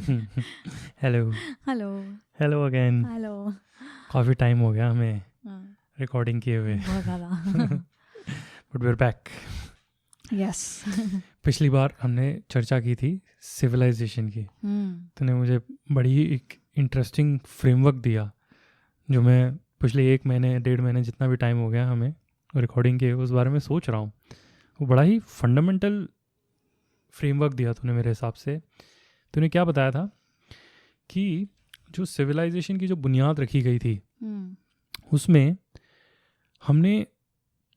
Hello hello hello again. Hello. काफ़ी time हो गया हमें हाँ, रिकॉर्डिंग किए हुए, बहुत ज़्यादा। But we are back. Yes. पिछली बार हमने चर्चा की थी सिविलाइजेशन की। तूने मुझे बड़ी एक इंटरेस्टिंग फ्रेमवर्क दिया जो मैं पिछले 1 महीने 1.5 महीने जितना भी टाइम हो गया हमें रिकॉर्डिंग के उस बारे में सोच रहा हूँ। वो बड़ा ही फंडामेंटल फ्रेमवर्क दिया तूने मेरे हिसाब से। तूने क्या बताया था कि जो सिविलाइजेशन की जो बुनियाद रखी गई थी उसमें हमने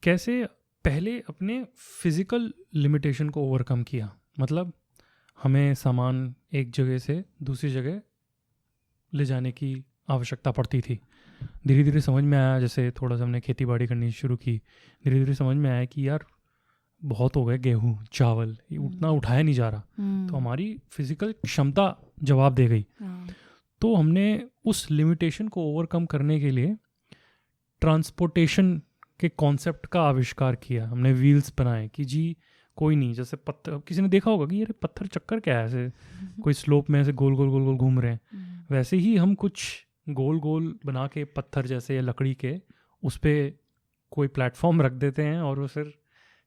कैसे पहले अपने फिज़िकल लिमिटेशन को ओवरकम किया। मतलब हमें सामान एक जगह से दूसरी जगह ले जाने की आवश्यकता पड़ती थी। धीरे धीरे समझ में आया, जैसे थोड़ा सा हमने खेती बाड़ी करनी शुरू की, धीरे धीरे समझ में आया कि यार बहुत हो गए गेहूँ चावल, ये उतना उठाया नहीं जा रहा, तो हमारी फिज़िकल क्षमता जवाब दे गई। तो हमने उस लिमिटेशन को ओवरकम करने के लिए ट्रांसपोर्टेशन के कॉन्सेप्ट का आविष्कार किया। हमने व्हील्स बनाए कि जी कोई नहीं, जैसे पत्थर, किसी ने देखा होगा कि ये पत्थर चक्कर क्या है, ऐसे कोई स्लोप में ऐसे गोल गोल गोल गोल घूम रहे हैं, वैसे ही हम कुछ गोल गोल बना के पत्थर जैसे या लकड़ी के उस पर कोई प्लेटफॉर्म रख देते हैं और वो फिर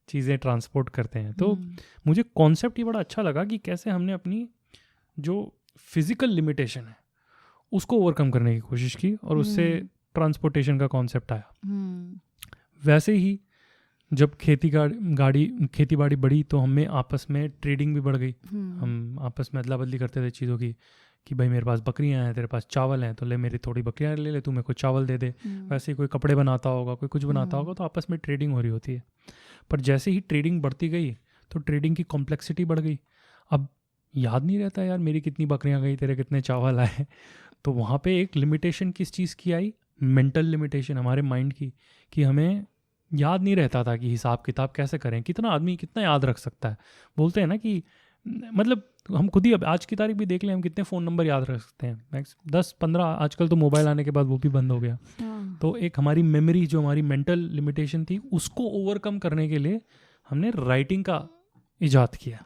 चीज़ें ट्रांसपोर्ट करते हैं। तो मुझे कॉन्सेप्ट ये बड़ा अच्छा लगा कि कैसे हमने अपनी जो फिज़िकल लिमिटेशन है उसको ओवरकम करने की कोशिश की और उससे ट्रांसपोर्टेशन का कॉन्सेप्ट आया। वैसे ही जब खेती बाड़ी बढ़ी तो हमें आपस में ट्रेडिंग भी बढ़ गई। हम आपस में अदला बदली करते थे चीज़ों की कि भाई मेरे पास बकरियां हैं, तेरे पास चावल हैं, तो ले मेरी थोड़ी बकरियां ले ले, तू मेरे को चावल दे दे। वैसे ही कोई कपड़े बनाता होगा, कोई कुछ बनाता होगा, तो आपस में ट्रेडिंग हो रही होती है। पर जैसे ही ट्रेडिंग बढ़ती गई तो ट्रेडिंग की कॉम्प्लेक्सिटी बढ़ गई। अब याद नहीं रहता यार मेरी कितनी बकरियां गई, तेरे कितने चावल आए। तो वहाँ पे एक लिमिटेशन किस चीज़ की आई, मेंटल लिमिटेशन हमारे माइंड की, कि हमें याद नहीं रहता था कि हिसाब किताब कैसे करें, कितना आदमी कितना याद रख सकता है। बोलते हैं ना कि मतलब हम खुद ही अब आज की तारीख भी देख लें, हम कितने फ़ोन नंबर याद रख सकते हैं, मैक्स 10-15। आजकल तो मोबाइल आने के बाद वो भी बंद हो गया। तो एक हमारी मेमोरी, जो हमारी मेंटल लिमिटेशन थी, उसको ओवरकम करने के लिए हमने राइटिंग का इजाद किया।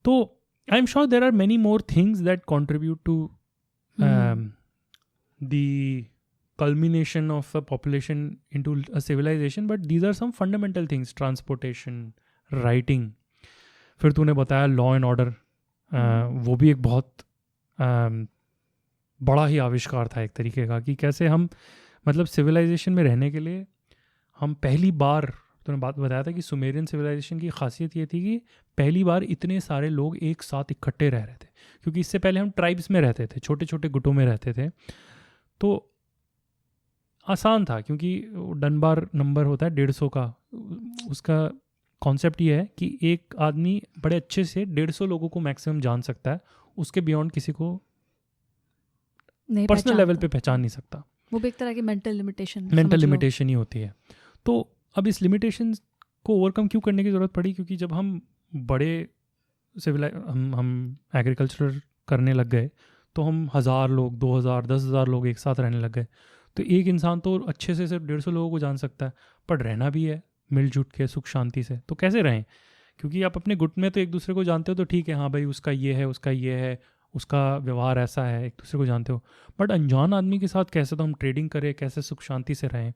तो I am sure there are many more things that contribute to the culmination of a population into a civilization, but these are some fundamental things: transportation, writing. फिर तूने बताया लॉ एंड ऑर्डर, वो भी एक बहुत बड़ा ही आविष्कार था एक तरीके का, कि कैसे हम मतलब सिविलाइजेशन में रहने के लिए हम पहली बार, तूने बात बताया था कि सुमेरियन सिविलाइजेशन की खासियत ये थी कि पहली बार इतने सारे लोग एक साथ इकट्ठे रह रहे थे, क्योंकि इससे पहले हम ट्राइब्स में रहते थे, छोटे छोटे गुटों में रहते थे। तो आसान था क्योंकि डनबार नंबर होता है 150 का। उसका कॉन्सेप्ट ये है कि एक आदमी बड़े अच्छे से 150 लोगों को मैक्सिमम जान सकता है, उसके बियॉन्ड किसी को पर्सनल लेवल पे पहचान नहीं सकता। वो भी एक तरह की मेंटल लिमिटेशन ही होती है। तो अब इस लिमिटेशन को ओवरकम क्यों करने की ज़रूरत पड़ी, क्योंकि जब हम बड़े हम एग्रीकल्चर करने लग गए तो हम 1000 लोग, 2000, 10,000 लोग एक साथ रहने लग गए। तो एक इंसान तो अच्छे से सिर्फ 150 लोगों को जान सकता है, पर रहना भी है मिलजुल के सुख शांति से। तो कैसे रहें, क्योंकि आप अपने गुट में तो एक दूसरे को जानते हो, तो ठीक है, हाँ भाई उसका ये है, उसका ये है, उसका व्यवहार ऐसा है, एक दूसरे को जानते हो। बट अनजान आदमी के साथ कैसे तो हम ट्रेडिंग करें, कैसे सुख शांति से रहें,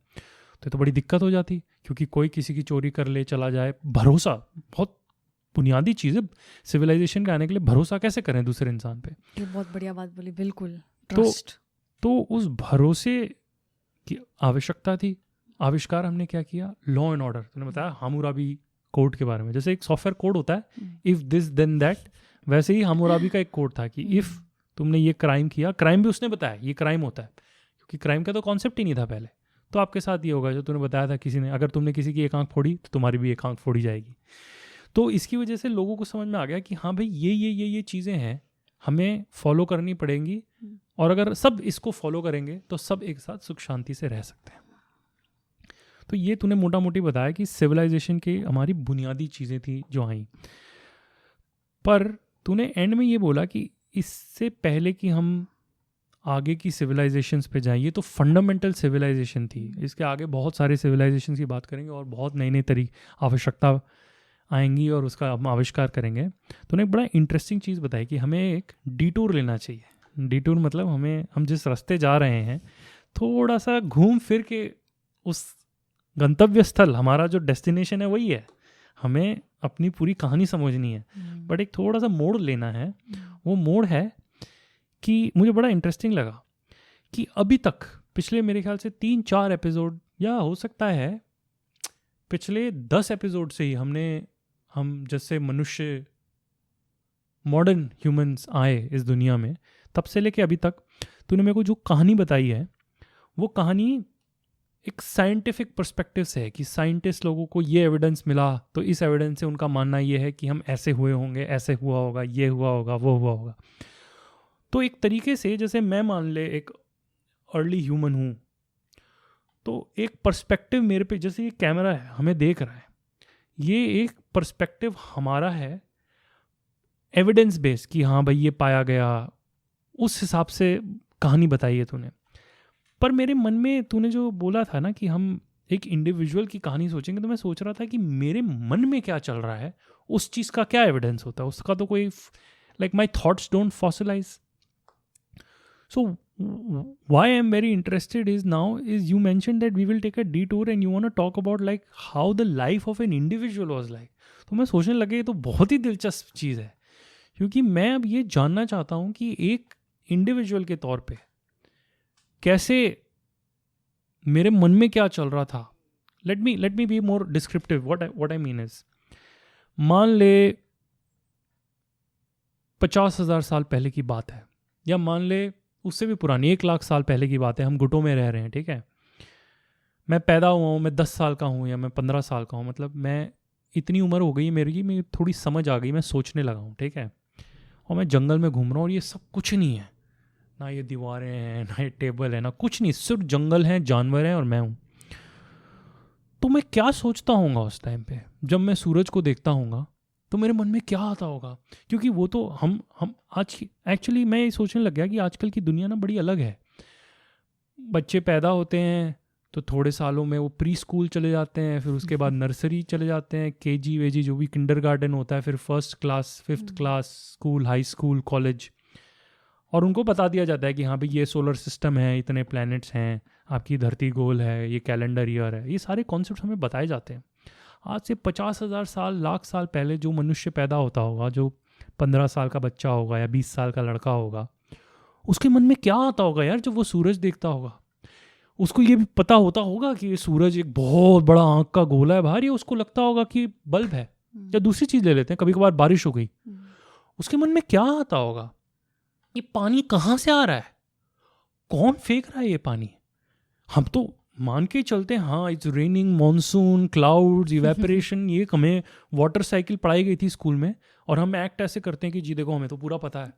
तो बड़ी दिक्कत हो जाती, क्योंकि कोई किसी की चोरी कर ले, चला जाए। भरोसा बहुत बुनियादी चीज़ है सिविलाइजेशन के आने के लिए। भरोसा कैसे करें दूसरे इंसान पे, ये बहुत बढ़िया बात बोली, बिल्कुल ट्रस्ट। तो उस भरोसे की आवश्यकता थी। आविष्कार हमने क्या किया, लॉ एंड ऑर्डर। तूने बताया हामुराबी कोड के बारे में, जैसे एक सॉफ्टवेयर कोड होता है इफ दिस देन दैट, वैसे ही हामुराबी का एक कोड था कि इफ तुमने ये क्राइम किया, क्राइम भी उसने बताया ये क्राइम होता है, क्योंकि क्राइम का तो कॉन्सेप्ट ही नहीं था पहले। तो आपके साथ ये होगा जो तूने बताया था, किसी ने अगर तुमने किसी की एक आंख फोड़ी तो तुम्हारी भी एक आंख फोड़ी जाएगी। तो इसकी वजह से लोगों को समझ में आ गया कि हाँ भाई ये चीज़ें हैं, हमें फॉलो करनी पड़ेंगी, और अगर सब इसको फॉलो करेंगे तो सब एक साथ सुख शांति से रह सकते हैं। तो ये तूने मोटा मोटी बताया कि सिविलाइजेशन की हमारी बुनियादी चीज़ें थी जो आई। पर तूने एंड में ये बोला कि इससे पहले कि हम आगे की सिविलाइजेशंस पे जाएं, ये तो फंडामेंटल सिविलाइजेशन थी, इसके आगे बहुत सारे सिविलाइजेशन की बात करेंगे और बहुत नई नई आवश्यकता आएंगी और उसका हम आविष्कार करेंगे। तो उन्हें एक बड़ा इंटरेस्टिंग चीज़ बताई कि हमें एक डिटूर लेना चाहिए। डिटूर मतलब हम जिस रास्ते जा रहे हैं थोड़ा सा घूम फिर के उस गंतव्य स्थल, हमारा जो डेस्टिनेशन है वही है, हमें अपनी पूरी कहानी समझनी है, बट एक थोड़ा सा मोड़ लेना है। वो मोड़ है कि मुझे बड़ा इंटरेस्टिंग लगा कि अभी तक पिछले मेरे ख्याल से 3-4 एपिसोड या हो सकता है पिछले 10 एपिसोड से ही हम जैसे मनुष्य मॉडर्न ह्यूमंस आए इस दुनिया में, तब से लेके अभी तक तूने मेरे को जो कहानी बताई है वो कहानी एक साइंटिफिक पर्सपेक्टिव से है कि साइंटिस्ट लोगों को ये एविडेंस मिला, तो इस एविडेंस से उनका मानना ये है कि हम ऐसे हुए होंगे, ऐसे हुआ होगा, ये हुआ होगा, वो हुआ होगा। तो एक तरीके से जैसे मैं मान ले एक अर्ली ह्यूमन हूँ, तो एक पर्सपेक्टिव मेरे पे, जैसे ये कैमरा है हमें देख रहा है, ये एक पर्सपेक्टिव हमारा है एविडेंस बेस कि हाँ भाई ये पाया गया, उस हिसाब से कहानी बताई है तूने। पर मेरे मन में तूने जो बोला था ना कि हम एक इंडिविजुअल की कहानी सोचेंगे, तो मैं सोच रहा था कि मेरे मन में क्या चल रहा है उस चीज़ का क्या एविडेंस होता है, उसका तो कोई like my thoughts don't fossilise. So why I am very interested is now is you mentioned that we will take a detour and you want to talk about like how the life of an individual was like. तो मैं सोचने लगे ये तो बहुत ही दिलचस्प चीज़ है, क्योंकि मैं अब ये जानना चाहता हूँ कि एक इंडिविजुअल के तौर पे कैसे मेरे मन में क्या चल रहा था। Let me be more descriptive. What I mean is, मान ले 50,000 साल पहले की बात है, या मान ले उससे भी पुरानी 1 लाख साल पहले की बात है। हम घुटों में रह रहे हैं, ठीक है। मैं पैदा हुआ हूँ, मैं 10 साल का हूँ या मैं 15 साल का हूँ, मतलब मैं इतनी उम्र हो गई मेरी, मैं थोड़ी समझ आ गई, मैं सोचने लगा हूँ, ठीक है। और मैं जंगल में घूम रहा हूँ और ये सब कुछ नहीं है, ना ये दीवारें हैं, ना ये टेबल है, ना कुछ नहीं, सिर्फ जंगल है, जानवर हैं और मैं हूँ। तो मैं क्या सोचता हूँगा उस टाइम पे जब मैं सूरज को देखता हूँगा, तो मेरे मन में क्या आता होगा? क्योंकि वो तो हम आज एक्चुअली मैं ये सोचने लग गया कि आजकल की दुनिया ना बड़ी अलग है। बच्चे पैदा होते हैं तो थोड़े सालों में वो प्री स्कूल चले जाते हैं, फिर उसके बाद नर्सरी चले जाते हैं, केजी वेजी जो भी किंडरगार्टन होता है, फिर first class, 5th class, school, high school, college, और उनको बता दिया जाता है कि हाँ भाई ये सोलर सिस्टम है, इतने प्लैनेट्स हैं, आपकी धरती गोल है, ये कैलेंडर ईयर है, ये सारे कॉन्सेप्ट हमें बताए जाते हैं। आज से 50,000 साल, लाख साल पहले जो मनुष्य पैदा होता होगा, जो 15 साल का बच्चा होगा या 20 साल का लड़का होगा, उसके मन में क्या आता होगा यार जब वो सूरज देखता होगा? उसको ये भी पता होता होगा कि ये सूरज एक बहुत बड़ा आँख का गोला है बाहर, या उसको लगता होगा कि बल्ब है, या दूसरी चीज़ ले लेते हैं, कभी कभार बारिश हो गई, उसके मन में क्या आता होगा? ये पानी कहाँ से आ रहा है? कौन फेंक रहा है ये पानी? हम तो मान के चलते हैं हाँ it's raining, monsoon, clouds, evaporation, ये हमें वाटर साइकिल पढ़ाई गई थी स्कूल में, और हम एक्ट ऐसे करते हैं कि जी देखो हमें तो पूरा पता है।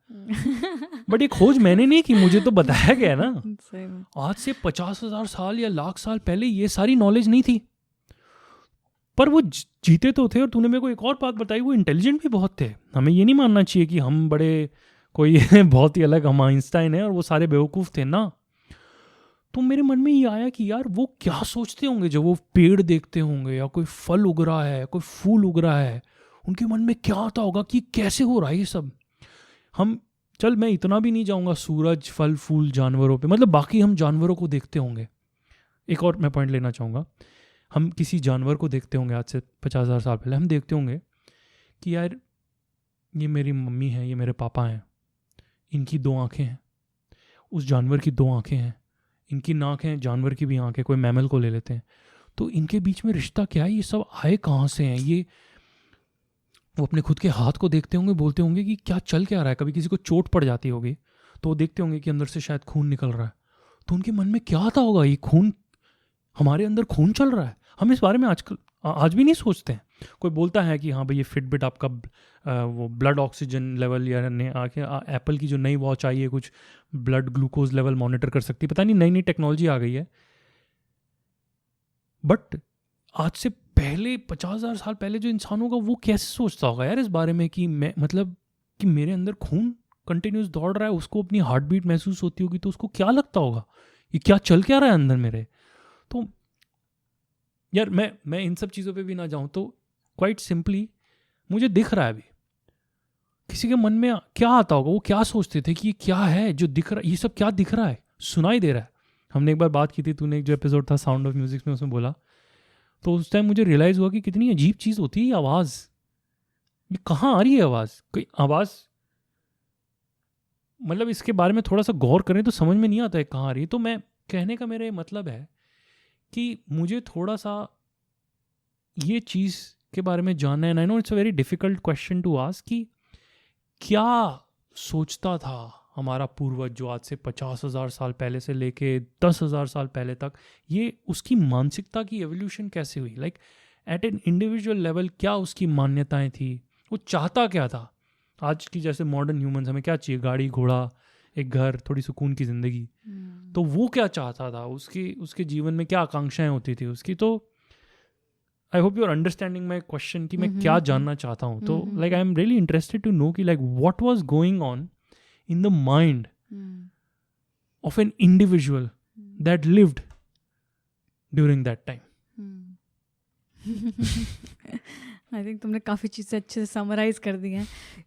बट ये खोज मैंने नहीं की, मुझे तो बताया गया ना। आज से 50,000 साल या लाख साल पहले ये सारी नॉलेज नहीं थी, पर वो जीते तो थे। और तूने मेरे को एक और बात बताई, वो इंटेलिजेंट भी बहुत थे। हमें ये नहीं मानना चाहिए कि हम बड़े कोई बहुत ही अलग, हम आइंस्टाइन है और वो सारे बेवकूफ़ थे ना। तो मेरे मन में ये आया कि यार वो क्या सोचते होंगे जब वो पेड़ देखते होंगे, या कोई फल उग रहा है, कोई फूल उग रहा है, उनके मन में क्या आता होगा कि कैसे हो रहा है ये सब। मैं इतना भी नहीं जाऊंगा सूरज, फल, फूल, जानवरों पे, मतलब बाकी हम जानवरों को देखते होंगे। एक और मैं पॉइंट लेना चाहूँगा, हम किसी जानवर को देखते होंगे आज से 50,000 साल पहले, हम देखते होंगे कि यार ये मेरी मम्मी है, ये मेरे पापा हैं, इनकी 2 आँखें हैं, उस जानवर की 2 आँखें हैं, इनकी नाक है, जानवर की भी आँख है, कोई मैमल को ले लेते हैं, तो इनके बीच में रिश्ता क्या है? ये सब आए कहाँ से हैं? ये वो अपने खुद के हाथ को देखते होंगे, बोलते होंगे कि क्या चल क्या रहा है। कभी किसी को चोट पड़ जाती होगी तो वो देखते होंगे कि अंदर से शायद खून निकल रहा है, तो उनके मन में क्या आता होगा? ये खून, हमारे अंदर खून चल रहा है। हम इस बारे में आज भी नहीं सोचते हैं। कोई बोलता है कि हाँ भाई ये फिटबिट आपका वो ब्लड ऑक्सीजन लेवल, या एप्पल की जो नई वॉच आई है कुछ ब्लड ग्लूकोज लेवल मॉनिटर कर सकती है, पता नहीं नई नई टेक्नोलॉजी आ गई है। बट आज से पहले 50,000 साल पहले जो इंसान होगा वो कैसे सोचता होगा यार इस बारे में कि मैं, मतलब कि मेरे अंदर खून कंटिन्यूस दौड़ रहा है, उसको अपनी हार्ट बीट महसूस होती होगी, तो उसको क्या लगता होगा ये क्या चल क्या रहा है अंदर मेरे। तो यार मैं इन सब चीज़ों पे भी ना जाऊँ, तो क्वाइट सिंपली मुझे दिख रहा है अभी। किसी के मन में क्या आता होगा, वो क्या सोचते थे कि ये क्या है जो दिख रहा है, ये सब क्या दिख रहा है, सुनाई दे रहा है। हमने एक बार बात की थी, तूने एक जो एपिसोड था साउंड ऑफ म्यूजिक में, उसमें बोला, तो उस टाइम मुझे रियलाइज़ हुआ कि कितनी अजीब चीज़ होती है ये आवाज़। ये कहाँ आ रही है आवाज़? कोई आवाज़, मतलब इसके बारे में थोड़ा सा गौर करें तो समझ में नहीं आता है कहाँ आ रही है। तो मैं कहने का मेरा मतलब है कि मुझे थोड़ा सा ये चीज़ के बारे में जानना है। And I know it's a very difficult question to ask कि क्या सोचता था हमारा पूर्वज जो आज से 50,000 साल पहले से लेके 10,000 साल पहले तक, ये उसकी मानसिकता की एवोल्यूशन कैसे हुई? Like at an individual level क्या उसकी मान्यताएं थी, वो चाहता क्या था? आज की जैसे मॉडर्न ह्यूमंस, हमें क्या चाहिए? गाड़ी, घोड़ा, एक घर, थोड़ी सुकून की ज़िंदगी। तो वो क्या चाहता था? उसके जीवन में क्या आकांक्षाएं होती थी उसकी? तो I hope you are understanding my question कि मैं क्या जानना चाहता हूँ। तो like I am really interested to know कि like what was going on in the mind of an individual that lived during that time. I think तुमने काफ़ी चीज़ें अच्छे से समराइज कर दी हैं,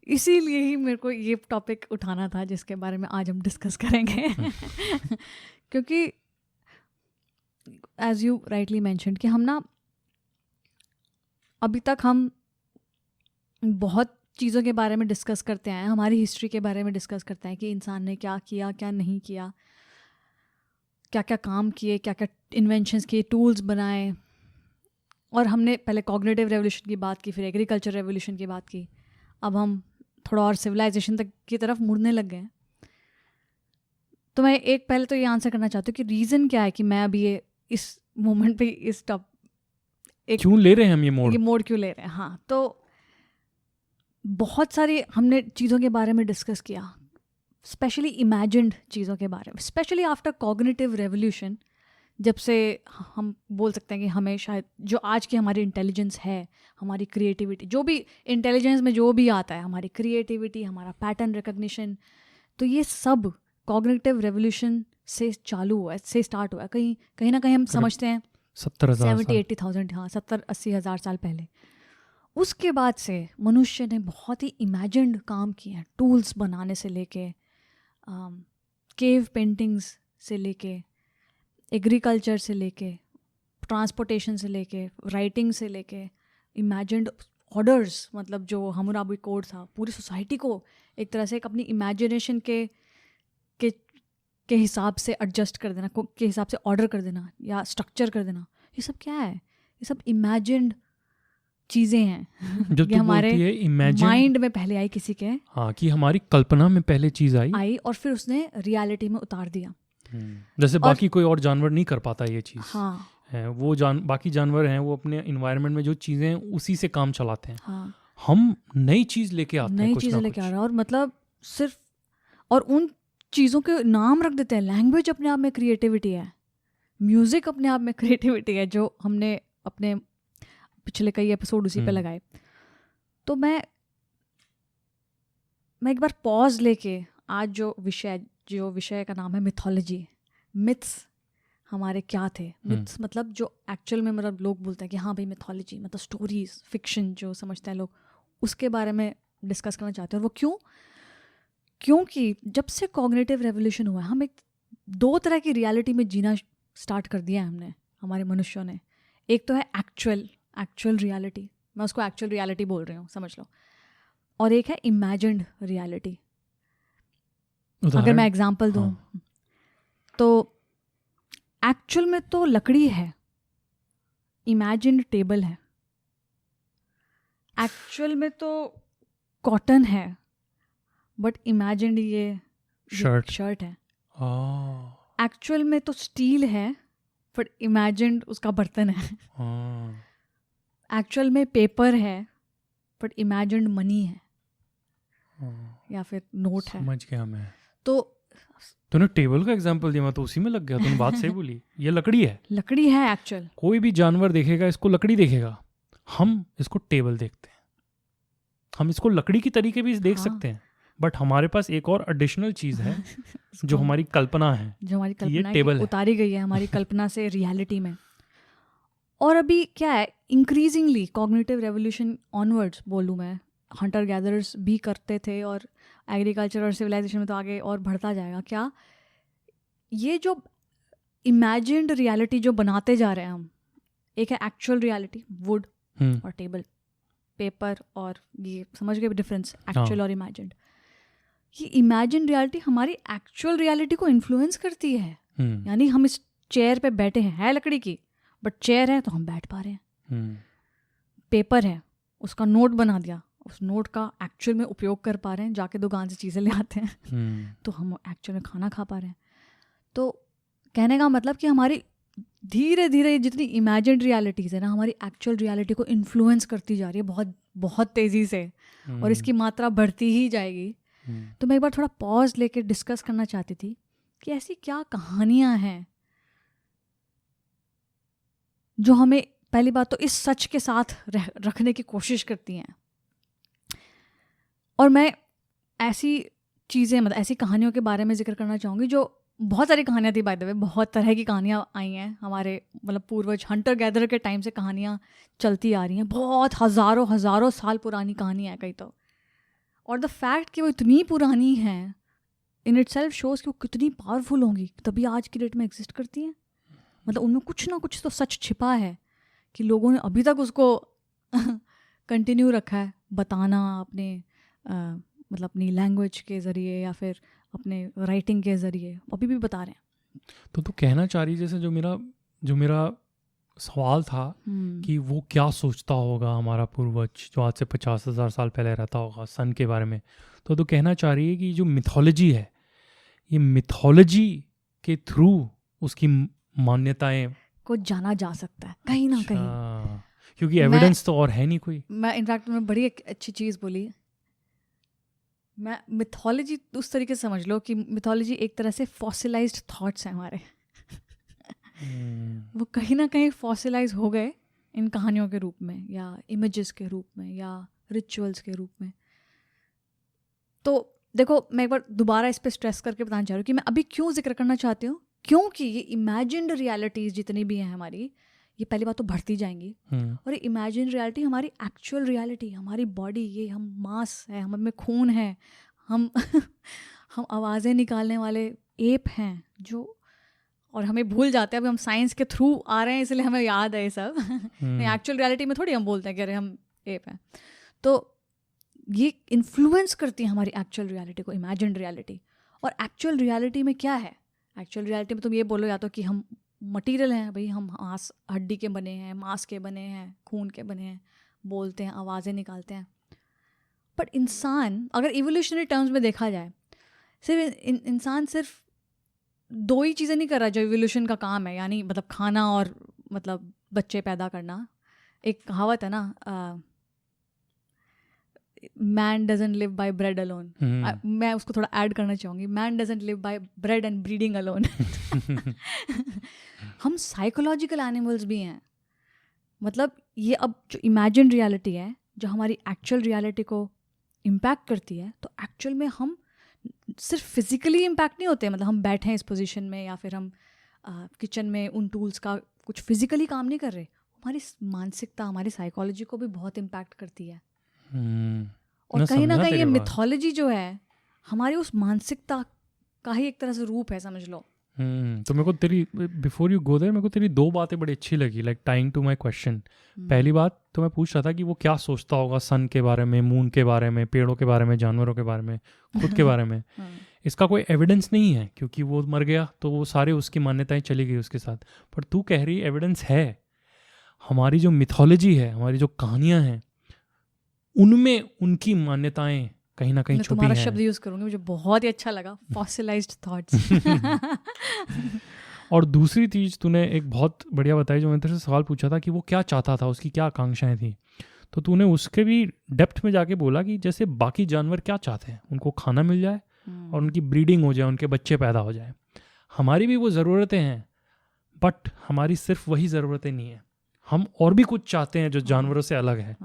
इसीलिए ही मेरे को ये टॉपिक उठाना था जिसके बारे में आज हम डिस्कस करेंगे। क्योंकि एज यू राइटली मैंशन्ड कि हम ना अभी तक हम बहुत चीज़ों के बारे में डिस्कस करते हैं, हमारी हिस्ट्री के बारे में डिस्कस करते हैं कि इंसान ने क्या किया, क्या नहीं किया, क्या क्या काम किए, क्या क्या इन्वेंशंस किए, टूल्स बनाए। और हमने पहले कॉग्निटिव रेवोल्यूशन की बात की, फिर एग्रीकल्चर रेवोल्यूशन की बात की, अब हम थोड़ा और सिविलाइजेशन तक की तरफ मुड़ने लग गए। तो मैं एक पहले तो ये आंसर करना चाहती हूँ कि रीज़न क्या है कि मैं अभी ये इस मोमेंट पे इस क्यों ले रहे हैं हम ये मोड क्यों ले रहे हैं। हाँ, तो बहुत सारी हमने चीज़ों के बारे में डिस्कस किया, स्पेशली इमेजिन्ड चीज़ों के बारे में, स्पेशली आफ्टर कॉग्निटिव रेवोल्यूशन, जब से हम बोल सकते हैं कि हमें शायद जो आज की हमारी इंटेलिजेंस है, हमारी क्रिएटिविटी, जो भी इंटेलिजेंस में जो भी आता है, हमारी क्रिएटिविटी, हमारा पैटर्न रिकग्निशन, तो ये सब कॉग्निटिव रेवोल्यूशन से चालू हुआ है, से स्टार्ट हुआ है। कहीं ना कहीं हम समझते हैं 70,000-80,000, हाँ 70-80,000 साल पहले। उसके बाद से मनुष्य ने बहुत ही इमेजिन्ड काम किए हैं, टूल्स बनाने से लेके, केव पेंटिंग्स से लेके, एग्रीकल्चर से लेके, ट्रांसपोर्टेशन से लेके, राइटिंग से लेके, इमेजिन्ड ऑर्डर्स, मतलब जो हम्मुराबी कोड था, पूरी सोसाइटी को एक तरह से एक अपनी इमेजिनेशन के हिसाब से एडजस्ट कर देना, के हिसाब से ऑर्डर कर देना या स्ट्रक्चर कर देना। ये सब क्या है? ये सब इमेजिन्ड चीज़ें हैं जो हमारे माइंड में पहले आई किसी के, हाँ, कि हमारी कल्पना में पहले चीज़ आई और फिर उसने रियलिटी में उतार दिया। जैसे बाकी कोई और जानवर नहीं कर पाता ये चीज़। हाँ, है वो बाकी जानवर हैं, वो अपने इन्वायरमेंट में जो चीज़ें हैं उसी से काम चलाते हैं। हाँ, हम नई चीज़ लेके आते हैं, नई चीज़ें लेके आ रहे हैं, और मतलब सिर्फ, और उन चीज़ों के नाम रख देते हैं। लैंग्वेज अपने आप में क्रिएटिविटी है, म्यूज़िक अपने आप में क्रिएटिविटी है, जो हमने अपने पिछले कई एपिसोड उसी पे लगाए। तो मैं एक बार पॉज लेके आज जो विषय का नाम है मिथोलॉजी, मिथ्स हमारे क्या थे। मिथ्स मतलब जो एक्चुअल में, मतलब लोग बोलते हैं कि हाँ भाई मिथोलॉजी मतलब स्टोरीज, फिक्शन जो समझते हैं लोग, उसके बारे में डिस्कस करना चाहते हैं। और वो क्योंकि जब से कॉग्निटिव रेवोल्यूशन हुआ है, हम एक दो तरह की रियलिटी में जीना स्टार्ट कर दिया है हमने, हमारे मनुष्यों ने। एक तो है एक्चुअल रियलिटी, मैं उसको एक्चुअल रियलिटी बोल रही हूँ, समझ लो, और एक है इमेजिन्ड रियलिटी। अगर मैं एग्जांपल दूँ, तो एक्चुअल में तो लकड़ी है, इमेजिन्ड टेबल है। एक्चुअल में तो कॉटन है, बट इमेजिन्ड ये शर्ट है। एक्चुअल में तो स्टील है, बट इमेजिन्ड उसका बर्तन है। एक्चुअल में पेपर है, बट इमेजिन्ड मनी है, या फिर नोट है। समझ गया मैं। तो तूने टेबल का एग्जांपल दिया, मैं तो उसी में लग गया। तूने बात सही बोली, ये लकड़ी है, लकड़ी है एक्चुअल। कोई भी जानवर देखेगा इसको लकड़ी देखेगा, हम इसको टेबल देखते हैं। हम इसको लकड़ी की तरीके भी देख सकते हैं, बट हमारे पास एक और एडिशनल चीज़ है जो हमारी कल्पना है, जो हमारी कल्पना ये टेबल उतारी गई है हमारी कल्पना से रियलिटी में। और अभी क्या है, इंक्रीजिंगली कॉग्निटिव रेवोल्यूशन ऑनवर्ड्स बोलूँ मैं, हंटर गैदरर्स भी करते थे और एग्रीकल्चर और सिविलाइजेशन में तो आगे और बढ़ता जाएगा। क्या ये जो इमेजिन्ड रियलिटी जो बनाते जा रहे हैं हम, एक है एक्चुअल रियलिटी, वुड और टेबल, पेपर, और ये समझ गए डिफरेंस, एक्चुअल और इमेजिन्ड। ये इमेजिन रियलिटी हमारी एक्चुअल रियलिटी को इन्फ्लुएंस करती है। यानी हम इस चेयर पे बैठे हैं, है लकड़ी की, बट चेयर है तो हम बैठ पा रहे हैं। पेपर है, उसका नोट बना दिया, उस नोट का एक्चुअल में उपयोग कर पा रहे हैं, जाके दुकान से चीज़ें ले आते हैं तो हम एक्चुअल में खाना खा पा रहे हैं। तो कहने का मतलब कि हमारी धीरे धीरे जितनी इमेजिन्ड रियलिटीज़ है ना, हमारी एक्चुअल रियलिटी को इन्फ्लुएंस करती जा रही है बहुत बहुत तेज़ी से, और इसकी मात्रा बढ़ती ही जाएगी। तो मैं एक बार थोड़ा पॉज लेके डिस्कस करना चाहती थी कि ऐसी क्या कहानियां हैं जो हमें पहली बात तो इस सच के साथ रखने की कोशिश करती हैं। और मैं ऐसी चीज़ें, मतलब ऐसी कहानियों के बारे में जिक्र करना चाहूँगी जो, बहुत सारी कहानियाँ थी बाय द वे, बहुत तरह की कहानियाँ आई हैं हमारे, मतलब पूर्वज हंटर गैदर के टाइम से कहानियाँ चलती आ रही हैं, बहुत हज़ारों साल पुरानी कहानियाँ हैं कई तो। और द फैक्ट कि वो इतनी पुरानी हैं इन इटसेल्फ शोज़ कि वो कितनी पावरफुल होंगी, तभी आज की डेट में एग्जिस्ट करती हैं। मतलब उनमें कुछ ना कुछ तो सच छिपा है कि लोगों ने अभी तक उसको कंटिन्यू रखा है बताना, अपने मतलब अपनी लैंग्वेज के ज़रिए या फिर अपने राइटिंग के ज़रिए अभी भी बता रहे हैं। तो तू कहना चाह रही, जैसे जो मेरा सवाल था कि वो क्या सोचता होगा हमारा पूर्वज जो आज से 50,000 साल पहले रहता होगा सन के बारे में, तो तू कहना चाह रही है कि जो मिथोलॉजी है, ये मिथोलॉजी के थ्रू उसकी मान्यताएं को जाना जा सकता है कहीं ना कहीं, क्योंकि एविडेंस तो और है नहीं कोई। मैं इनफैक्ट में बड़ी एक अच्छी चीज़ बोली, मैं मिथोलॉजी उस तरीके से समझ लो कि मिथोलॉजी एक तरह से फॉसिलाइज्ड थॉट्स हैं हमारे वो कहीं ना कहीं फॉसिलाइज हो गए इन कहानियों के रूप में, या इमेजेस के रूप में, या रिचुअल्स के रूप में। तो देखो, मैं एक बार दोबारा इस पे स्ट्रेस करके बताना चाह रही हूँ कि मैं अभी क्यों जिक्र करना चाहती हूँ, क्योंकि ये इमेजिन्ड रियलिटीज़ जितनी भी हैं हमारी, ये पहली बात तो बढ़ती जाएंगी, और ये इमेजिन रियलिटी हमारी एक्चुअल रियलिटी, हमारी बॉडी, ये हम मांस है, हम में खून है, हम हम आवाज़ें निकालने वाले एप हैं जो, और हमें भूल जाते हैं, अभी हम साइंस के थ्रू आ रहे हैं इसलिए हमें याद है ये सब एक्चुअल रियलिटी में थोड़ी हम बोलते हैं कि अरे हम एप हैं। तो ये इन्फ्लुएंस करती है हमारी एक्चुअल रियलिटी को, इमेजिन्ड रियलिटी। और एक्चुअल रियलिटी में क्या है, एक्चुअल रियलिटी में तुम ये बोलो या तो कि हम मटीरियल हैं, भाई हम मांस हड्डी के बने हैं, मांस के बने हैं, खून के बने हैं, बोलते हैं, आवाज़ें निकालते हैं। बट इंसान, अगर इवोल्यूशनरी टर्म्स में देखा जाए, सिर्फ इंसान सिर्फ दो ही चीज़ें नहीं कर रहा जो इवोल्यूशन का काम है, यानी मतलब खाना और मतलब बच्चे पैदा करना। एक कहावत है ना, man doesn't live by bread alone, मैं उसको थोड़ा ऐड करना चाहूँगी, man doesn't live by bread and breeding alone हम साइकोलॉजिकल एनिमल्स भी हैं। मतलब ये अब जो इमेजिन रियलिटी है जो हमारी एक्चुअल रियलिटी को इम्पैक्ट करती है, तो एक्चुअल में हम सिर्फ फिजिकली इम्पैक्ट नहीं होते, मतलब हम बैठे हैं इस पोजीशन में या फिर हम किचन में उन टूल्स का कुछ फिजिकली काम नहीं कर रहे, हमारी मानसिकता, हमारी साइकोलॉजी को भी बहुत इम्पैक्ट करती है। और कहीं ना कहीं ये मिथोलॉजी जो है हमारी उस मानसिकता का ही एक तरह से रूप है, समझ लो। तो मेरे को तेरी, बिफोर यू गो देयर, मेरे को तेरी दो बातें बड़ी अच्छी लगी, like tying to my question. पहली बात तो मैं पूछ रहा था कि वो क्या सोचता होगा सन के बारे में, मून के बारे में, पेड़ों के बारे में, जानवरों के बारे में, खुद के बारे में। इसका कोई एविडेंस नहीं है क्योंकि वो मर गया तो वो सारे उसकी मान्यताएं चली गई उसके साथ। पर तू कह रही एविडेंस है, हमारी जो मिथोलॉजी है, हमारी जो कहानियाँ हैं, उनमें उनकी मान्यताएं कहीं ना कहीं छुपी हैं। तुम्हारा शब्द यूज करूंगी, मुझे बहुत ही अच्छा लगा, फॉसिलाइज्ड थॉट्स और दूसरी चीज़ तूने एक बहुत बढ़िया बताई, जो मैंने तेरे से सवाल पूछा था कि वो क्या चाहता था, उसकी क्या आकांक्षाएं थी, तो तूने उसके भी डेप्थ में जाके बोला कि जैसे बाकी जानवर क्या चाहते हैं, उनको खाना मिल जाए और उनकी ब्रीडिंग हो जाए, उनके बच्चे पैदा हो जाए। हमारी भी वो ज़रूरतें हैं, बट हमारी सिर्फ वही ज़रूरतें नहीं है, हम और भी कुछ चाहते हैं जो जानवरों से अलग है।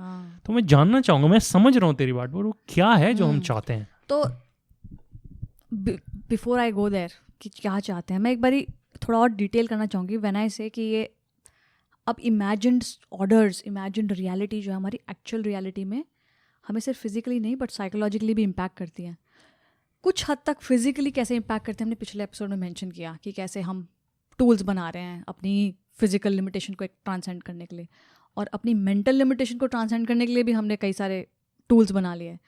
तो मैं जानना चाहूँगा, मैं समझ रहा हूँ तेरी बात, पर वो क्या है जो हम चाहते हैं। तो बिफोर आई गो देयर कि क्या चाहते हैं, मैं एक बारी थोड़ा और डिटेल करना चाहूँगी। व्हेन आई से कि ये अब इमेजिन्ड ऑर्डर्स, इमेजिन्ड रियलिटी जो है हमारी एक्चुअल रियलिटी में हमें सिर्फ फिजिकली नहीं बट साइकोलॉजिकली भी इम्पैक्ट करती है. कुछ हद तक फिजिकली कैसे इम्पैक्ट करते हैं हमने पिछले एपिसोड में मेंशन किया कि कैसे हम टूल्स बना रहे हैं अपनी फिजिकल लिमिटेशन को एक ट्रांसेंड करने के लिए, और अपनी मेंटल लिमिटेशन को ट्रांसेंड करने के लिए भी हमने कई सारे टूल्स बना लिए.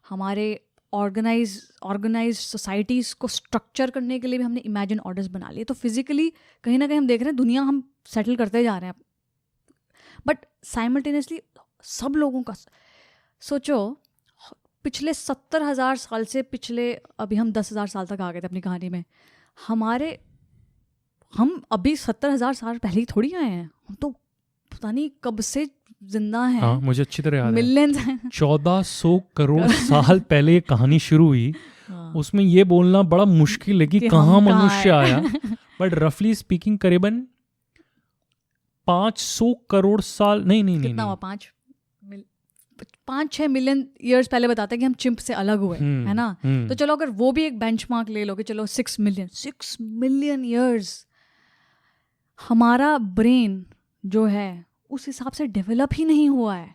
हमारे ऑर्गेनाइज सोसाइटीज़ को स्ट्रक्चर करने के लिए भी हमने इमेजिन ऑर्डर्स बना लिए. तो फिजिकली कहीं ना कहीं हम देख रहे हैं दुनिया हम सेटल करते जा रहे हैं, बट साइमल्टेनियसली सब लोगों का सोचो पिछले 70,000 साल से पिछले अभी हम 10,000 साल तक आ गए थे अपनी कहानी में. हम अभी 70,000 साल पहले ही थोड़ी आए हैं, हम तो पता नहीं कब से जिंदा हैं. हाँ, मुझे अच्छी तरह याद है मिलियंस 1400 करोड़ साल पहले ये कहानी शुरू हुई. उसमें ये बोलना बड़ा मुश्किल है कि कहाँ मनुष्य आया, बट रफली स्पीकिंग करीबन 500 करोड़ साल नहीं कितना हुआ 5-6 मिलियन ईयर्स पहले बताते हैं कि हम चिंप से अलग हुए, है ना. तो चलो अगर वो भी एक बेंचमार्क ले लो कि चलो 6 मिलियन ईयर्स, हमारा ब्रेन जो है उस हिसाब से डेवलप ही नहीं हुआ है.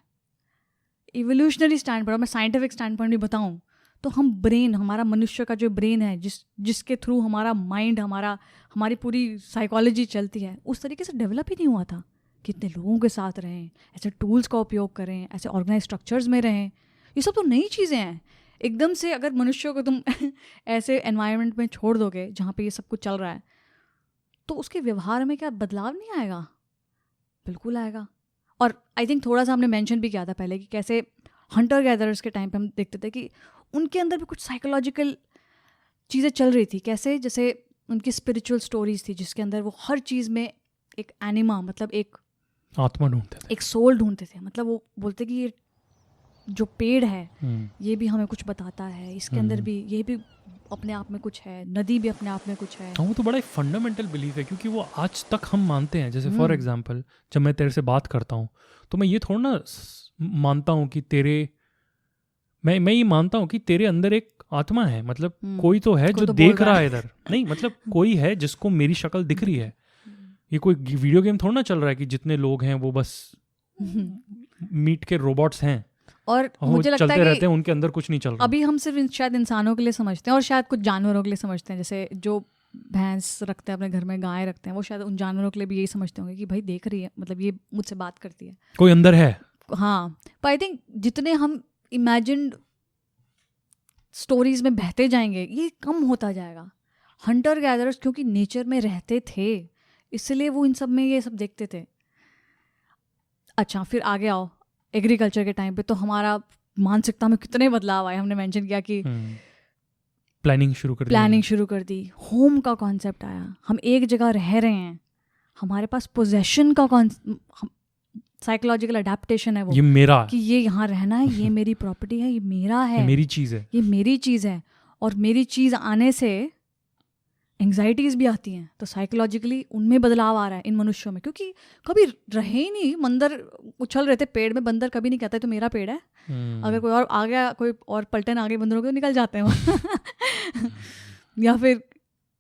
इवोल्यूशनरी स्टैंड पॉइंट, मैं साइंटिफिक स्टैंड पॉइंट भी बताऊं तो हम ब्रेन, हमारा मनुष्य का जो ब्रेन है जिसके थ्रू हमारा माइंड, हमारी पूरी साइकोलॉजी चलती है, उस तरीके से डेवलप ही नहीं हुआ था. कितने लोगों के साथ रहें, ऐसे टूल्स का उपयोग करें, ऐसे ऑर्गेनाइज स्ट्रक्चर्स में रहें, ये सब तो नई चीज़ें हैं. एकदम से अगर मनुष्य को तुम ऐसे एनवायरनमेंट में छोड़ दोगे जहाँ पे ये सब कुछ चल रहा है, तो उसके व्यवहार में क्या बदलाव नहीं आएगा? बिल्कुल आएगा. और आई थिंक थोड़ा सा हमने मेंशन भी किया था पहले कि कैसे हंटर गैदरर्स के टाइम पे हम देखते थे कि उनके अंदर भी कुछ साइकोलॉजिकल चीज़ें चल रही थी. कैसे जैसे उनकी स्पिरिचुअल स्टोरीज थी जिसके अंदर वो हर चीज़ में एक एनिमा, मतलब एक आत्मा ढूंढते थे, एक सोल ढूंढते थे. मतलब वो बोलते कि ये जो पेड़ है ये भी हमें कुछ बताता है, इसके अंदर भी ये भी अपने आप में कुछ है, नदी भी अपने आप में कुछ है. वो तो बड़ा एक फंडामेंटल बिलीफ है क्योंकि वो आज तक हम मानते हैं. जैसे फॉर एग्जांपल जब मैं तेरे से बात करता हूँ तो मैं ये थोड़ा ना मानता हूँ कि मैं ये मानता हूँ कि तेरे अंदर एक आत्मा है, मतलब कोई तो है जो तो देख रहा है इधर. नहीं मतलब कोई है जिसको मेरी शक्ल दिख रही है. ये कोई वीडियो गेम थोड़ा ना चल रहा है कि जितने लोग हैं वो बस मीट के रोबोट्स हैं और मुझे लगता है रहते हैं, उनके अंदर कुछ नहीं चल रहा. अभी हम सिर्फ शायद इंसानों के लिए समझते हैं और शायद कुछ जानवरों के लिए समझते हैं. जैसे जो भैंस रखते हैं अपने घर में, गाय रखते हैं, वो शायद उन जानवरों के लिए भी यही समझते होंगे कि भाई देख रही है, मतलब ये मुझसे बात करती है, कोई अंदर है. हाँ, पर आई थिंक जितने हम इमेजिन्ड स्टोरीज में बहते जाएंगे ये कम होता जाएगा. हंटर गैदरर्स क्योंकि नेचर में रहते थे इसलिए वो इन सब में ये सब देखते थे. अच्छा, फिर आगे आओ एग्रीकल्चर के टाइम पे, तो हमारा मानसिकता में कितने बदलाव आए. हमने मेंशन किया कि प्लानिंग शुरू कर दी, होम का कॉन्सेप्ट आया, हम एक जगह रह रहे हैं, हमारे पास पोजेशन का साइकोलॉजिकल अडेप्टेशन है वो, ये मेरा, कि ये यहाँ रहना है, ये मेरी प्रॉपर्टी है, ये मेरा है, ये मेरी चीज़ है. और मेरी चीज़ आने से एंग्जाइटीज़ भी आती हैं. तो साइकोलॉजिकली उनमें बदलाव आ रहा है इन मनुष्यों में, क्योंकि कभी रहे ही नहीं. बंदर उछल रहे थे पेड़ में, बंदर कभी नहीं कहता है तो मेरा पेड़ है. अगर कोई और आ गया, कोई और पलटन आगे बंदरों के निकल जाते हैं वो या फिर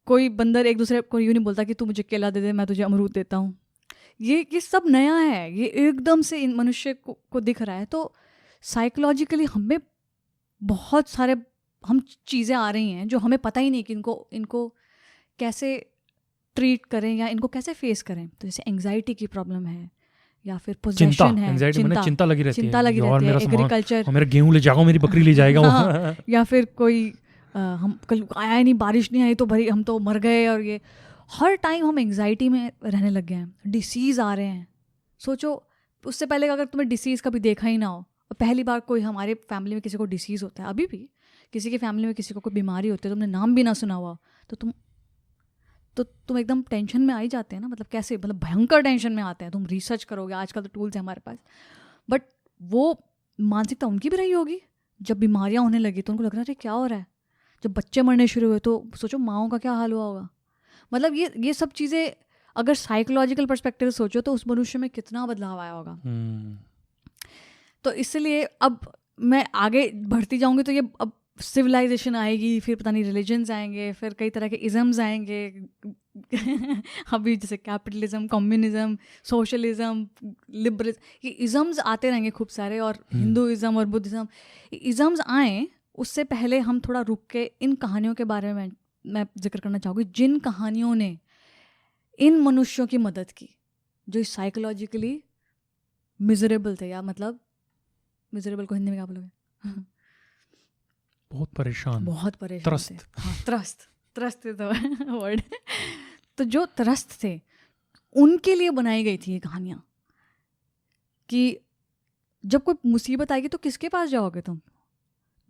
कोई बंदर एक दूसरे को यूँ नहीं बोलता कि तू मुझे केला दे दे, मैं तुझे अमरूद देता हूँ. ये सब नया है, ये एकदम से इन मनुष्य को दिख रहा है. तो साइकोलॉजिकली हमें बहुत सारे चीज़ें आ रही हैं जो हमें पता ही नहीं कि इनको कैसे ट्रीट करें या इनको कैसे फेस करें. तो जैसे एंग्जाइटी की प्रॉब्लम है या फिर पोजेशन है, चिंता लगी रहती है, एग्रीकल्चर, मेरा गेहूं ले जाएगा, मेरी बकरी ले जाएगा. हाँ, या फिर कोई हम कल आया ही नहीं, बारिश नहीं आई तो भाई हम तो मर गए. और ये हर टाइम हम एंग्जाइटी में रहने लग गए हैं. डिसीज़ आ रहे हैं. सोचो उससे पहले अगर तुम्हें डिसीज़ कभी देखा ही ना हो, पहली बार कोई हमारे फैमिली में किसी को डिसीज़ होता है, अभी भी किसी की फैमिली में किसी को कोई बीमारी होती है, तुमने नाम भी ना सुना हुआ, तो तुम एकदम टेंशन में आ ही जाते हैं ना. मतलब कैसे, मतलब भयंकर टेंशन में आते हैं. तुम रिसर्च करोगे, आजकल तो टूल्स हैं हमारे पास, बट वो मानसिकता उनकी भी रही होगी. जब बीमारियां होने लगी तो उनको लग रहा है क्या हो रहा है. जब बच्चे मरने शुरू हुए तो सोचो माओं का क्या हाल हुआ होगा. मतलब ये सब चीज़ें अगर साइकोलॉजिकल पर्सपेक्टिव सोचो तो उस मनुष्य में कितना बदलाव आया होगा. तो इसलिए अब मैं आगे बढ़ती जाऊँगी तो ये अब सिविलाइजेशन आएगी, फिर पता नहीं रिलीजन्स आएंगे, फिर कई तरह के इज़म्स आएंगे, अभी जैसे कैपिटलिज्म, कम्युनिज्म, सोशलिज्म, लिबरलिज्म, ये इज़म्स आते रहेंगे खूब सारे, और हिंदुइज्म और बुद्धिज़्म, इज़म्स आए उससे पहले हम थोड़ा रुक के इन कहानियों के बारे में मैं जिक्र करना चाहूँगी, जिन कहानियों ने इन मनुष्यों की मदद की जो साइकोलॉजिकली मिजरेबल थे, या मतलब मिजरेबल को हिंदी में क्या बोलोगे? बहुत परेशान त्रस्त थे। हाँ, त्रस्त तो वर्ड। तो जो त्रस्त थे उनके लिए बनाई गई थी ये कहानियाँ, कि जब कोई मुसीबत आएगी तो किसके पास जाओगे तुम?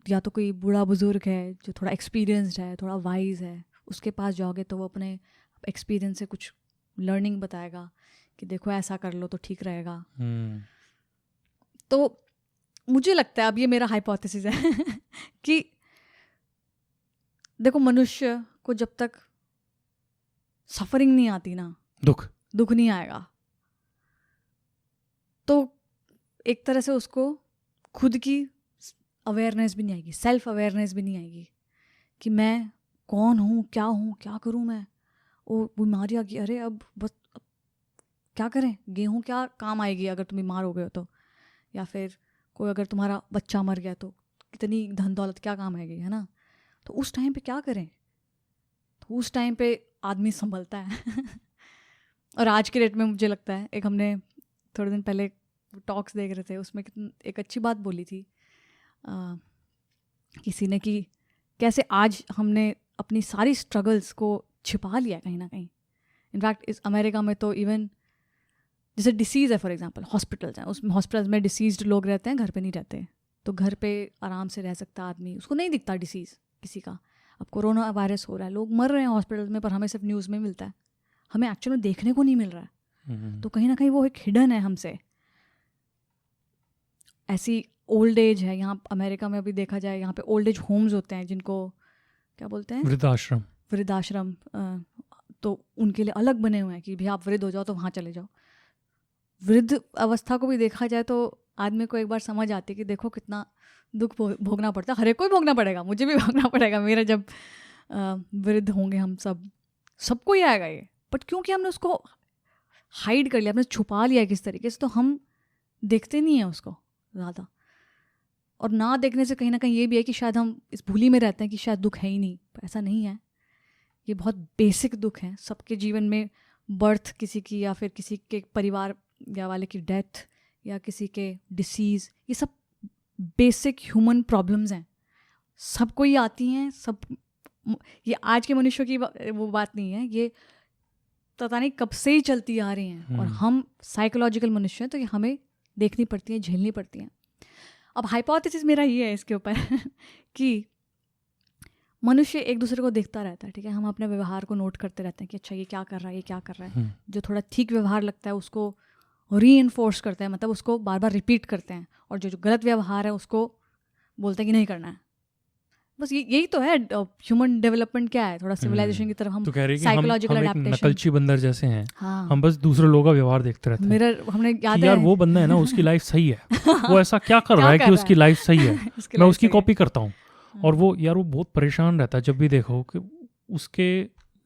या तो कोई बूढ़ा बुजुर्ग है जो थोड़ा एक्सपीरियंस्ड है, थोड़ा वाइज है, उसके पास जाओगे तो वो अपने एक्सपीरियंस से कुछ लर्निंग बताएगा कि देखो ऐसा कर लो तो ठीक रहेगा। तो मुझे लगता है, अब ये मेरा हाइपोथेसिस है कि देखो मनुष्य को जब तक सफरिंग नहीं आती ना, दुख नहीं आएगा, तो एक तरह से उसको खुद की अवेयरनेस भी नहीं आएगी, सेल्फ अवेयरनेस भी नहीं आएगी कि मैं कौन हूँ, क्या करूँ मैं। वो बीमारी आ गई, अरे अब बस अब क्या करें, गेहूँ क्या काम आएगी अगर तुम बीमार हो गए हो तो, या फिर कोई अगर तुम्हारा बच्चा मर गया तो कितनी धन दौलत क्या काम आएगी, है ना। तो उस टाइम पे क्या करें, तो उस टाइम पे आदमी संभलता है और आज के डेट में मुझे लगता है, एक हमने थोड़े दिन पहले टॉक्स देख रहे थे, उसमें एक अच्छी बात बोली थी किसी ने, कि कैसे आज हमने अपनी सारी स्ट्रगल्स को छिपा लिया कहीं ना कहीं। इनफैक्ट इस अमेरिका में तो इवन जैसे डिसीज़ है, फॉर एग्जांपल हॉस्पिटल्स हैं, उसमें हॉस्पिटल्स में डिसीज्ड लोग रहते हैं, घर पे नहीं रहते, तो घर पे आराम से रह सकता आदमी, उसको नहीं दिखता डिसीज़ किसी का। अब कोरोना वायरस हो रहा है, लोग मर रहे हैं हॉस्पिटल में, पर हमें सिर्फ न्यूज़ में मिलता है, हमें एक्चुअल में देखने को नहीं मिल रहा है। तो कहीं ना कहीं वो एक हिडन है हमसे। ऐसी ओल्ड एज है यहाँ अमेरिका में, अभी देखा जाए यहाँ पे ओल्ड एज होम्स होते हैं जिनको क्या बोलते हैं, वृद्धाश्रम। तो उनके लिए अलग बने हुए हैं कि भाई आप वृद्ध हो जाओ तो वहाँ चले जाओ। वृद्ध अवस्था को भी देखा जाए तो आदमी को एक बार समझ आती है कि देखो कितना दुख भोगना पड़ता है, हर एक को ही भोगना पड़ेगा, मुझे भी भोगना पड़ेगा, मेरा जब वृद्ध होंगे हम सबको ही आएगा ये। बट क्योंकि हमने उसको हाइड कर लिया, हमने छुपा लिया किस तरीके से, तो हम देखते नहीं हैं उसको ज़्यादा। और ना देखने से कहीं ना कहीं ये भी है कि शायद हम इस भूली में रहते हैं कि शायद दुख है ही नहीं, पर ऐसा नहीं है। ये बहुत बेसिक दुख है सबके जीवन में, बर्थ किसी की, या फिर किसी के परिवार या वाले की डेथ, या किसी के डिसीज़, ये सब बेसिक ह्यूमन प्रॉब्लम्स हैं, सबको ही आती हैं। सब ये आज के मनुष्यों की वो बात नहीं है, ये पता नहीं कब से ही चलती आ रही हैं। और हम साइकोलॉजिकल मनुष्य हैं, तो ये हमें देखनी पड़ती हैं, झेलनी पड़ती हैं। अब हाइपोथेसिस मेरा ये है इसके ऊपर कि मनुष्य एक दूसरे को देखता रहता है, ठीक है, हम अपने व्यवहार को नोट करते रहते हैं कि अच्छा ये क्या कर रहा है, ये क्या कर रहा है। जो थोड़ा ठीक व्यवहार लगता है उसको रीइंफोर्स करते हैं, मतलब उसको बार बार रिपीट करते हैं, और जो गलत व्यवहार है उसको बोलते हैं कि नहीं करना है। बस यही तो है ह्यूमन डेवलपमेंट। क्या है, थोड़ा सिविलाइजेशन की तरफ हम तो कह रहे हैं कि साइकोलॉजिकल हम एडेप्टेशन, नकलची बंदर जैसे हैं। हाँ, हम बस दूसरे लोगों का व्यवहार देखते रहते हैं। मिरर, हमने याद है यार वो बंदा है ना, उसकी लाइफ सही है, वो ऐसा क्या कर रहा है कि उसकी लाइफ सही है, मैं उसकी कॉपी करता हूँ। और वो यार वो बहुत परेशान रहता है जब भी देखो कि उसके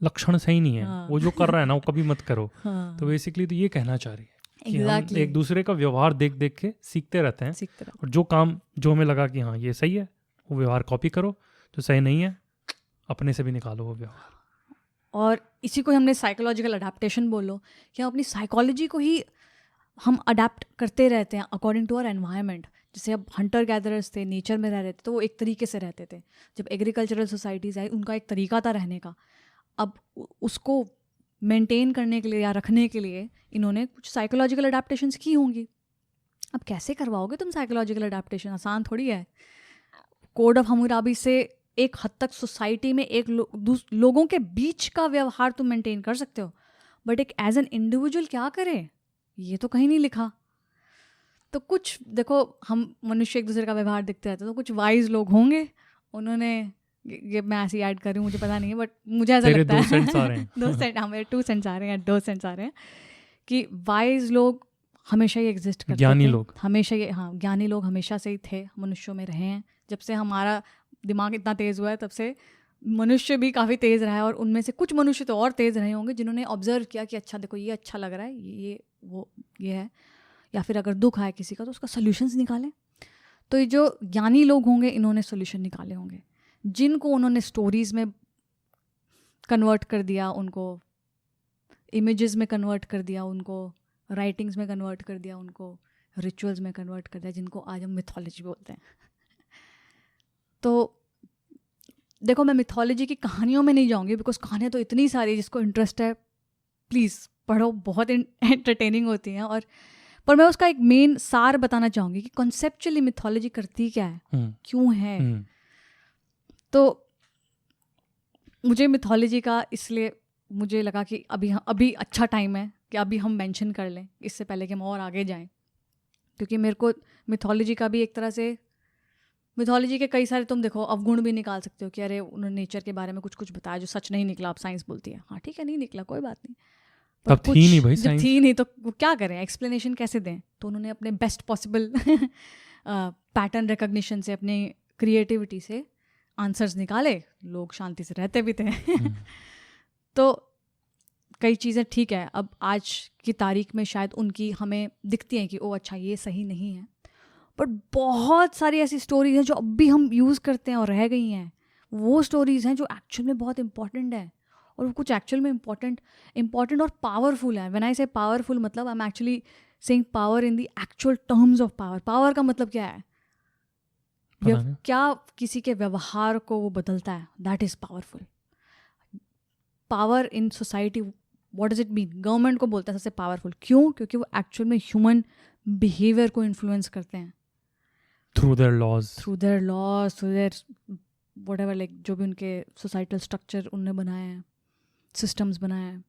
लक्षण सही नहीं है, वो जो कर रहा है ना वो कभी मत करो। तो बेसिकली तो ये कहना चाह रही है कि हम एक दूसरे का व्यवहार देख देख के सीखते रहते हैं, और जो काम जो हमें लगा कि हाँ ये सही है, वो व्यवहार कॉपी करो, जो सही नहीं है अपने से भी निकालो वो व्यवहार। और इसी को हमने साइकोलॉजिकल अडेप्टेशन बोलो, कि हम अपनी साइकोलॉजी को ही हम अडेप्ट करते रहते हैं अकॉर्डिंग टू आवर एनवायरनमेंट। जैसे अब हंटर गैदरर्स थे, नेचर में रह रहे थे, तो वो एक तरीके से रहते थे। जब एग्रीकल्चरल सोसाइटीज़ आई, उनका एक तरीका था रहने का। अब उसको मेंटेन करने के लिए या रखने के लिए इन्होंने कुछ साइकोलॉजिकल अडेप्टेशंस की होंगी। अब कैसे करवाओगे तुम साइकोलॉजिकल अडेप्टेशन, आसान थोड़ी है। कोड ऑफ हम्मुराबी से एक हद तक सोसाइटी में एक लोगों के बीच का व्यवहार तुम मेंटेन कर सकते हो, बट एक एज एन इंडिविजुअल क्या करे, ये तो कहीं नहीं लिखा। तो कुछ देखो, हम मनुष्य एक दूसरे का व्यवहार दिखते रहते हैं, तो कुछ वाइज लोग होंगे, उन्होंने ये मैं ऐसे ऐड कर रही हूँ, मुझे पता नहीं है, बट मुझे ऐसा लगता है 2 सेंट्स आ रहे हैं 2 सेंट, हाँ मेरे 2 सेंट्स आ रहे हैं, 2 सेंट्स आ रहे हैं, कि वाइज लोग हमेशा ही एग्जिस्ट करते थे, ज्ञानी लोग हमेशा ये, हाँ ज्ञानी लोग हमेशा से ही थे, मनुष्यों में रहे हैं। जब से हमारा दिमाग इतना तेज़ हुआ है तब से मनुष्य भी काफ़ी तेज़ रहा है, और उनमें से कुछ मनुष्य तो और तेज़ रहे होंगे जिन्होंने ऑब्जर्व किया कि अच्छा देखो ये अच्छा लग रहा है, ये है, या फिर अगर दुख आए किसी का तो उसका सोल्यूशंस निकालें। तो ये जो ज्ञानी लोग होंगे इन्होंने सोल्यूशन निकाले होंगे, जिनको उन्होंने स्टोरीज़ में कन्वर्ट कर दिया, उनको इमेजेस में कन्वर्ट कर दिया, उनको राइटिंग्स में कन्वर्ट कर दिया, उनको रिचुअल्स में कन्वर्ट कर दिया, जिनको आज हम मिथोलॉजी बोलते हैं। तो देखो मैं मिथोलॉजी की कहानियों में नहीं जाऊंगी, बिकॉज कहानियाँ तो इतनी सारी, जिसको इंटरेस्ट है प्लीज़ पढ़ो, बहुत एंटरटेनिंग होती हैं। और पर मैं उसका एक मेन सार बताना चाहूँगी कि कॉन्सेप्चुअली मिथोलॉजी करती क्या है, क्यों है। तो मुझे मिथोलॉजी का इसलिए मुझे लगा कि अभी अच्छा टाइम है कि अभी हम मेंशन कर लें, इससे पहले कि हम और आगे जाएं, क्योंकि मेरे को मिथोलॉजी का भी एक तरह से, मिथोलॉजी के कई सारे तुम देखो अवगुण भी निकाल सकते हो कि अरे उन्होंने नेचर के बारे में कुछ बताया जो सच नहीं निकला, अब साइंस बोलती है हाँ ठीक है नहीं निकला कोई बात नहीं, तब थी नहीं भाई साइंस, थी नहीं तो वो क्या करें, एक्सप्लेनेशन कैसे दें। तो उन्होंने अपने बेस्ट पॉसिबल पैटर्न रिकग्निशन से, अपने क्रिएटिविटी से आंसर्स निकाले, लोग शांति से रहते भी थे। तो कई चीज़ें ठीक है, अब आज की तारीख में शायद उनकी हमें दिखती हैं कि ओ अच्छा ये सही नहीं है, बट बहुत सारी ऐसी स्टोरीज हैं जो अब भी हम यूज़ करते हैं और रह गई हैं। वो स्टोरीज़ हैं जो एक्चुअल में बहुत इंपॉर्टेंट है, और वो कुछ एक्चुअल में इम्पॉर्टेंट और पावरफुल है। व्हेन आई से पावरफुल, मतलब I am actually saying power in the actual terms of power. Power का मतलब क्या है, क्या किसी के व्यवहार को वो बदलता है, that is powerful. Power in society, what does it mean, government को बोलता है सबसे पावरफुल, क्यों, क्योंकि वो एक्चुअल में ह्यूमन बिहेवियर को इन्फ्लुएंस करते हैं through their laws, through their whatever, like जो भी उनके सोसाइटल स्ट्रक्चर उनने बनाए हैं, सिस्टम्स बनाए हैं,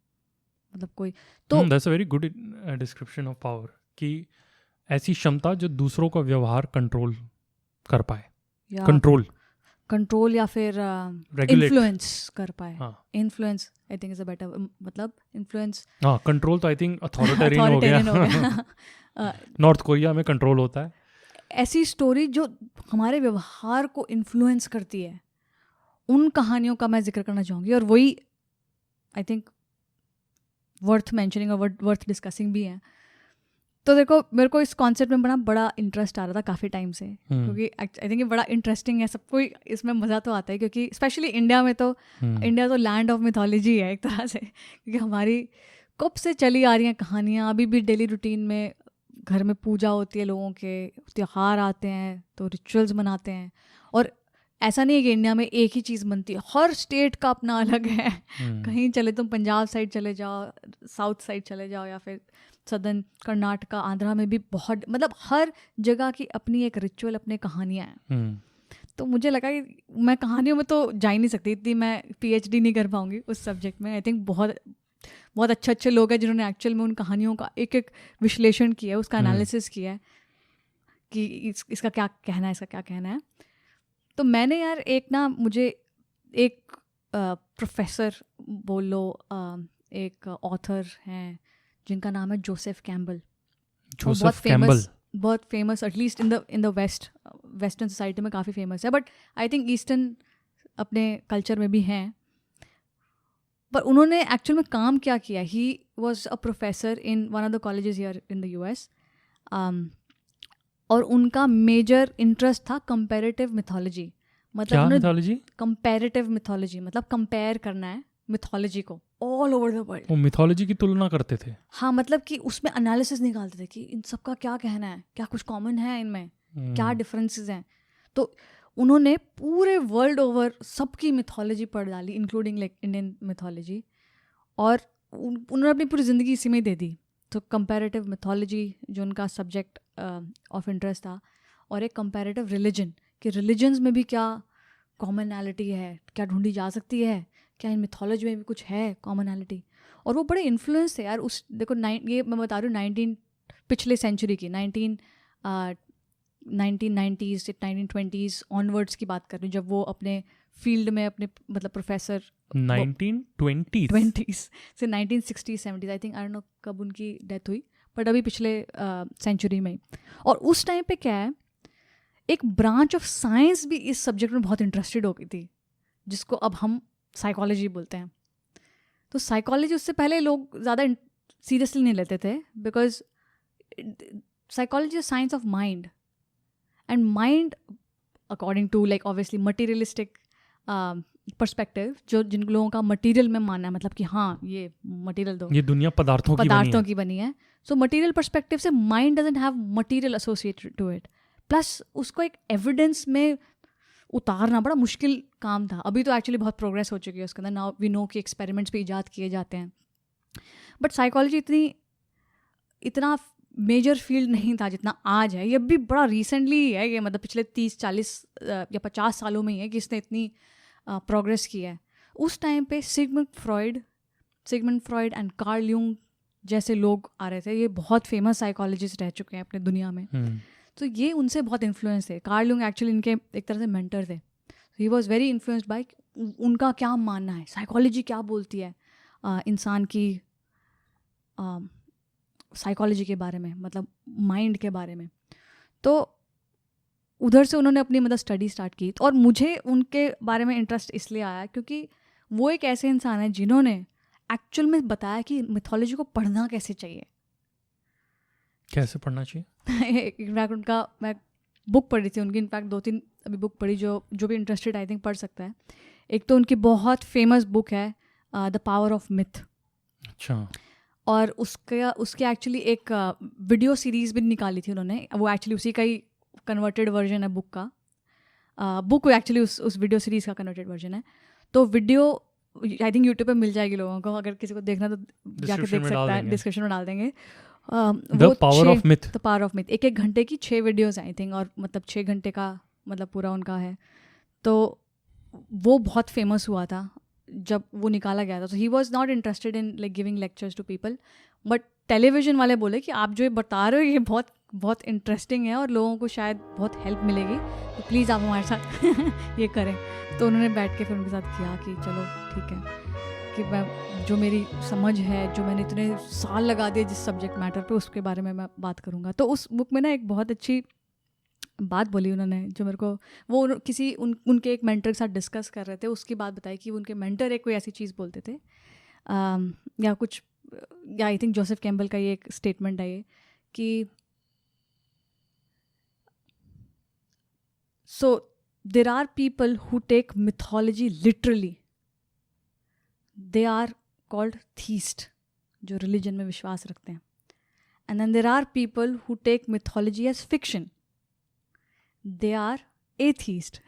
मतलब कोई तो that's a very good description of power, कि ऐसी क्षमता जो दूसरों का व्यवहार कंट्रोल कर पाए, कंट्रोल या फिर इन्फ्लुएंस कर पाए। Influence I think is a better, मतलब इन्फ्लुएंस, हाँ कंट्रोल तो आई थिंक अथॉरिटेरियन हो गया। नॉर्थ कोरिया में कंट्रोल होता है। ऐसी स्टोरी जो हमारे व्यवहार को इन्फ्लुएंस करती है, उन कहानियों का मैं जिक्र करना चाहूँगी, और वही आई थिंक वर्थ मेंशनिंग और वर्थ डिस्कसिंग भी है। तो देखो मेरे को इस कॉन्सेप्ट में बड़ा इंटरेस्ट आ रहा था काफ़ी टाइम से, क्योंकि आई थिंक ये बड़ा इंटरेस्टिंग है, सबको इसमें मज़ा तो आता है, क्योंकि स्पेशली इंडिया में तो इंडिया तो लैंड ऑफ मिथोलॉजी है एक तरह से, क्योंकि हमारी कब से चली आ रही हैं कहानियाँ, अभी भी डेली रूटीन में घर में पूजा होती है, लोगों के त्योहार आते हैं तो रिचुअल्स मनाते हैं, और ऐसा नहीं है कि इंडिया में एक ही चीज़ बनती है, हर स्टेट का अपना अलग है। कहीं चले तुम पंजाब साइड चले जाओ, साउथ साइड चले जाओ, या फिर सदर्न कर्नाटका, आंध्रा में भी बहुत, मतलब हर जगह की अपनी एक रिचुअल, अपनी कहानियाँ हैं। तो मुझे लगा कि मैं कहानियों में तो जा ही नहीं सकती, इतनी मैं PhD नहीं कर पाऊँगी उस सब्जेक्ट में। आई थिंक बहुत अच्छे लोग हैं जिन्होंने एक्चुअल में उन कहानियों का एक एक विश्लेषण किया है, उसका एनालिसिस किया है कि इसका क्या कहना है, इसका क्या कहना है। तो मैंने यार मुझे एक प्रोफेसर बोल लो, एक ऑथर हैं जिनका नाम है जोसेफ कैम्बल। बहुत famous at least in the western society में काफ़ी फेमस है, बट आई थिंक ईस्टर्न अपने कल्चर में भी हैं। पर उन्होंने एक्चुअल में काम क्या किया, he was a professor in one of the colleges here in the US, और उनका मेजर इंटरेस्ट था कंपैरेटिव मिथोलॉजी। मतलब मिथोलॉजी, कंपैरेटिव मिथोलॉजी मतलब कंपेयर करना है मिथोलॉजी को ऑल ओवर द वर्ल्ड। वो मिथोलॉजी की तुलना करते थे। हाँ, मतलब कि उसमें एनालिसिस निकालते थे कि इन सब का क्या कहना है, क्या कुछ कॉमन है इनमें, क्या डिफरेंसेस हैं। तो उन्होंने पूरे वर्ल्ड ओवर सबकी मिथोलॉजी पढ़ डाली, इंक्लूडिंग लाइक इंडियन मिथोलॉजी, और उन्होंने अपनी पूरी ज़िंदगी इसी में दे दी। तो कंपैरेटिव मिथोलॉजी जो उनका सब्जेक्ट ऑफ इंटरेस्ट था, और एक कंपैरेटिव रिलीजन, कि रिलीजन्स में भी क्या कॉमनैलिटी है, क्या ढूंढी जा सकती है, क्या इन मिथोलॉजी में भी कुछ है कॉमनैलिटी। और वो बड़े इन्फ्लुएंस थे यार उस, देखो ये मैं बता रही हूँ पिछले सेंचुरी की 1990s से 1920s ऑनवर्ड्स की बात कर रही हूँ, जब वो अपने फील्ड में अपने मतलब प्रोफेसर 1920s से 1960s 70s, I think, I don't know कब उनकी डेथ हुई, बट अभी पिछले सेंचुरी में। और उस टाइम पे क्या है, एक ब्रांच ऑफ साइंस भी इस सब्जेक्ट में बहुत इंटरेस्टेड हो गई थी, जिसको अब हम साइकोलॉजी बोलते हैं. तो साइकोलॉजी उससे पहले लोग ज़्यादा सीरियसली नहीं लेते थे, because psychology is science of mind, and mind according to like obviously materialistic perspective, जो जिन लोगों का मटेरियल में मानना है, मतलब कि हाँ ये मटेरियल दो, ये दुनिया पदार्थों की बनी है. सो मटेरियल पर्सपेक्टिव से mind doesn't have material associated to it. Plus उसको एक एविडेंस में उतारना बड़ा मुश्किल काम था. अभी तो एक्चुअली बहुत प्रोग्रेस हो चुकी है उसके अंदर. नाउ वी नो कि एक्सपेरिमेंट्स भी ईजाद किए जाते हैं. बट साइकोलॉजी इतना मेजर फील्ड नहीं था जितना आज है. ये भी बड़ा रिसेंटली है ये, मतलब पिछले 30-40 या 50 सालों में ही है कि इसने इतनी प्रोग्रेस की है. उस टाइम पे Sigmund Freud and Carl Jung जैसे लोग आ रहे थे. ये बहुत फेमस साइकोलॉजिस्ट रह चुके हैं अपने दुनिया में. तो ये उनसे बहुत इन्फ्लुएंस थे. कार्ल यूंग एक्चुअली इनके एक तरह से मेंटर थे. He was very influenced by उनका क्या मानना है, साइकोलॉजी क्या बोलती है इंसान की साइकोलॉजी के बारे में, मतलब माइंड के बारे में. तो उधर से उन्होंने अपनी मतलब स्टडी स्टार्ट की. और मुझे उनके बारे में इंटरेस्ट इसलिए आया क्योंकि वो एक ऐसे इंसान है जिन्होंने एक्चुअल में बताया कि मिथोलॉजी को पढ़ना कैसे चाहिए, कैसे पढ़ना चाहिए. इनफैक्ट उनका मैं बुक पढ़ी थी उनकी, इनफैक्ट 2-3 अभी बुक पढ़ी जो भी इंटरेस्टेड आई थिंक पढ़ सकता है. एक तो उनकी बहुत फेमस बुक है द पावर ऑफ मिथ. अच्छा. और उसके एक्चुअली एक वीडियो सीरीज़ भी निकाली थी उन्होंने. वो एक्चुअली उसी का ही कन्वर्टेड वर्जन है बुक का. बुक एक्चुअली उस वीडियो सीरीज़ का कन्वर्टेड वर्जन है. तो वीडियो आई थिंक यूट्यूब पे मिल जाएगी लोगों को, अगर किसी को देखना तो जाके देख सकता है. डिस्क्रिप्शन में डाल देंगे. The power of myth. 1 घंटे की 6 वीडियोज़ आई थिंक, और मतलब 6 घंटे का मतलब पूरा उनका है. तो वो बहुत फेमस हुआ था जब वो निकाला गया था. तो he was not interested in like giving lectures to people, but television वाले बोले कि आप जो ये बता रहे हो ये बहुत बहुत इंटरेस्टिंग है और लोगों को शायद बहुत हेल्प मिलेगी, तो प्लीज़ आप हमारे साथ ये करें. तो उन्होंने बैठ के फिर उनके साथ किया कि चलो ठीक है, कि मैं जो मेरी समझ है, जो मैंने इतने साल लगा दिए जिस सब्जेक्ट मैटर पे, उसके बारे में मैं बात करूँगा. तो उस बुक में ना एक बहुत अच्छी बात बोली उन्होंने, जो मेरे को वो किसी उनके एक मेंटर के साथ डिस्कस कर रहे थे. उसकी बात बताई कि उनके मेंटर एक कोई ऐसी चीज़ बोलते थे या आई थिंक जोसेफ कैम्बल का ये एक स्टेटमेंट है ये कि so there are people who take mythology literally, they are called theist, जो रिलीजन में विश्वास रखते हैं. And then there are people who take mythology as fiction, they are atheist.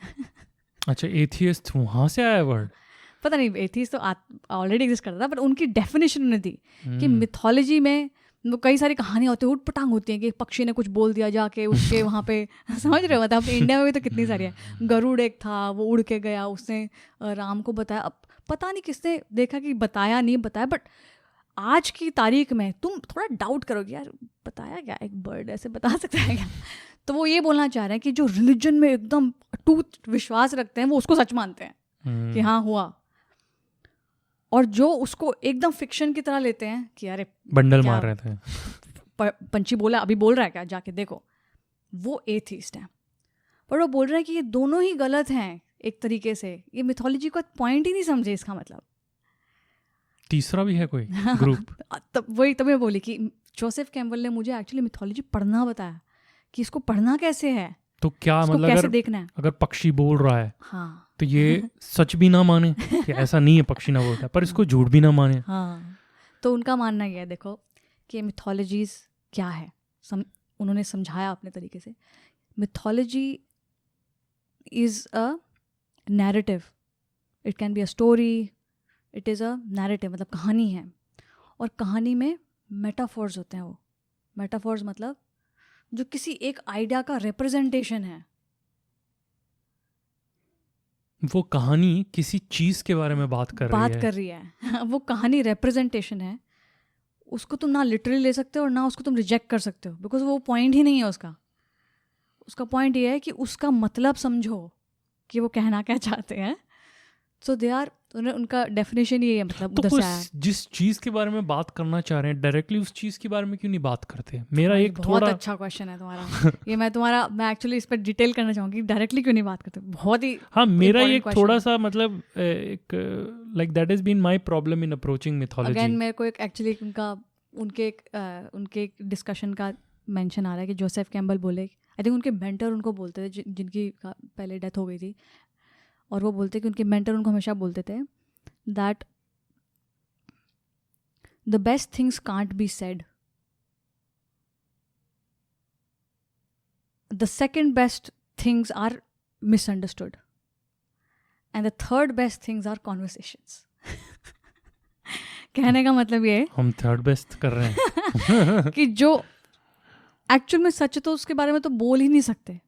अच्छा, एथियस्ट वहाँ से आया वर्ड? पता नहीं, एथीस्ट तो ऑलरेडी एग्जिस्ट करता था, बट उनकी डेफिनेशन उन्होंने दी कि मिथोलॉजी में वो कई सारी कहानियाँ होती हैं, उठ पटांग होती हैं कि पक्षी ने कुछ बोल दिया जाके उसके वहाँ पे समझ रहे हो, मतलब इंडिया में भी तो कितनी सारी है. गरुड़ एक था, वो उड़ के गया, उसने राम को बताया. अब पता नहीं किसने देखा कि बताया नहीं बताया, बट आज की तारीख में तुम थोड़ा डाउट करोगे यार बताया क्या, एक बर्ड ऐसे बता सकता है क्या. तो वो ये बोलना चाह रहे हैं कि जो रिलीजन में एकदम अटूट विश्वास रखते हैं वो उसको सच मानते हैं कि हाँ हुआ, और जो उसको एकदम फिक्शन की तरह लेते हैं कि अरे बंडल मार रहे थे, पंछी बोला अभी बोल रहा है क्या, जाके देखो, वो एथीस्ट है. पर वो बोल रहे हैं कि ये दोनों ही गलत हैं एक तरीके से. ये मिथोलॉजी का पॉइंट ही नहीं समझे इसका मतलब. तीसरा भी है कोई ग्रुप. तब वही तब मैं बोली कि जोसेफ कैम्बल ने मुझे एक्चुअली मिथोलॉजी पढ़ना बताया कि इसको पढ़ना कैसे है, तो क्या मतलब कैसे देखना है. अगर पक्षी बोल रहा है हाँ तो ये सच भी ना माने कि ऐसा नहीं है पक्षी ना बोलता, पर इसको झूठ भी ना माने. हाँ, तो उनका मानना ये है देखो कि मिथोलॉजीज क्या है. उन्होंने समझाया अपने तरीके से. Mythology is a narrative, it can be a story, it is a narrative, मतलब कहानी है. और कहानी में मेटाफोर्स होते हैं. वो मेटाफोर्स मतलब जो किसी एक आइडिया का रिप्रेजेंटेशन है. वो कहानी किसी चीज़ के बारे में बात कर रही है. वो कहानी रिप्रेजेंटेशन है. उसको तुम ना लिटरली ले सकते हो और ना उसको तुम रिजेक्ट कर सकते हो, बिकॉज वो पॉइंट ही नहीं है उसका. उसका पॉइंट ये है कि उसका मतलब समझो कि वो कहना क्या चाहते हैं, सो दे आर, उनका डेफिनेशन ये है, मतलब तो उधर से आया। जिस चीज के बारे में बात करना चाह रहे हैं डायरेक्टली उस चीज के बारे में क्यों नहीं बात करते? मेरा एक बहुत थोड़ा अच्छा क्वेश्चन है तुम्हारा। ये मैं एक्चुअली इस पर डिटेल करना चाहूंगी, डायरेक्टली क्यों नहीं बात करते, बहुत ही हाँ, मेरा important एक question थोड़ा है। सा मतलब एक like that has been my problem in approaching mythology. Again मेरे को एक एक्चुअली उनके एक डिस्कशन का मेंशन आ रहा है कि जोसेफ कैम्बल बोले, आई थिंक उनके मेंटर उनको बोलते थे, जिनकी पहले डेथ हो गई थी, और वो बोलते कि उनके मेंटर उनको हमेशा बोलते थे that the best things can't be said, the second best things are misunderstood, and the third best things are conversations. कहने का मतलब ये है हम थर्ड बेस्ट कर रहे हैं कि जो एक्चुअल में सच तो उसके बारे में तो बोल ही नहीं सकते।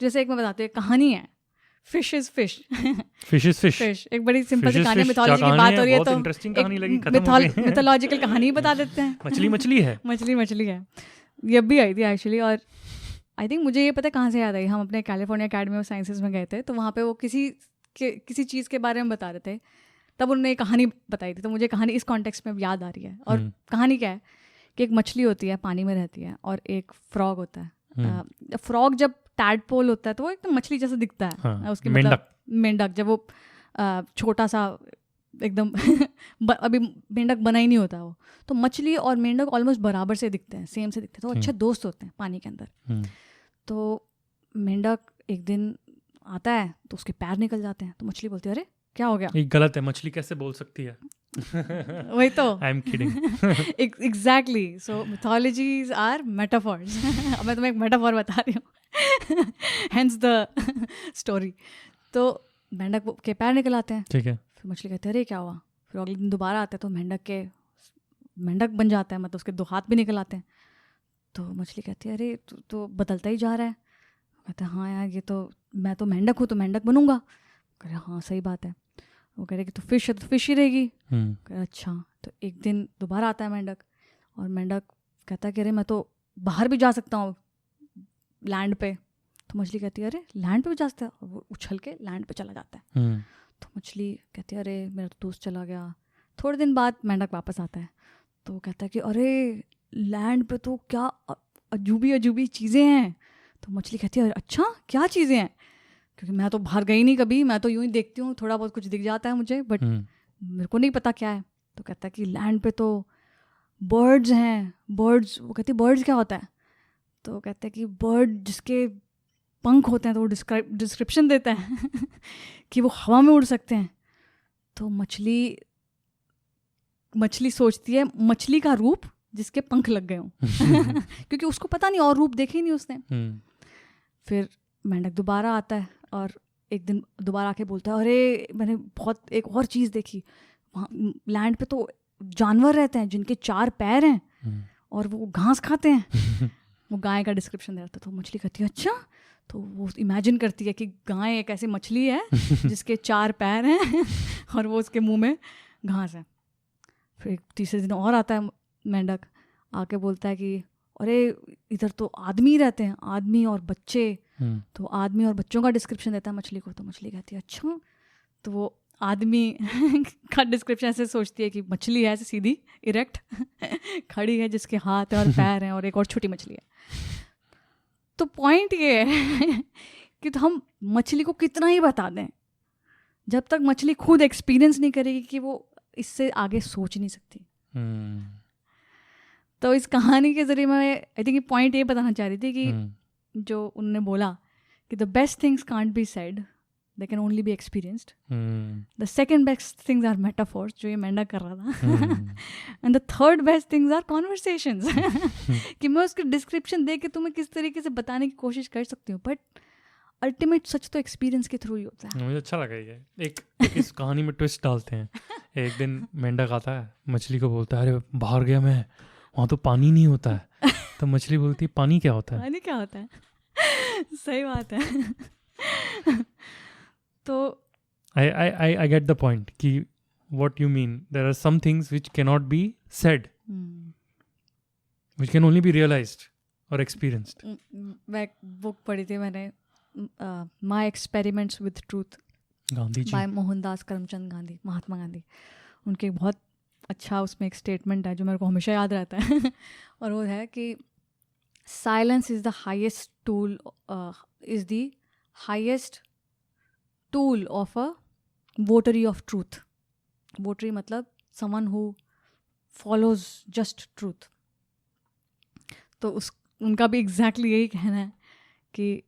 जैसे एक मैं बताती हूँ, कहानी है fish is fish. Fish is fish. Fish एक बड़ी सिंपल सी Fish is कहानी, fish, मिथोलॉजी क्या की बात कहानी हो रही है बहुत तो इंटरेस्टिंग कहानी लगी, खत्म हो गई। मिथोलॉजिकल कहानी ही बता देते हैं। मछली मछली है। मछली है। ये भी आई थी एक्चुअली, और आई थिंक मुझे ये पता कहाँ से याद आई, हम अपने कैलिफोर्निया अकेडमी ऑफ साइंसेज में गए थे, तो वहाँ पे वो किसी चीज़ के बारे में बता रहे थे, तब उन्होंने एक कहानी बताई थी, तो मुझे कहानी इस कॉन्टेक्स्ट में याद आ रही है। और कहानी क्या है कि एक मछली होती है, पानी में रहती है, और एक फ्रॉग होता है। फ्रॉग जब टैडपोल होता है तो वो एकदम मछली जैसा दिखता है। हाँ, उसकी मतलब मेंढक जब वो छोटा सा एकदम अभी मेंढक बना ही नहीं होता वो, तो मछली और मेंढक ऑलमोस्ट बराबर से दिखते हैं, सेम से दिखते हैं, तो अच्छे दोस्त होते हैं पानी के अंदर। तो मेंढक एक दिन आता है तो उसके पैर निकल जाते हैं, तो मछली बोलती है अरे क्या हो गया? ये गलत है, मछली कैसे बोल सकती है? वही तो, I am kidding. Exactly. So mythologies are metaphors. अब मैं तुम्हें एक मेटाफॉर बता रही हूँ, हेंस द स्टोरी। तो मेंढक के पैर निकल आते हैं, ठीक है, फिर मछली कहते हैं अरे क्या हुआ? फिर अगले दिन दोबारा आते हैं तो मेंढक बन जाता है, मतलब उसके 2 हाथ भी निकल आते हैं। तो मछली कहती है अरे तू तो बदलता ही जा रहा है। कहता है हाँ यार, ये तो मैं तो मेंढक हूँ तो मेंढक बनूंगा। कह रहे हाँ सही बात है। वो कह रहे कि तो फिश है तो फिश ही रहेगी। कह रहे अच्छा। तो एक दिन दोबारा आता है मेंढक, और मेंढक कहता है कि अरे मैं तो बाहर भी जा सकता हूँ लैंड पे। तो मछली कहती है अरे लैंड पे भी जा सकता है, और वो उछल के लैंड पे चला जाता है। तो मछली कहती है अरे मेरा तो दोस्त चला गया। थोड़े दिन बाद मेंढक वापस आता है, तो वो कहता है कि अरे लैंड पे तो क्या अजूबी चीज़ें हैं। तो मछली कहती है अच्छा क्या चीज़ें हैं? क्योंकि मैं तो बाहर गई नहीं कभी, मैं तो यूं ही देखती हूँ, थोड़ा बहुत कुछ दिख जाता है मुझे, बट मेरे को नहीं पता क्या है। तो कहता है कि लैंड पे तो बर्ड्स हैं। बर्ड्स, वो कहती है बर्ड्स क्या होता है? तो कहते हैं कि बर्ड जिसके पंख होते हैं, तो वो डिस्क्रिप्शन देता है कि वो हवा में उड़ सकते हैं। तो मछली सोचती है मछली का रूप जिसके पंख लग गए हों क्योंकि उसको पता नहीं और रूप देखे ही नहीं उसने। फिर मेंढक दोबारा आता है और एक दिन दोबारा आके बोलता है अरे मैंने बहुत एक और चीज़ देखी, वहाँ लैंड पे तो जानवर रहते हैं जिनके 4 पैर हैं और वो घास खाते हैं। वो गाय का डिस्क्रिप्शन देता है। तो मछली कहती है अच्छा। तो वो इमेजिन करती है कि गाय एक ऐसी मछली है जिसके 4 पैर हैं और वो उसके मुंह में घास है। फिर एक तीसरे दिन और आता है मेंढक, आके बोलता है कि अरे इधर तो आदमी रहते हैं, आदमी और बच्चे। तो आदमी और बच्चों का डिस्क्रिप्शन देता है मछली को। तो मछली कहती है अच्छा। तो वो आदमी का डिस्क्रिप्शन ऐसे सोचती है कि मछली है ऐसे सीधी इरेक्ट खड़ी है जिसके हाथ और पैर हैं, और एक और छोटी मछली है। तो पॉइंट ये है कि तो हम मछली को कितना ही बता दें, जब तक मछली खुद एक्सपीरियंस नहीं करेगी कि वो इससे आगे सोच नहीं सकती। तो इस कहानी के जरिए मैं आई थिंक पॉइंट ये बताना चाह रही थी कि जो उन्होंने बोला कि the best things can't be said, they can only be experienced. The second best things are metaphors, जो ये मेंढक कर रहा था, and the third best things are conversations कि मैं उसके डिस्क्रिप्शन दे के तुम्हें किस तरीके से बताने की कोशिश कर सकती हूँ, बट अल्टीमेट सच तो एक्सपीरियंस के थ्रू ही होता है। मुझे अच्छा लगा ये एक इस कहानी में ट्विस्ट डालते हैं। एक दिन मेंढक आता है, मछली को बोलता है अरे बाहर गया मैं, वहाँ तो पानी नहीं होता है। तो मछली बोलती है पानी क्या होता है? पानी क्या होता है? सही बात है। तो I get the point कि what you mean, there are some things which cannot be said, which can only be realized or experienced. मैं बुक पढ़ी थी मैंने, My Experiments with Truth, Gandhi ji, by Mohandas Karamchand Gandhi, Mahatma Gandhi. उनके बहुत अच्छा उसमें एक स्टेटमेंट है जो मेरे को हमेशा याद रहता है और वो है कि silence is the highest tool, is the highest tool of a votary of truth. Votary मतलब someone who follows just truth. तो उनका भी एग्जैक्टली यही कहना है कि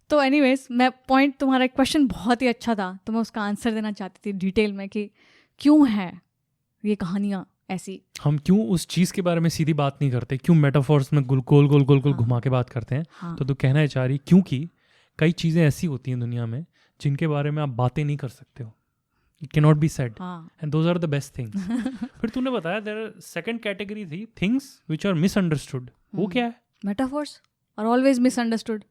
तो एनीवेज मैं पॉइंट, तुम्हारा क्वेश्चन बहुत ही अच्छा था तो मैं उसका आंसर देना चाहती थी डिटेल में कि क्यों है ये कहानियाँ ऐसी। हम क्यों उस चीज़ के बारे में सीधी बात नहीं करते, क्यों मेटाफोर्स में गोल गोल गोल गोल गोल हाँ। घुमा के बात करते हैं। हाँ। तो तू कहना है चाह रही क्योंकि कई चीज़ें ऐसी होती हैं दुनिया में जिनके बारे में आप बातें नहीं कर सकते हो, it can not be said, and those are the best things. फिर तूने बताया देयर सेकंड कैटेगरी थी थिंग्स व्हिच आर मिसअंडरस्टूड। वो क्या है? Metaphors are always misunderstood.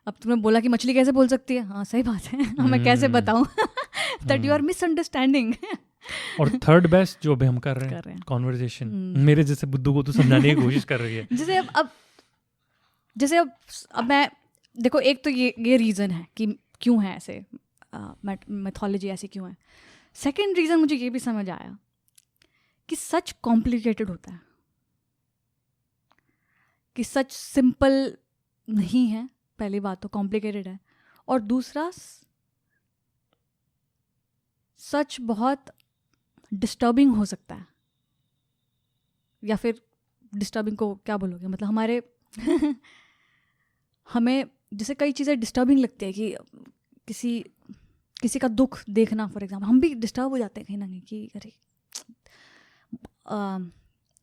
अब तुमने बोला कि मछली कैसे बोल सकती है, हाँ सही बात है, मैं कैसे बताऊं दैट यू आर मिसअंडरस्टैंडिंग। और थर्ड बेस्ट जो अभी हम कर रहे हैं कॉन्वर्जेशन, मेरे जैसे बुद्धू को तो समझाने की कोशिश कर रही है। जैसे अब मैं देखो, एक तो ये रीज़न है कि क्यों है ऐसे, मैथोलॉजी ऐसी क्यों है। सेकंड रीज़न मुझे ये भी समझ आया कि सच कॉम्प्लिकेटेड होता है, कि सच सिंपल नहीं है। पहली बात तो कॉम्प्लिकेटेड है, और दूसरा सच बहुत डिस्टर्बिंग हो सकता है, या फिर डिस्टर्बिंग को क्या बोलोगे, मतलब हमारे हमें जैसे कई चीज़ें डिस्टर्बिंग लगती है कि किसी का दुख देखना फॉर एग्जाम्पल, हम भी डिस्टर्ब हो जाते हैं कहीं ना कहीं कि अरे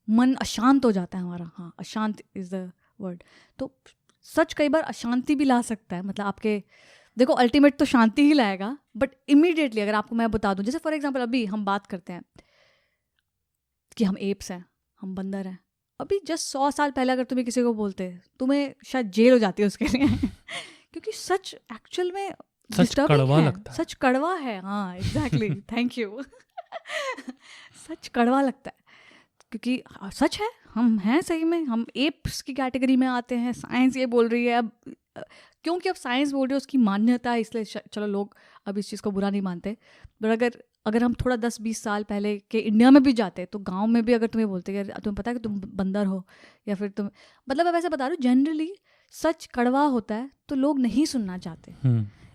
मन अशांत हो जाता है हमारा। हाँ, अशांत इज़ द वर्ड। तो सच कई बार अशांति भी ला सकता है, मतलब आपके देखो अल्टीमेट तो शांति ही लाएगा, बट इमीडिएटली अगर आपको मैं बता दूं, जैसे फॉर एग्जांपल अभी हम बात करते हैं कि हम एप्स हैं, हम बंदर हैं, अभी जस्ट 100 साल पहले अगर तुम्हें किसी को बोलते तुम्हें शायद जेल हो जाती है उसके लिए क्योंकि सच एक्चुअल में सच कड़वा लगता है। सच कड़वा है, हाँ एग्जैक्टली, थैंक यू। सच कड़वा लगता है क्योंकि सच है, हम हैं सही में, हम एप्स की कैटेगरी में आते हैं। साइंस ये बोल रही है, अब क्योंकि अब साइंस बोल रही है उसकी मान्यता है, इसलिए चलो लोग अब इस चीज़ को बुरा नहीं मानते। बट अगर हम थोड़ा 10-20 साल पहले के इंडिया में भी जाते तो गांव में भी अगर तुम्हें बोलते कि तुम्हें पता है कि तुम बंदर हो, या फिर तुम, मतलब मैं वैसे बता रही हूँ, जनरली सच कड़वा होता है तो लोग नहीं सुनना चाहते,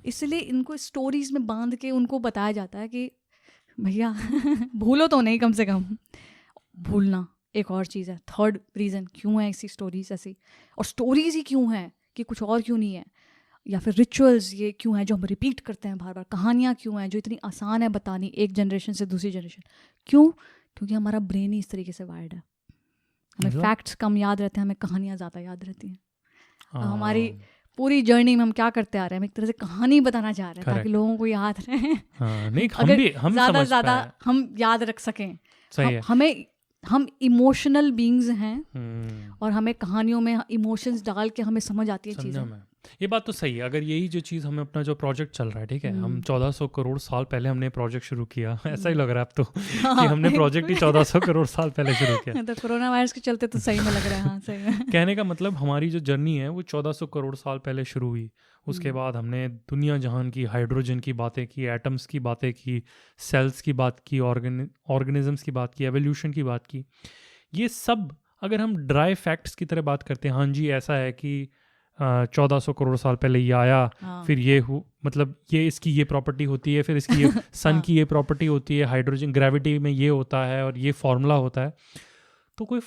इसलिए इनको स्टोरीज में बांध के उनको बताया जाता है कि भैया भूलो तो नहीं, कम से कम भूलना एक और चीज़ है। थर्ड रीज़न क्यों है ऐसी स्टोरीज ऐसी, और स्टोरीज ही क्यों है कि कुछ और क्यों नहीं है, या फिर रिचुअल्स ये क्यों है जो हम रिपीट करते हैं बार बार, कहानियाँ क्यों हैं जो इतनी आसान है बतानी एक जनरेशन से दूसरी जनरेशन, क्यों? क्योंकि हमारा ब्रेन ही इस तरीके से वायर्ड है, हमें फैक्ट्स कम याद रहते हैं, हमें कहानियाँ ज़्यादा याद रहती हैं। हमारी पूरी जर्नी में हम क्या करते आ रहे हैं, हम एक तरह से कहानी बताना चाह रहे हैं ताकि लोगों को याद रहे। नहीं, हम ज़्यादा ज़्यादा हम याद रख सकें। सही है। हम इमोशनल बीइंग्स हैं और हमें कहानियों में इमोशंस डाल के हमें समझ आती है चीज़ें। ये बात तो सही है। अगर यही जो चीज़ हमें अपना जो प्रोजेक्ट चल रहा है, ठीक है, हम 1400 करोड़ साल पहले हमने प्रोजेक्ट शुरू किया, ऐसा ही लग रहा है अब तो कि हमने प्रोजेक्ट ही 1400 करोड़ साल पहले शुरू किया। तो कोरोना वायरस के चलते तो सही में लग रहा है। हाँ, सही में। कहने का मतलब हमारी जो जर्नी है वो 1400 करोड़ साल पहले शुरू हुई। उसके बाद हमने दुनिया जहान की, हाइड्रोजन की बातें की, एटम्स की बातें की, सेल्स की बात की, ऑर्गेनिजम्स की बात की, एवोल्यूशन की बात की। ये सब अगर हम ड्राई फैक्ट्स की तरह बात करते हैं, हाँ जी ऐसा है कि 1400 करोड़ साल पहले ये आया, फिर ये मतलब ये इसकी ये प्रॉपर्टी होती है, फिर इसकी ये सन की ये प्रॉपर्टी होती है, हाइड्रोजन ग्रेविटी में ये होता है और ये फॉर्मूला होता है, तो कोई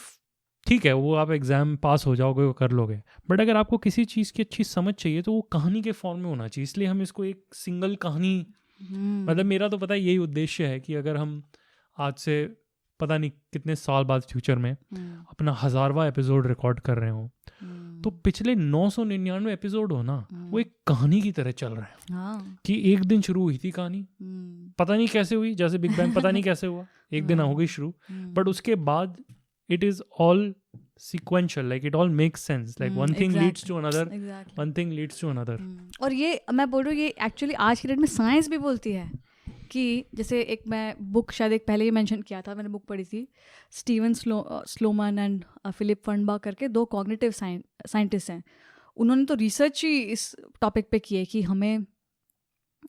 ठीक है वो आप एग्ज़ाम पास हो जाओगे, वो कर लोगे। बट अगर आपको किसी चीज़ की अच्छी समझ चाहिए तो वो कहानी के फॉर्म में होना चाहिए। इसलिए हम इसको एक सिंगल कहानी, मतलब मेरा तो पता है यही उद्देश्य है कि अगर हम आज से पता नहीं कितने साल बाद फ्यूचर में अपना 1000वां एपिसोड रिकॉर्ड कर रहे हो, तो पिछले 999 एपिसोड हो ना, वो एक कहानी की तरह चल रहा है। कि एक दिन शुरू हुई थी कहानी, पता नहीं कैसे हुई, जैसे बिग बैंग पता नहीं कैसे हुआ, एक दिन हो गई शुरू, बट उसके बाद it is all sequential, like it all makes sense, like one thing leads to another, one thing leads to another. और ये मैं बोल रही हूँ, ये एक्चुअली आज की डेट में साइंस भी बोलती है कि जैसे एक मैं बुक शायद एक पहले ही मेंशन किया था, मैंने बुक पढ़ी थी, स्टीवन स्लोमैन एंड फिलिप फर्नबर्ग करके, दो कॉग्निटिव साइंटिस्ट हैं। उन्होंने तो रिसर्च ही इस टॉपिक पे की है कि हमें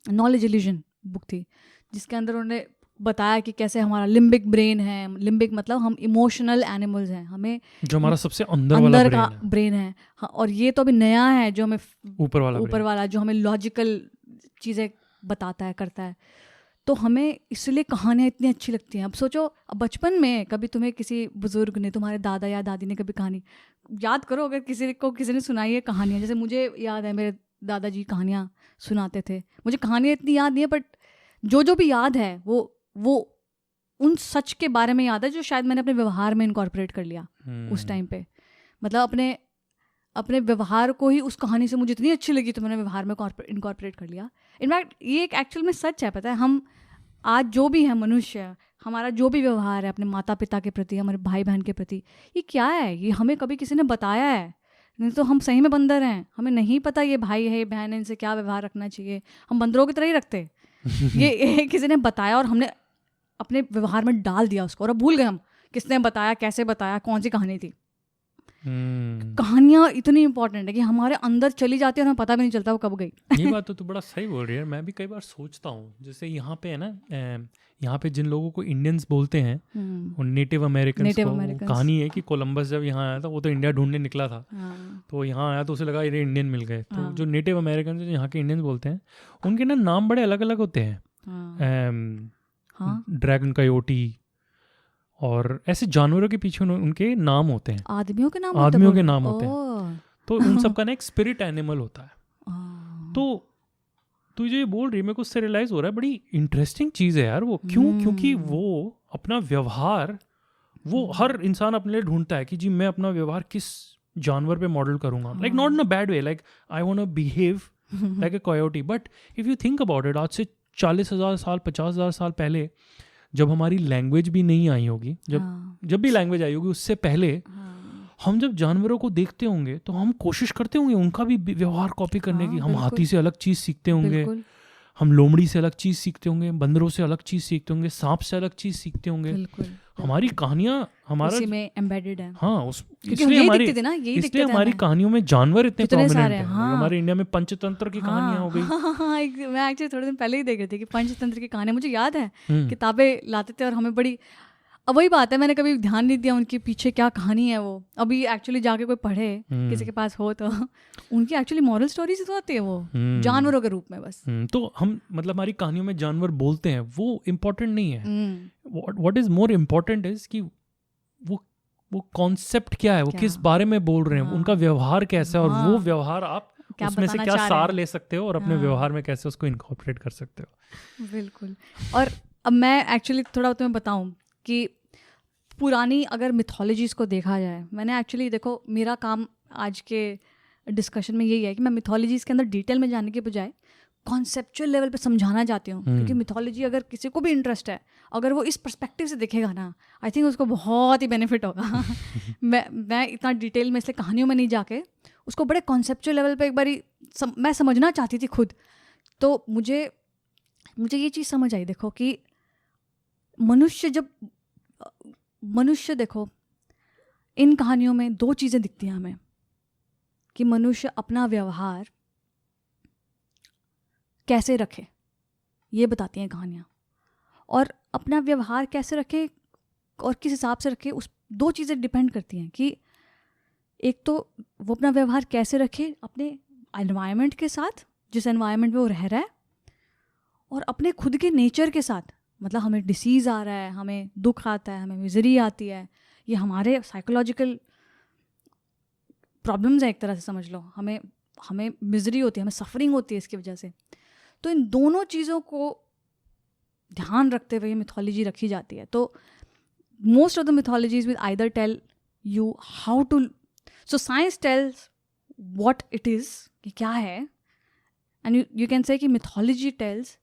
नॉलेज इल्यूजन बुक थी, जिसके अंदर उन्होंने बताया कि कैसे हमारा लिम्बिक ब्रेन है, लिम्बिक मतलब हम इमोशनल एनिमल्स हैं, हमें जो हमारा सबसे अंदर का ब्रेन है। हाँ, और ये तो अभी नया है जो हमें ऊपर वाला जो हमें लॉजिकल चीज़ें बताता है, करता है। तो हमें इसलिए कहानियाँ इतनी अच्छी लगती हैं। अब सोचो, अब बचपन में कभी तुम्हें किसी बुजुर्ग ने, तुम्हारे दादा या दादी ने कभी कहानी याद करो, अगर किसी ने सुनाई है कहानियाँ, जैसे मुझे याद है मेरे दादाजी कहानियाँ सुनाते थे, मुझे कहानियाँ इतनी याद नहीं है, बट जो भी याद है वो उन सच के बारे में याद है जो शायद मैंने अपने व्यवहार में इनकॉर्पोरेट कर लिया उस टाइम पे। मतलब अपने व्यवहार को ही उस कहानी से मुझे इतनी अच्छी लगी तो मैंने व्यवहार में इनकॉर्पोरेट कर लिया। इनफैक्ट ये एक एक्चुअल में सच है, पता है, हम आज जो भी है मनुष्य, हमारा जो भी व्यवहार है अपने माता पिता के प्रति, हमारे भाई बहन के प्रति, ये क्या है, ये हमें कभी किसी ने बताया है? नहीं तो हम सही में बंदर हैं, हमें नहीं पता ये भाई है, बहन है, इनसे क्या व्यवहार रखना चाहिए, हम बंदरों की तरह ही रखते। ये किसी ने बताया और हमने अपने व्यवहार में डाल दिया उसको, और अब भूल गए हम किसने बताया, कैसे बताया, कौन सी कहानी थी। कहानियाँ इतनी इंपॉर्टेंट है कि हमारे अंदर चली जाती है और हमें पता भी नहीं चलता वो कब गई। ये बात तो तू बड़ा सही बोल रही है। मैं भी कई बार सोचता हूँ, जैसे यहाँ पे है ना, यहाँ पे जिन लोगों को इंडियंस बोलते हैं, नेटिव अमेरिकन को कहानी है कि कोलंबस जब यहाँ आया था, वो तो इंडिया ढूंढने निकला था, तो यहाँ आया तो उसे लगा ये इंडियन मिल गए। तो जो नेटिव अमेरिकन जो यहाँ के इंडियंस बोलते हैं, उनके ना नाम बड़े अलग अलग होते हैं, ड्रैगन कायोटी और ऐसे जानवरों के पीछे उनके नाम होते हैं, आदमियों के नाम होते हैं। तो उन सब का ना एक स्पिरिट एनिमल होता है। तो तू जो ये बोल रही है, मेरे को उससे रियलाइज हो रहा है, बड़ी इंटरेस्टिंग चीज़ है यार वो। क्यों? क्योंकि वो अपना व्यवहार, वो हर इंसान अपने लिए ढूंढता है कि जी मैं अपना व्यवहार किस जानवर पे मॉडल करूंगा, like not in a bad way, like I want to behave like a coyote. But if you think about it, आज से 40,000 साल 50,000 साल पहले, जब हमारी लैंग्वेज भी नहीं आई होगी, जब भी लैंग्वेज आई होगी, उससे पहले हम जब जानवरों को देखते होंगे तो हम कोशिश करते होंगे उनका भी व्यवहार कॉपी करने की। हम हाथी से अलग चीज़ सीखते होंगे, हम लोमड़ी से अलग चीज़ सीखते होंगे, बंदरों से अलग चीज़ सीखते होंगे, सांप से अलग चीज़ सीखते होंगे। हमारी कहानियाँ हमारा में एम्बेडेड है। हाँ, इसलिए हमारी कहानियों में जानवर इतने प्रोमिनेंट हैं। हमारे इंडिया में पंचतंत्र की कहानियां हो गई। मैं एक्चुअली थोड़े दिन पहले ही देख रही थी कि पंचतंत्र की कहानियां, मुझे याद है किताबें लाते थे और हमें बड़ी, अब वही बात है, मैंने कभी ध्यान नहीं दिया उनके पीछे क्या कहानी है। वो अभी एक्चुअली जाके कोई पढ़े, किसी के पास हो तो उनकी एक्चुअली मॉरल स्टोरीज तो आती है वो जानवरों के रूप में बस। तो हम मतलब हमारी कहानियों में जानवर बोलते हैं, वो इम्पोर्टेंट नहीं है। What is more important is कि वो कॉन्सेप्ट क्या है, वो किस बारे में बोल रहे हैं, उनका व्यवहार कैसा है, और वो व्यवहार आप उसमें से क्या सार ले सकते हो और अपने व्यवहार में कैसे उसको इनकॉर्पोरेट कर सकते हो। बिल्कुल। और अब मैं एक्चुअली थोड़ा तुम्हें बताऊं कि पुरानी अगर मिथोलॉजीज़ को देखा जाए, मैंने एक्चुअली देखो मेरा काम आज के डिस्कशन में यही है कि मैं मिथोलॉजीज़ के अंदर डिटेल में जाने के बजाय कॉन्सेप्चुअल लेवल पे समझाना चाहती हूँ। क्योंकि मिथोलॉजी अगर किसी को भी इंटरेस्ट है, अगर वो इस पर्सपेक्टिव से देखेगा ना, आई थिंक उसको बहुत ही बेनिफिट होगा। मैं इतना डिटेल में इसलिए कहानियों में नहीं जाके उसको बड़े कॉन्सेप्चुअल लेवल पे एक बारी मैं समझना चाहती थी खुद। तो मुझे ये चीज़ समझ आई, देखो कि मनुष्य देखो, इन कहानियों में दो चीज़ें दिखती हैं हमें, कि मनुष्य अपना व्यवहार कैसे रखे, ये बताती हैं कहानियाँ। और अपना व्यवहार कैसे रखे और किस हिसाब से रखे, उस दो चीज़ें डिपेंड करती हैं कि एक तो वो अपना व्यवहार कैसे रखे अपने एनवायरनमेंट के साथ, जिस एनवायरनमेंट में वो रह रहा है, और अपने खुद के नेचर के साथ। मतलब हमें डिसीज़ आ रहा है, हमें दुख आता है, हमें मिजरी आती है, ये हमारे साइकोलॉजिकल प्रॉब्लम्स हैं एक तरह से समझ लो। हमें मिजरी होती है, हमें सफरिंग होती है इसकी वजह से। तो इन दोनों चीज़ों को ध्यान रखते हुए मिथोलॉजी रखी जाती है। तो most of the mythologies will either tell you how to, so science tells what it is, कि क्या है, एंड यू कैन से कि mythology tells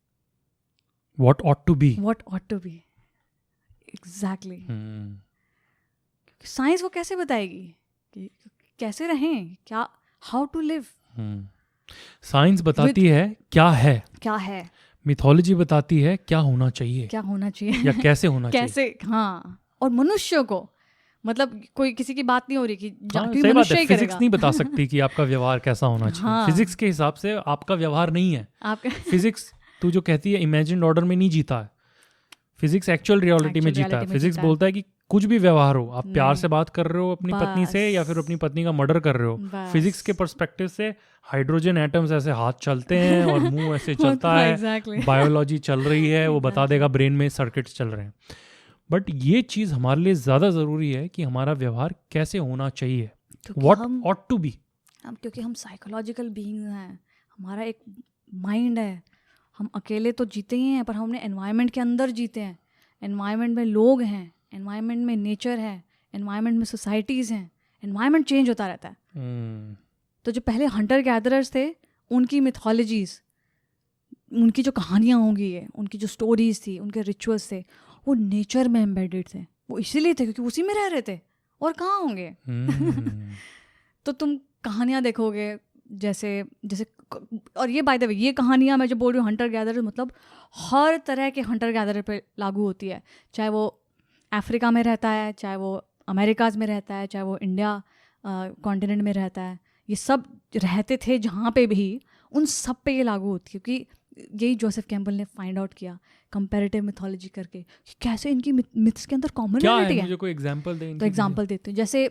what ought to be exactly। Science वो कैसे बताएगी कि कैसे रहें, क्या, हाउ टू लिव। साइंस बताती है क्या है, मिथोलॉजी बताती है क्या होना चाहिए या कैसे होना चाहिए। हाँ, और मनुष्य को मतलब कोई किसी की बात नहीं हो रही कि सही बात है, फिजिक्स नहीं बता सकती कि आपका व्यवहार कैसा होना चाहिए। फिजिक्स के हिसाब से आपका व्यवहार नहीं है। फिजिक्स तू जो कहती है इमेजिन्ड ऑर्डर में नहीं जीता है, फिजिक्स एक्चुअल रियलिटी में जीता है। फिजिक्स बोलता है कि कुछ भी व्यवहार हो, आप प्यार से बात कर रहे हो अपनी पत्नी से या फिर अपनी पत्नी का मर्डर कर रहे हो, फिजिक्स के पर्सपेक्टिव से हाइड्रोजन एटम्स ऐसे हाथ चलते हैं और मुंह ऐसे चलता है, बायोलॉजी चल रही है, वो बता देगा ब्रेन में सर्किट्स चल रहे हैं। बट ये चीज़ हमारे लिए ज़्यादा ज़रूरी है कि हमारा व्यवहार कैसे होना चाहिए, व्हाट ऑट टू बी। क्योंकि हम साइकोलॉजिकल बीइंग हैं, हमारा एक माइंड है, हम अकेले तो जीते ही हैं पर हमने एनवायरनमेंट के अंदर जीते हैं। एनवायरनमेंट में लोग हैं, एनवायरनमेंट में नेचर है, एनवायरनमेंट में सोसाइटीज़ हैं, एनवायरनमेंट चेंज होता रहता है। तो जो पहले हंटर गैदरर्स थे, उनकी मिथोलॉजीज़, उनकी जो कहानियाँ होंगी है, उनकी जो स्टोरीज थी, उनके रिचुअल्स थे, वो नेचर में एम्बेडेड थे। वो इसीलिए थे क्योंकि उसी में रह रहे थे, और कहाँ होंगे। तो तुम कहानियाँ देखोगे जैसे जैसे, और ये बाय द वे ये कहानियाँ मैं जो बोल रही हूँ हंटर गैदरर, मतलब हर तरह के हंटर गैदरर पे लागू होती है, चाहे वो अफ्रीका में रहता है, चाहे वो अमेरिकाज़ में रहता है, चाहे वो इंडिया कॉन्टिनेंट में रहता है। ये सब रहते थे जहाँ पे भी, उन सब पे ये लागू होती है। क्योंकि यही जोसेफ कैम्पबेल ने फाइंड आउट किया कंपैरेटिव मिथोलॉजी करके कि कैसे इनकी मिथ्स के अंदर कॉमनैलिटी है। मुझे कोई एग्जांपल दें। तो एग्जांपल देते हैं, जैसे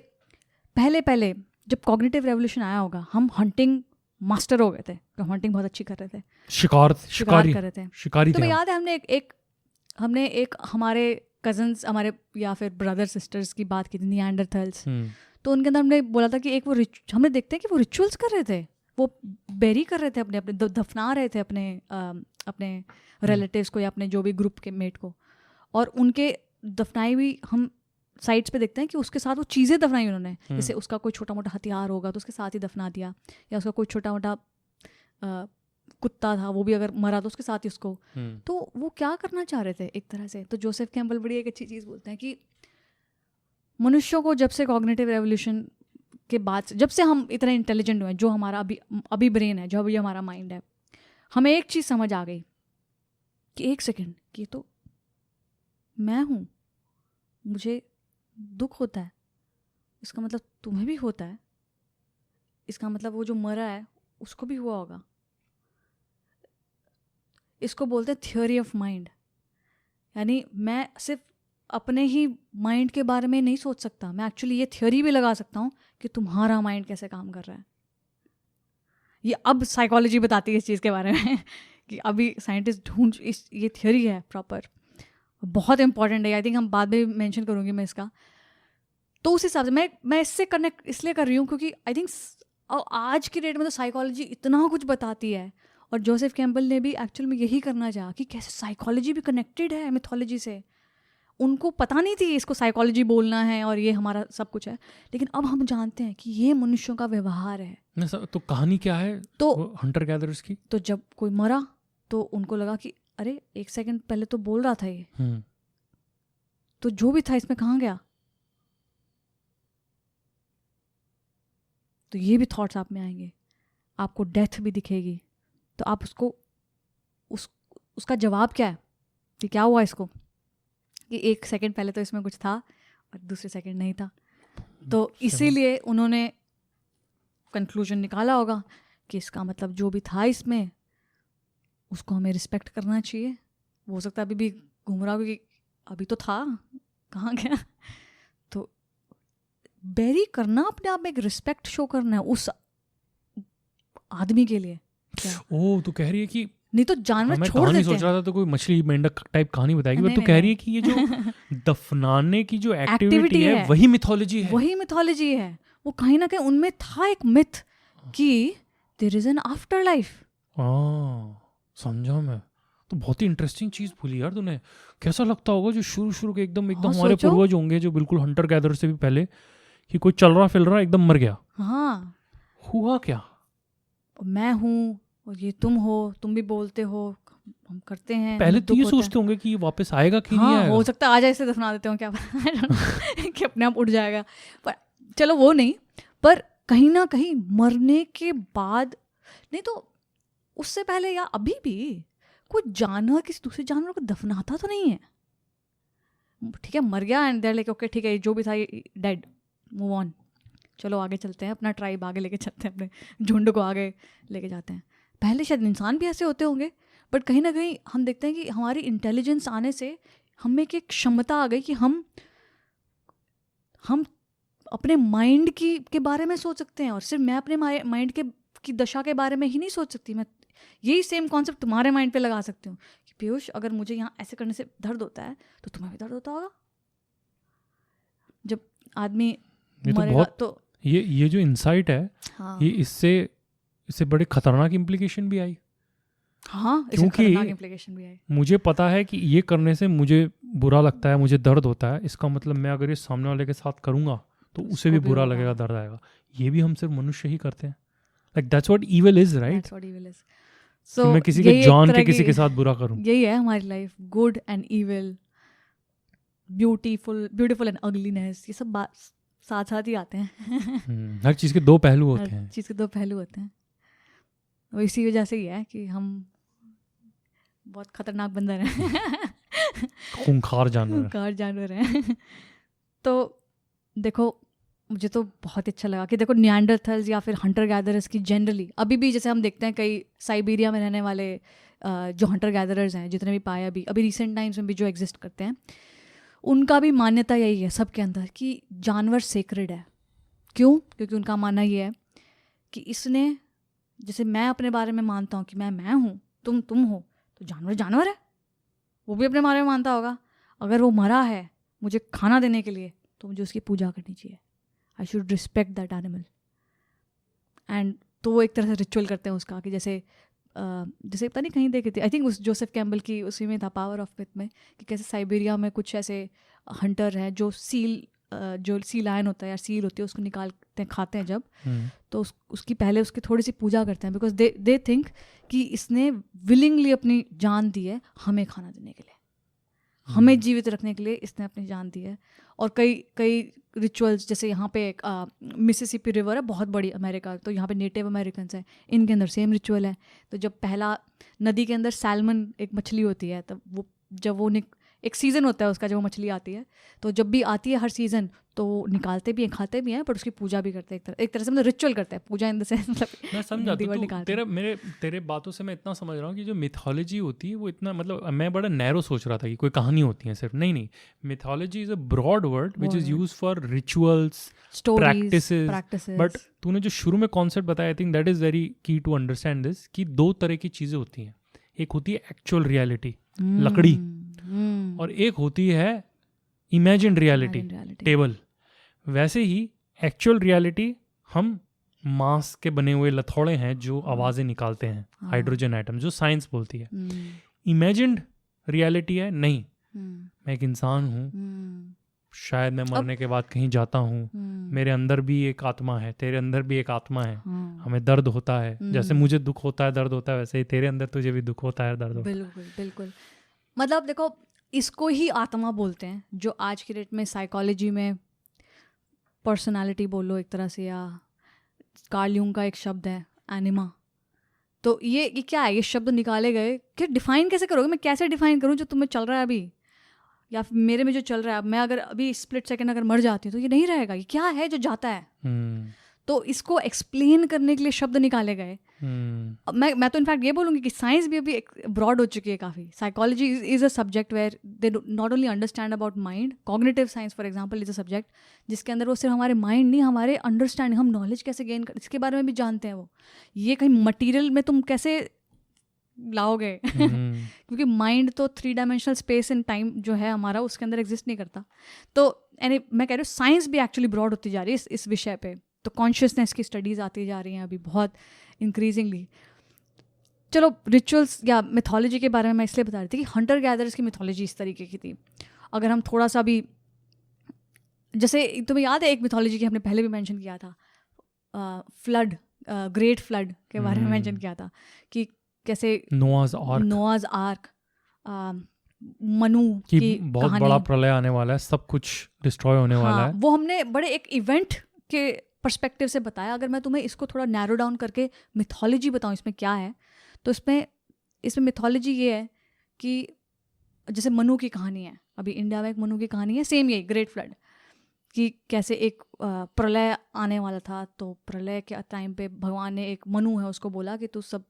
पहले जब कॉग्निटिव रेवोल्यूशन आया होगा, हम हंटिंग मास्टर हो गए थे, हंटिंग बहुत अच्छी कर रहे थे, शिकार कर रहे थे, शिकारी थे। तो याद है हमने एक हमारे कजन्स, हमारे या फिर ब्रदर सिस्टर्स की बात की थी, निएंडरथल्स। तो उनके अंदर हमने बोला था कि एक वो हमने देखते हैं कि वो रिचुअल्स कर रहे थे, वो बेरी कर रहे थे, अपने अपने दफना रहे थे अपने रिलेटिव्स को या अपने जो भी ग्रुप के मेट को, और उनके दफनाई हुई हम साइट्स पे देखते हैं कि उसके साथ वो चीज़ें दफनाई उन्होंने। जैसे उसका कोई छोटा मोटा हथियार होगा तो उसके साथ ही दफना दिया, या उसका कोई छोटा मोटा कुत्ता था, वो भी अगर मरा तो उसके साथ ही उसको। तो वो क्या करना चाह रहे थे एक तरह से। तो जोसेफ कैम्पबेल बड़ी एक अच्छी चीज़ बोलते हैं कि मनुष्यों को जब से कॉग्निटिव रेवोल्यूशन के बाद, जब से हम इतने इंटेलिजेंट हुए, जो हमारा अभी ब्रेन है, जो अभी हमारा माइंड है, हमें एक चीज़ समझ आ गई कि एक सेकेंड, कि तो मैं हूँ, मुझे दुख होता है, इसका मतलब तुम्हें भी होता है, इसका मतलब वो जो मरा है उसको भी हुआ होगा। इसको बोलते हैं थियोरी ऑफ माइंड। यानी मैं सिर्फ अपने ही माइंड के बारे में नहीं सोच सकता, मैं एक्चुअली ये थियोरी भी लगा सकता हूँ कि तुम्हारा माइंड कैसे काम कर रहा है। ये अब साइकोलॉजी बताती है इस चीज़ के बारे में कि अभी साइंटिस्ट ये थियोरी है प्रॉपर, बहुत इंपॉर्टेंट है। आई थिंक हम बाद में मेंशन करूँगी मैं इसका। तो उस हिसाब से मैं इससे कनेक्ट इसलिए कर रही हूँ क्योंकि आई थिंक आज की डेट में तो साइकोलॉजी इतना कुछ बताती है, और जोसेफ कैम्पबेल ने भी एक्चुअल में यही करना चाहा कि कैसे साइकोलॉजी भी कनेक्टेड है मिथोलॉजी से। उनको पता नहीं थी इसको साइकोलॉजी बोलना है और ये हमारा सब कुछ है, लेकिन अब हम जानते हैं कि ये मनुष्यों का व्यवहार है। तो कहानी क्या है तो हंटर गैदरर्स की? तो जब कोई मरा तो उनको लगा कि अरे एक सेकंड पहले तो बोल रहा था ये, तो जो भी था इसमें कहाँ गया। तो ये भी थॉट्स आप में आएंगे, आपको डेथ भी दिखेगी, तो आप उसको उसका जवाब क्या है कि क्या हुआ इसको, कि एक सेकंड पहले तो इसमें कुछ था और दूसरे सेकंड नहीं था। तो इसीलिए उन्होंने कंक्लूजन निकाला होगा कि इसका मतलब जो भी था इसमें उसको हमें रिस्पेक्ट करना चाहिए। हो सकता है अभी भी घूम रहा हो कि अभी तो था, कहाँ गया। तो बेरी करना अपने आप में एक रिस्पेक्ट शो करना है उस आदमी के लिए। ओह, तो कह रही है कि नहीं तो जानवर छोड़ देते हैं। मैं सोच रहा था तो कोई मछली मेंढक टाइप कहानी बताएगी, बट तो कह रही है कि ये जो दफनाने की जो एक्टिविटी है वही मिथोलॉजी है। वही मिथोलॉजी है। वो कहीं ना कहीं उनमें था एक मिथ कि there is an afterlife. समझा मैं। तो बहुत ही इंटरेस्टिंग चीज बोली यार तूने। कैसा लगता होगा जो शुरू के एकदम हमारे पूर्वज होंगे जो बिल्कुल हंटर गैदर से भी पहले, कि कोई चल रहा फिर रहा एकदम मर गया। हाँ, हुआ क्या? मैं हूँ और ये तुम हो, तुम भी बोलते हो, हम करते हैं। पहले तो ये सोचते होंगे कि ये वापस आएगा कि नहीं आएगा। हो सकता है आ जाए, इसे दफना देते हो क्या पता कि अपने आप उठ जाएगा। पर चलो वो नहीं, पर कहीं ना कहीं मरने के बाद, नहीं तो उससे पहले या अभी भी कोई जानवर किसी दूसरे जानवर को दफनाता तो नहीं है। ठीक है, मर गया एंड देयर लाइक ओके ठीक है, जो भी था ये डेड, मूव ऑन, चलो आगे चलते हैं, अपना ट्राइब आगे लेके चलते हैं, अपने झुंड को आगे लेके जाते हैं। पहले शायद इंसान भी ऐसे होते होंगे, बट कहीं ना कहीं हम देखते हैं कि हमारी इंटेलिजेंस आने से हमें एक क्षमता आ गई कि हम अपने माइंड के बारे में सोच सकते हैं, और सिर्फ मैं अपने माइंड की दशा के बारे में ही नहीं सोच सकती, मैं यही सेम कॉन्सेप्ट तुम्हारे माइंड पे लगा सकती हूँ कि पीयूष, अगर मुझे यहाँ ऐसे करने से दर्द होता है तो तुम्हें भी दर्द होता होगा। जब आदमी मरेगा तो ये जो इंसाइट है, हाँ, ये इससे बड़े खतरनाक इम्प्लीकेशन भी आई। हाँ, क्योंकि इम्प्लीकेशन भी आई। मुझे पता है कि ये करने से मुझे बुरा लगता है, मुझे दर्द होता है, इसका मतलब मैं अगर ये सामने वाले के साथ करूँगा तो उसे भी बुरा लगेगा, दर्द आएगा। ये भी हम सिर्फ मनुष्य ही करते हैं। Like that's what evil is, right? That's what evil is. So मैं किसी के जान के किसी के साथ बुरा करूं, यही है हमारी life, good and evil, beautiful and ugliness, ये सब बात साथ साथ ही आते हैं। हर चीज़ के दो पहलू होते हैं। हर चीज़ के दो पहलू होते हैं। वो इसी वजह से ही है कि हम बहुत खतरनाक बंदर हैं, खूंखार जानवर हैं। तो देखो, मुझे तो बहुत अच्छा लगा कि देखो निएंडरथल्स या फिर हंटर गैदरर्स की जनरली अभी भी, जैसे हम देखते हैं कई साइबेरिया में रहने वाले जो हंटर गैदरर्स हैं, जितने भी पाए अभी रिसेंट टाइम्स में भी जो एग्जिस्ट करते हैं, उनका भी मान्यता यही है सबके अंदर कि जानवर सेक्रेड है। क्यों? क्योंकि उनका मानना ये है कि इसने, जैसे मैं अपने बारे में मानता हूँ कि मैं हूँ, तुम हो, तो जानवर है, वो भी अपने बारे में मानता होगा। अगर वो मरा है मुझे खाना देने के लिए तो मुझे उसकी पूजा करनी चाहिए। I should respect that animal. And तो वो एक तरह से रिचुअल करते हैं उसका, कि जैसे पता नहीं कहीं देखी थी, आई थिंक उस जोसेफ कैम्बल की उसी में था, पावर ऑफ मिथ में, कि कैसे साइबेरिया में कुछ ऐसे हंटर हैं जो सी लायन होता है या सील होती है, उसको निकालते हैं, खाते हैं जब, तो उसकी पहले उसकी थोड़ी सी पूजा करते हैं, बिकॉज दे थिंक कि इसने विलिंगली अपनी जान दी है हमें खाना देने के लिए, हमें जीवित रखने के लिए इसने अपनी जान दी है। और कई रिचुअल्स, जैसे यहाँ पे एक मिसिसिपी रिवर है बहुत बड़ी अमेरिका, तो यहाँ पे नेटिव अमेरिकन्स हैं, इनके अंदर सेम रिचुअल है। तो जब पहला नदी के अंदर सैल्मन एक मछली होती है, तब वो जब वो एक सीज़न होता है उसका, जब वो मछली आती है, तो जब भी आती है हर सीज़न, तो वो निकालते भी हैं, खाते भी हैं, पर उसकी पूजा भी करते हैं, एक तरह से मतलब रिचुअल करते हैं, पूजा इन द सेंस, मतलब मैं समझा। तो तेरे बातों से मैं इतना समझ रहा हूँ कि जो मिथोलॉजी होती है वो इतना, मतलब मैं बड़ा नैरो सोच रहा था कि कोई कहानी होती है सिर्फ, नहीं, mythology is a broad word which is used for rituals, practices. But तूने जो शुरू में कॉन्सेप्ट बताया, I think that is very key to understand this, कि दो तरह की चीज़ें होती हैं। एक होती है एक्चुअल रियलिटी, लकड़ी, और एक होती है इमेजिन रियलिटी, टेबल। वैसे ही एक्चुअल रियलिटी हम मांस के बने हुए लथौड़े हैं जो आवाज़ें निकालते हैं, हाइड्रोजन एटम, जो साइंस बोलती है। इमेजिन्ड रियलिटी है, नहीं, मैं एक इंसान हूँ, शायद मैं मरने के बाद कहीं जाता हूँ, मेरे अंदर भी एक आत्मा है, तेरे अंदर भी एक आत्मा है, हमें दर्द होता है, जैसे मुझे दुख होता है, दर्द होता है, वैसे ही तेरे अंदर तुझे भी दुख होता है, दर्द होता है। बिल्कुल। मतलब देखो, इसको ही आत्मा बोलते हैं, जो आज की डेट में साइकोलॉजी में पर्सनालिटी बोलो एक तरह से, या कार्ल यूंग का एक शब्द है एनिमा। तो ये क्या है? ये शब्द निकाले गए, कि डिफाइन कैसे करोगे? मैं कैसे डिफाइन करूँ जो तुम्हें चल रहा है अभी, या फिर मेरे में जो चल रहा है? मैं अगर अभी स्प्लिट सेकंड अगर मर जाती हूँ तो ये नहीं रहेगा। ये क्या है जो जाता है? तो इसको एक्सप्लेन करने के लिए शब्द निकाले गए। मैं तो इनफैक्ट ये बोलूँगी कि साइंस भी अभी ब्रॉड हो चुकी है काफ़ी। Psychology is a subject where they not only understand about mind. Cognitive science for example is a subject जिसके अंदर वो सिर्फ हमारे माइंड नहीं, हमारे अंडरस्टैंडिंग, हम नॉलेज कैसे गेन कर, इसके बारे में भी जानते हैं वो। ये कहीं मटीरियल में तुम कैसे लाओगे? क्योंकि माइंड तो 3 डायमेंशनल स्पेस एंड टाइम जो है हमारा, उसके अंदर एग्जिस्ट नहीं करता। तो मैं कह रही हूँ साइंस भी एक्चुअली ब्रॉड होती जा रही है इस विषय पे। तो कॉन्शियसनेस की स्टडीज़ आती जा रही हैं अभी बहुत इंक्रीजिंगली। चलो रिचुअल्स या मिथोलॉजी के बारे में मैं इसलिए बता रही थी कि हंटर गैदरर्स की मिथोलॉजी इस तरीके की थी। अगर हम थोड़ा सा भी, जैसे तुम्हें याद है एक मिथोलॉजी की हमने पहले भी मेंशन किया था, फ्लड, ग्रेट फ्लड के बारे में मेंशन किया था, कि कैसे नोआज आर्क, मनु की बहुत बड़ा प्रलय आने वाला है, सब कुछ डिस्ट्रॉय होने वाला है। वो हमने बड़े एक इवेंट के पर्सपेक्टिव से बताया। अगर मैं तुम्हें इसको थोड़ा नैरो डाउन करके मिथोलॉजी बताऊं इसमें क्या है, तो इसमें मिथोलॉजी ये है कि जैसे मनु की कहानी है, अभी इंडिया में एक मनु की कहानी है, सेम यही ग्रेट फ्लड, कि कैसे एक प्रलय आने वाला था। तो प्रलय के टाइम पे भगवान ने एक मनु है उसको बोला कि तू सब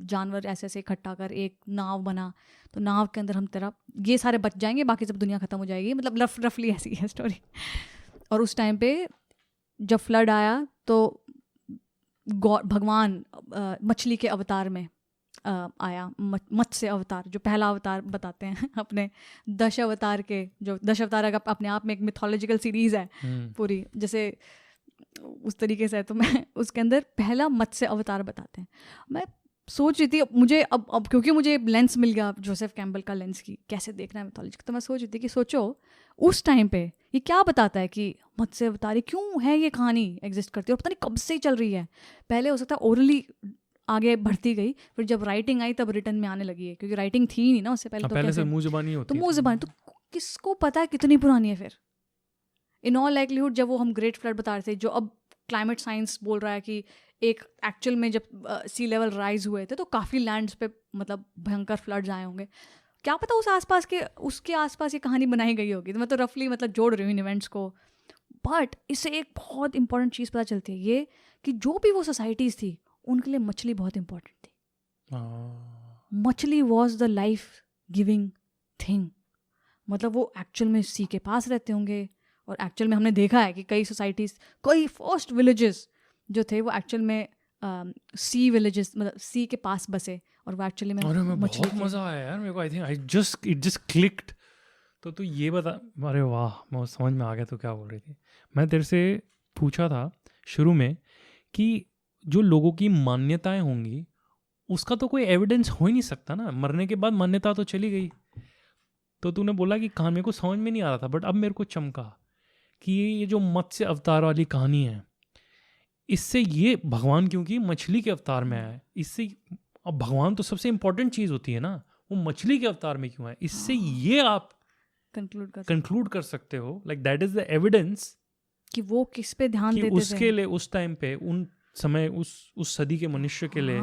जानवर ऐसे ऐसे इकट्ठा कर एक नाव बना, तो नाव के अंदर हम तेरा ये सारे बच जाएंगे, बाकी सब दुनिया ख़त्म हो जाएगी, मतलब रफली ऐसी है स्टोरी। और उस टाइम पे जब फ्लड आया तो गॉड भगवान मछली के अवतार में आया, मत्स्य अवतार, जो पहला अवतार बताते हैं अपने 10 अवतार के, जो 10 अवतार अपने आप में एक मिथोलॉजिकल सीरीज़ है पूरी, जैसे उस तरीके से है। तो मैं उसके अंदर पहला मत्स्य अवतार बताते हैं। मैं सोच रही थी मुझे अब क्योंकि मुझे लेंस मिल गया जोसेफ कैम्पबेल का लेंस की कैसे देखना है मिथोलॉजी, तो मैं सोच रही थी कि सोचो उस टाइम पे ये क्या बताता है कि मत्स्य अवतार क्यों है, ये कहानी एग्जिस्ट करती है और पता नहीं कब से ही चल रही है। पहले हो सकता है ओरली आगे बढ़ती गई, फिर जब राइटिंग आई तब रिटर्न में आने लगी है, क्योंकि राइटिंग थी नहीं ना उससे पहले। तो पहले से मुंह ज़बानी होती है, तो मुंह ज़बानी तो किसको पता है कितनी पुरानी है। फिर इन ऑल लाइकलीहुड जब वो हम ग्रेट फ्लड बता रहे थे, जो अब क्लाइमेट साइंस बोल रहा है कि एक एक्चुअल में जब सी लेवल राइज हुए थे तो काफ़ी लैंड्स पे मतलब भयंकर फ्लड्स आए होंगे, क्या पता उस आसपास के उसके आसपास ये कहानी बनाई गई होगी। तो मैं तो रफली मतलब जोड़ रही हूँ इन इवेंट्स को, बट इससे एक बहुत इंपॉर्टेंट चीज़ पता चलती है ये कि जो भी वो सोसाइटीज़ थी उनके लिए मछली बहुत इंपॉर्टेंट थी। मछली was the life giving thing, मतलब वो एक्चुअल में सी के पास रहते होंगे, और एक्चुअल में हमने देखा है कि कई सोसाइटीज़, कई फर्स्ट विलेजेस जो थे वो एक्चुअल में सी विलेजेस, मतलब सी के पास बसे, और वो एक्चुअली में बहुत मज़ा आया यार मेरे को। I think it just clicked. तो ये बता, अरे वाह, मैं समझ में आ गया तो क्या बोल रही थी। मैं तेरे से पूछा था शुरू में कि जो लोगों की मान्यताएं होंगी उसका तो कोई एविडेंस हो ही नहीं सकता ना, मरने के बाद मान्यता तो चली गई। तो तूने बोला कि कहानी को समझ में नहीं आ रहा था, बट अब मेरे को चमका कि ये जो मत्स्य अवतार वाली कहानी है, इससे ये भगवान क्योंकि मछली के अवतार में आया है, इससे अब भगवान तो सबसे इंपॉर्टेंट चीज़ होती है ना, वो मछली के अवतार में क्यों है, इससे ये आप कंक्लूड कर सकते हो। Like that is the evidence कि वो किस पे ध्यान देते थे उसके लिए उस टाइम पे, उन समय, उस सदी के मनुष्य के लिए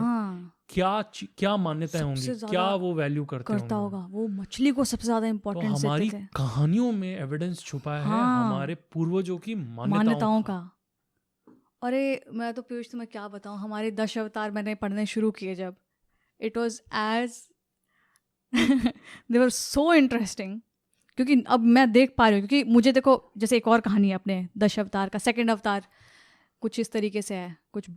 क्या मान्यताएं होंगी, क्या वो वैल्यू करता होगा। वो मछली को सबसे ज्यादा इम्पोर्टेंस देते थे। हमारी कहानियों में एविडेंस छुपा है हमारे पूर्वजों की मान्यताओं का। अरे मैं तो पीयूष तुम्हें क्या बताऊं, हमारे 10 अवतार मैंने पढ़ने शुरू किए जब, it was as they were so interesting, क्योंकि अब मैं देख पा रही हूँ, क्योंकि मुझे देखो जैसे एक और कहानी है अपने 10 अवतार का, सेकंड अवतार कुछ इस तरीके से है, कुछ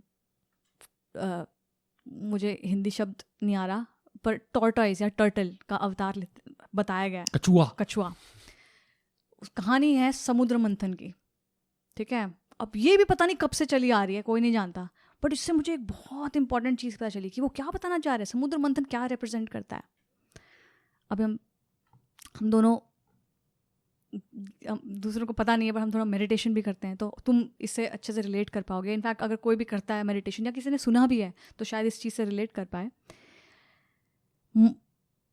मुझे हिंदी शब्द नहीं आ रहा, पर टॉर्टॉइज या टर्टल का अवतार बताया गया है, कछुआ। कहानी है समुद्र मंथन की, ठीक है। अब ये भी पता नहीं कब से चली आ रही है, कोई नहीं जानता, बट इससे मुझे एक बहुत इंपॉर्टेंट चीज़ पता चली कि वो क्या बताना चाह रहे हैं, समुद्र मंथन क्या रिप्रेजेंट करता है। अब हम दोनों दूसरों को पता नहीं है, पर हम थोड़ा मेडिटेशन भी करते हैं, तो तुम इससे अच्छे से रिलेट कर पाओगे। इनफैक्ट अगर कोई भी करता है मेडिटेशन या किसी ने सुना भी है तो शायद इस चीज़ से रिलेट कर पाए।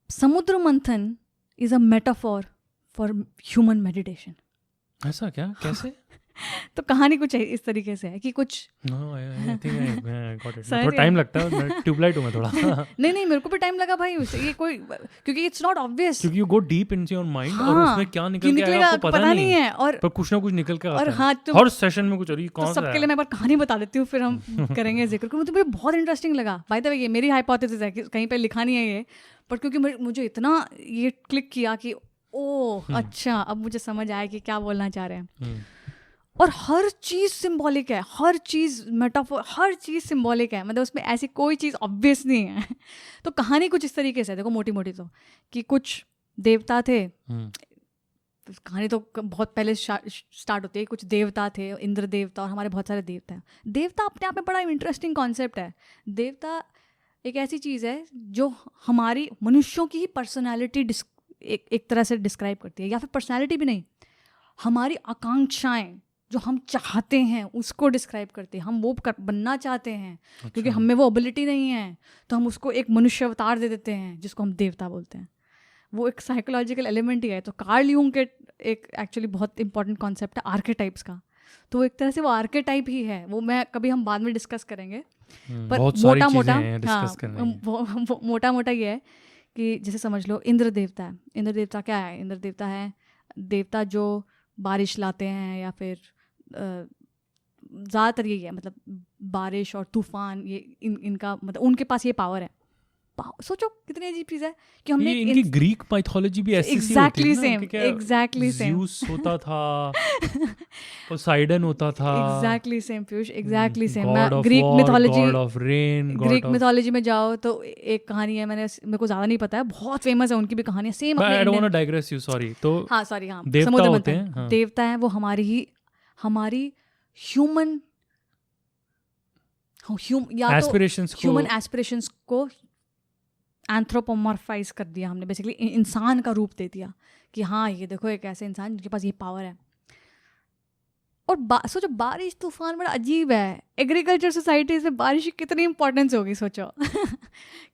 समुद्र मंथन is a metaphor for human meditation. ऐसा क्या, कैसे? तो कहानी कुछ इस तरीके से है कि कुछ थोड़ा टाइम लगता है, ट्यूबलाइट हूँ मैं थोड़ा। नहीं मेरे को भी टाइम लगा भाई उससे, ये कोई, क्योंकि इट्स नॉट ऑब्वियस, क्योंकि you go deep into your mind और उसमें क्या निकल के आएगा आपको पता नहीं है, और पर कुछ ना कुछ निकल के आता है हर सेशन में कुछ। और कौन सा सबके लिए मैं एक बार कहानी बता देती हूँ, फिर हम करेंगे जिक्र, क्योंकि मुझे बहुत इंटरेस्टिंग लगा। बाय द वे ये मेरी हाइपोथेसिस है, कहीं पे लिखा नहीं है ये, पर क्योंकि मुझे इतना ये क्लिक किया कि ओह अच्छा, अब मुझे समझ आया कि क्या बोलना चाह रहे हैं। और हर चीज़ सिंबॉलिक है, हर चीज़ मेटाफोर, हर चीज़ सिंबॉलिक है, मतलब उसमें ऐसी कोई चीज़ ऑब्वियस नहीं है। तो कहानी कुछ इस तरीके से देखो, मोटी मोटी तो, कि कुछ देवता थे, कहानी तो बहुत पहले स्टार्ट होती है, कुछ देवता थे, इंद्र देवता, और हमारे बहुत सारे देवता हैं। देवता अपने आप में बड़ा इंटरेस्टिंग कॉन्सेप्ट है। देवता एक ऐसी चीज़ है जो हमारी मनुष्यों की ही पर्सनैलिटी एक तरह से डिस्क्राइब करती है, या फिर पर्सनैलिटी भी नहीं, हमारी आकांक्षाएं जो हम चाहते हैं उसको डिस्क्राइब करते हैं। हम वो बनना चाहते हैं, अच्छा। क्योंकि हम में वो एबिलिटी नहीं है, तो हम उसको एक मनुष्य अवतार दे देते हैं जिसको हम देवता बोलते हैं। वो एक साइकोलॉजिकल एलिमेंट ही है। तो कार्ल यूंग के एक एक्चुअली बहुत इंपॉर्टेंट कॉन्सेप्ट है आर्केटाइप्स का, तो वो एक तरह से वो आर्केटाइप ही है। वो मैं कभी हम बाद में डिस्कस करेंगे, पर मोटा मोटा ये है कि जैसे समझ लो इंद्र देवता है। इंद्र देवता क्या है? इंद्र देवता है देवता जो बारिश लाते हैं, या फिर ज़्यादातर यही है, मतलब बारिश और तूफान, ये इनका मतलब उनके पास ये पावर है। सोचो कितनी अजीब चीज है कि हमने ये इनकी ग्रीक माइथोलॉजी भी ऐसी exactly same, exactly same, Zeus होता था, पोसाइडन होता था, exactly same Piyush, exactly same. God of Greek war, mythology, God of rain, Greek mythology में जाओ तो एक कहानी है, मेरे को ज्यादा नहीं पता है, बहुत फेमस है उनकी भी कहानी same. I don't want to digress you, sorry. तो हाँ सॉरी, हाँ देवता होते हैं, हाँ। देवता है वो हमारी ह्यूमन एस्पिरेशंस को एंथ्रोपोमॉर्फाइज कर दिया हमने, बेसिकली इंसान का रूप दे दिया कि हाँ ये देखो एक ऐसे इंसान जिनके पास ये पावर है। और सोचो बारिश तूफान बड़ा अजीब है, एग्रीकल्चर सोसाइटीज में बारिश की कितनी इंपॉर्टेंस होगी सोचो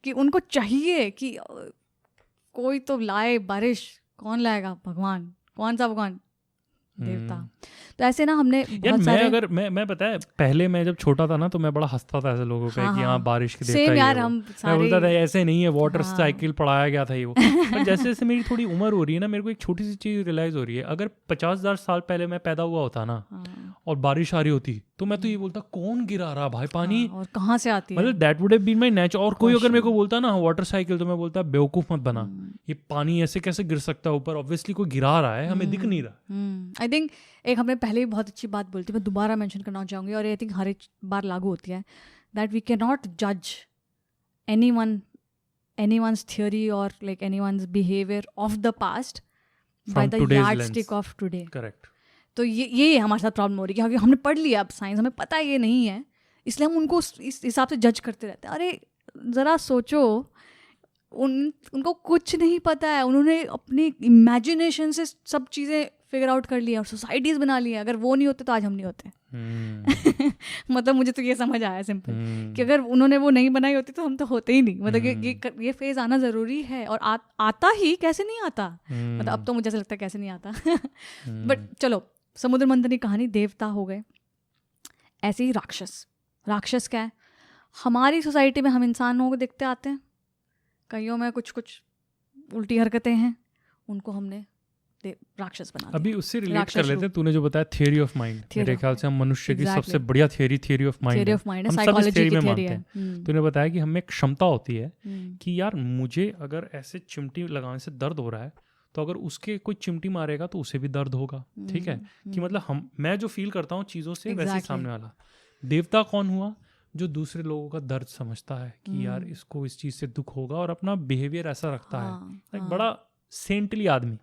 कि उनको चाहिए कि कोई तो लाए बारिश, कौन लाएगा? भगवान। कौन सा भगवान? देवता। तो ऐसे ना हमने बहुत सारे, अगर मैं पता है पहले मैं जब छोटा था ना तो मैं बड़ा हंसता था ऐसे लोगों पे कि हाँ बारिश के देवता यार, है, हम मैं बोलता था ऐसे नहीं है, वाटर साइकिल पढ़ाया गया था ये वो। पर जैसे जैसे मेरी थोड़ी उम्र हो रही है ना, मेरे को एक छोटी सी चीज रियलाइज हो रही है, अगर 50,000 साल पहले मैं पैदा हुआ होता ना और बारिश आ रही होती तो मैं तो ये बोलता कौन गिरा रहा भाई पानी, और कहाँ से आती है, मतलब that would have been my nature. और कोई अगर मेरे को बोलता ना वाटर साइकिल, तो मैं बोलता बेवकूफ मत बना, ये पानी ऐसे कैसे गिर सकता है ऊपर, ऑब्वियसली कोई गिरा रहा है, हमें दिख नहीं रहा। आई थिंक एक हमने पहले भी बहुत अच्छी बात बोलती, मैं दोबारा मेंशन करना चाहूँगी और आई थिंक हर एक बार लागू होती है, दैट वी कैन नॉट जज anyone's theory or like anyone's behavior of the past by the yardstick of today. Correct. तो ये हमारे साथ प्रॉब्लम हो रही है कि हमने पढ़ लिया अब साइंस, हमें पता है ये नहीं है, इसलिए हम उनको इस हिसाब से जज करते रहते हैं। अरे ज़रा सोचो, उनको कुछ नहीं पता है, उन्होंने अपनी इमेजिनेशन से सब चीज़ें फिगर आउट कर लिया और सोसाइटीज बना ली है। अगर वो नहीं होते तो आज हम नहीं होते। मतलब मुझे तो ये समझ आया सिंपल कि अगर उन्होंने वो नहीं बनाई होती तो हम तो होते ही नहीं। मतलब ये फेज आना ज़रूरी है और आता ही कैसे नहीं आता, मतलब अब तो मुझे ऐसा लगता है कैसे नहीं आता। बट चलो, समुद्र मंथन की कहानी, देवता हो गए, ऐसे ही राक्षस क्या है? हमारी सोसाइटी में हम इंसानों को देखते आते हैं, कईयों में कुछ उल्टी हरकतें हैं, उनको हमने राक्षस बना। अभी उससे रिलेट कर लेते हैं, तूने जो बताया थियरी ऑफ माइंड, मेरे ख्याल से हम मनुष्य की सबसे बढ़िया थियरी ऑफ माइंड है, हम सब इस थियरी में मानते हैं। तूने बताया कि हमें एक क्षमता होती है कि यार मुझे अगर ऐसे चिमटी लगाने से दर्द हो रहा है तो अगर उसके कोई चिमटी मारेगा तो उसे भी दर्द होगा, ठीक है, कि मतलब मैं जो फील करता हूँ चीज़ों से वैसे सामने वाला। देवता कौन हुआ? जो दूसरे लोगों का दर्द समझता है कि यार इसको इस चीज़ से दुख होगा और अपना बिहेवियर ऐसा रखता है, एक बड़ा सेंटली आदमी।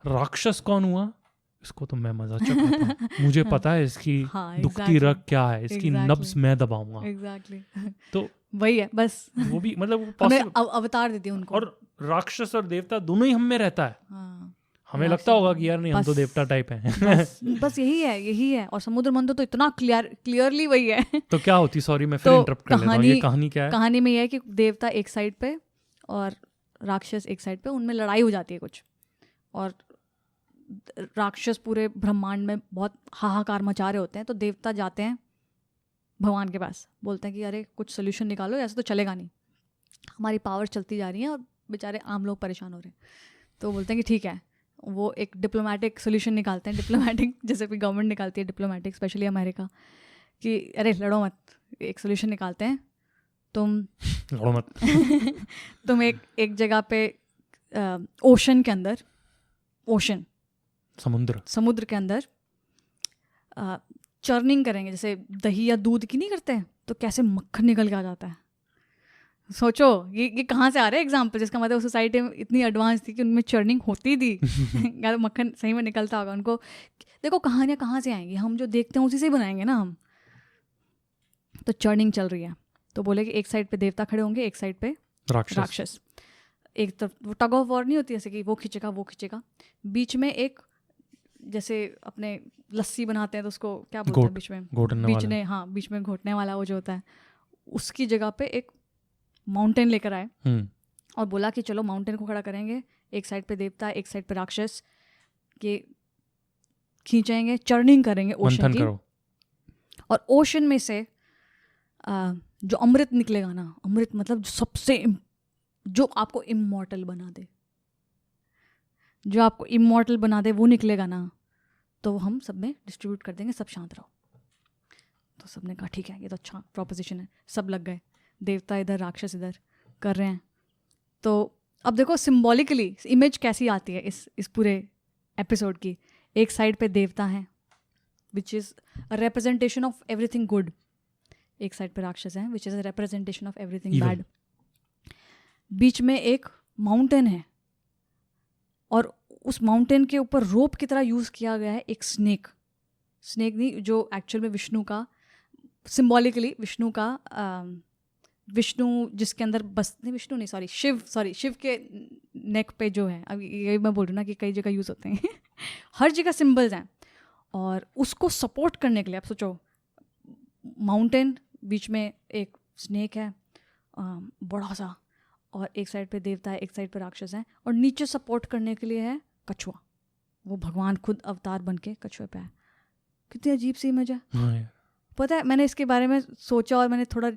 राक्षस कौन हुआ? इसको तो मैं मजा चुकाता हूँ, मुझे पता है इसकी दुख की रग क्या है, इसकी नब्ज मैं दबाऊंगा। तो वही है बस, वो भी मतलब अवतार देती है उनको। और राक्षस और देवता दोनों ही हम में रहता है। हमें लगता होगा कि यार नहीं हम तो देवता टाइप हैं। बस यही है। और समुद्र मंथन तो इतना क्लियरली वही है। तो क्या होती, सॉरी मैं फिर इंटरप्ट कर लेता हूँ, ये कहानी क्या है? कहानी में ये है कि देवता एक साइड पे और राक्षस एक साइड पे, उनमें लड़ाई हो जाती है कुछ, और राक्षस पूरे ब्रह्मांड में बहुत हाहाकार मचा रहे होते हैं। तो देवता जाते हैं भगवान के पास, बोलते हैं कि अरे कुछ सोल्यूशन निकालो, ऐसे तो चलेगा नहीं, हमारी पावर चलती जा रही है और बेचारे आम लोग परेशान हो रहे हैं। तो बोलते हैं कि ठीक है, वो एक डिप्लोमेटिक सोल्यूशन निकालते हैं, डिप्लोमेटिक जैसे भी गवर्नमेंट निकालती है डिप्लोमेटिक, स्पेशली अमेरिका, कि अरे लड़ो मत, एक सोल्यूशन निकालते हैं, तुम लड़ो मत तुम एक जगह पे ओशन के अंदर, समुद्र के अंदर चर्निंग करेंगे, जैसे दही या दूध की नहीं करते हैं तो कैसे मक्खन निकल के आ जाता है। सोचो ये कहाँ से आ रहा है एग्जाम्पल, जिसका मतलब सोसाइटी में इतनी एडवांस थी कि उनमें चर्निंग होती थी या तो मक्खन सही में निकलता होगा। उनको देखो कहानियाँ कहाँ से आएंगी, हम जो देखते हैं उसी से ही बनाएंगे ना हम। तो चर्निंग चल रही है, तो बोले कि एक साइड पे देवता खड़े होंगे, एक साइड पे राक्षस। एक तरफ वो टग ऑफ वॉर नहीं होती, जैसे कि वो खींचेगा, बीच में एक जैसे अपने लस्सी बनाते हैं तो उसको क्या बोलते हैं, बीच में घोटने वाला वो जो होता है, उसकी जगह पे एक माउंटेन लेकर आए और बोला कि चलो माउंटेन को खड़ा करेंगे, एक साइड पे देवता, एक साइड पे राक्षस, के खींचेंगे, चर्निंग करेंगे ओशन की, और ओशन में से जो अमृत निकलेगा ना, अमृत मतलब सबसे जो आपको इमॉर्टल बना दे, वो निकलेगा ना, तो हम सब में डिस्ट्रीब्यूट कर देंगे, सब शांत रहो। तो सब ने कहा ठीक है, ये तो अच्छा प्रोपोजिशन है, सब लग गए, देवता इधर राक्षस इधर, कर रहे हैं। तो अब देखो सिम्बॉलिकली इमेज कैसी आती है इस पूरे एपिसोड की। एक साइड पे देवता हैं which is a representation of everything good, एक साइड पे राक्षस हैं which is a representation of everything bad. बीच में एक माउंटेन है और उस माउंटेन के ऊपर रोप की तरह यूज़ किया गया है एक स्नेक नहीं, जो एक्चुअल में विष्णु का सिम्बॉलिकली विष्णु जिसके अंदर बस नहीं, विष्णु नहीं, शिव के नेक पे जो है, अब यही मैं बोल रही हूँ ना कि कई जगह यूज़ होते हैं हर जगह सिंबल्स हैं। और उसको सपोर्ट करने के लिए आप सोचो, माउंटेन, बीच में एक स्नेक है बड़ा सा, और एक साइड पे देवता है, एक साइड पे राक्षस है, और नीचे सपोर्ट करने के लिए है कछुआ। वो भगवान खुद अवतार बन के कछुए पे है। कितनी अजीब सी इमेज है। पता है, मैंने इसके बारे में सोचा और मैंने थोड़ा